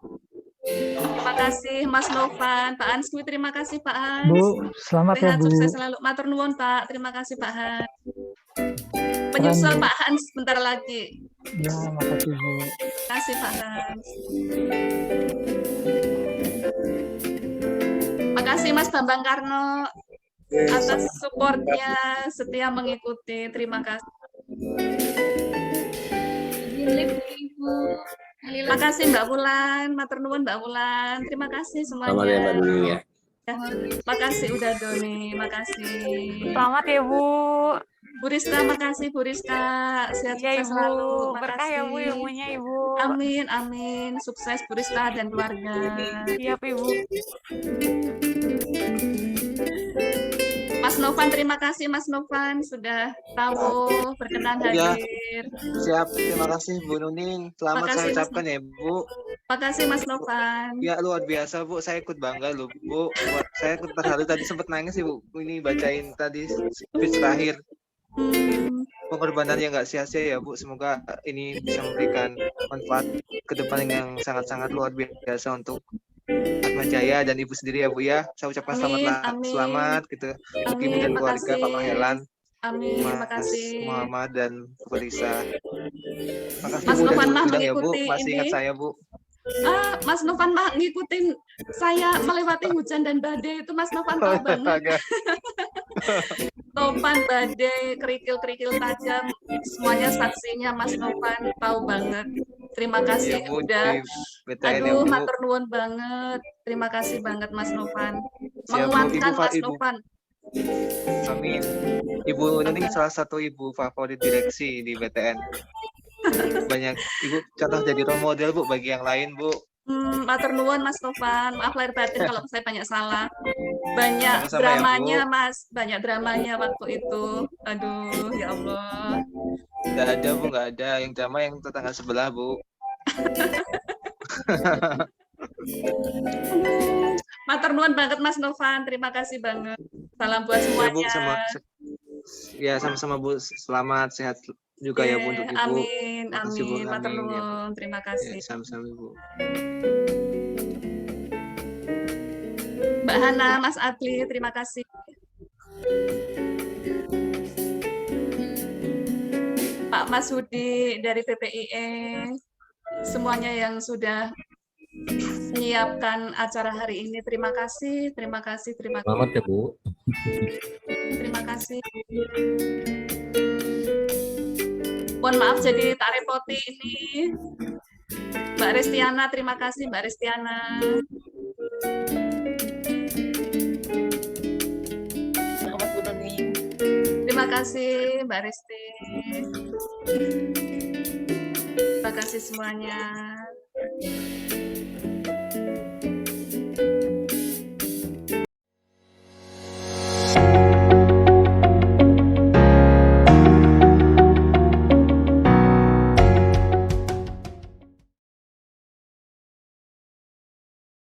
terima kasih Mas Novan, Pak Hanswi, terima kasih Pak Hans. Bu, selamat ya Sehat, Bu. sukses selalu. Matur nuwun Pak, terima kasih Pak Hans. Penyusul Bu. Pak Hans bentar lagi. Ya, makasih Bu. Terima kasih Pak Hans. Makasih Mas Bambang Karno atas supportnya, setia mengikuti. Terima kasih. Terima kasih Mbak Wulan, matur nuwun Mbak Wulan. Terima kasih semuanya. Selamat ya Mbak Nuning ya. Makasih udah Doni, makasih. Selamat ya Bu. Bu Rizka, makasih Bu Rizka. Sehat Ya, sukses Ibu. selalu. Berkah ya, Bu, Makasih. ilmunya, Ibu. Amin, amin. Sukses Bu Rizka dan keluarga. Siap Ibu. Mas Novan, terima kasih Mas Novan sudah tahu berkenan Ya. hadir. Siap, terima kasih Bu Nuning. Selamat Makasih, saya Mas. ucapkan ya Bu. Makasih Mas Novan. Ya luar biasa Bu, saya ikut bangga loh Bu. Saya ikut terharu tadi sempat nangis sih Bu. Ini bacain tadi speech terakhir. Pengorbanan yang nggak sia-sia ya Bu. Semoga ini bisa memberikan manfaat ke depan yang sangat-sangat luar biasa untuk Atma Jaya dan Ibu sendiri ya Bu ya. Saya ucapkan Amin, amin. selamat gitu untuk Ibu Amin, dan keluarga, makasih. Pak Mahelan, Amin, Mas makasih. Muhammad dan Bu Risa. Makasih Mas Bu Novan dan mah diundang ya Bu, mengikuti masih ingat ini. saya Bu. Mas Novan mah ngikutin saya melewati hujan dan badai itu Mas Novan tahu banget. Topan, badai, kerikil-kerikil tajam, semuanya saksinya Mas Novan tahu banget. Terima kasih Iya, Bu, udah. di BTN ya, Aduh, Bu. matur nuwun banget. Terima kasih banget Mas Novan. Siap, Bu. Menguatkan Ibu, Mas Ibu. Novan. Amin. Ibu Nuning salah satu ibu favorit direksi di BTN. Banyak ibu contoh jadi role model Bu bagi yang lain Bu. Matur nuwun Mas Novan. Maaf lahir batin kalau saya banyak salah. Banyak Sama-sama ya, dramanya Bu. Mas, banyak dramanya waktu itu. Aduh, ya Allah. Nggak ada Bu, nggak ada. Yang drama yang tetangga sebelah Bu. Matur nuwun banget Mas Novan. Terima kasih banget. Salam buat Ya Bu, semuanya. sama-sama Bu. Selamat sehat juga ya Bu untuk Ibu. Amin, Makasih, Bu. amin. Matur Amin, ya, Bu. nuwun. Terima kasih. Ya, sama-sama Bu. Mbak Hana, Mas Adli, terima kasih. Pak Mas Hudi dari PPIE, semuanya yang sudah menyiapkan acara hari ini, terima kasih, terima kasih, terima kasih. Selamat ya Bu. Terima kasih. Mohon maaf jadi tak repoti ini. Mbak Restiana, terima kasih Mbak Restiana. kasih Mbak Risti. Terima kasih semuanya.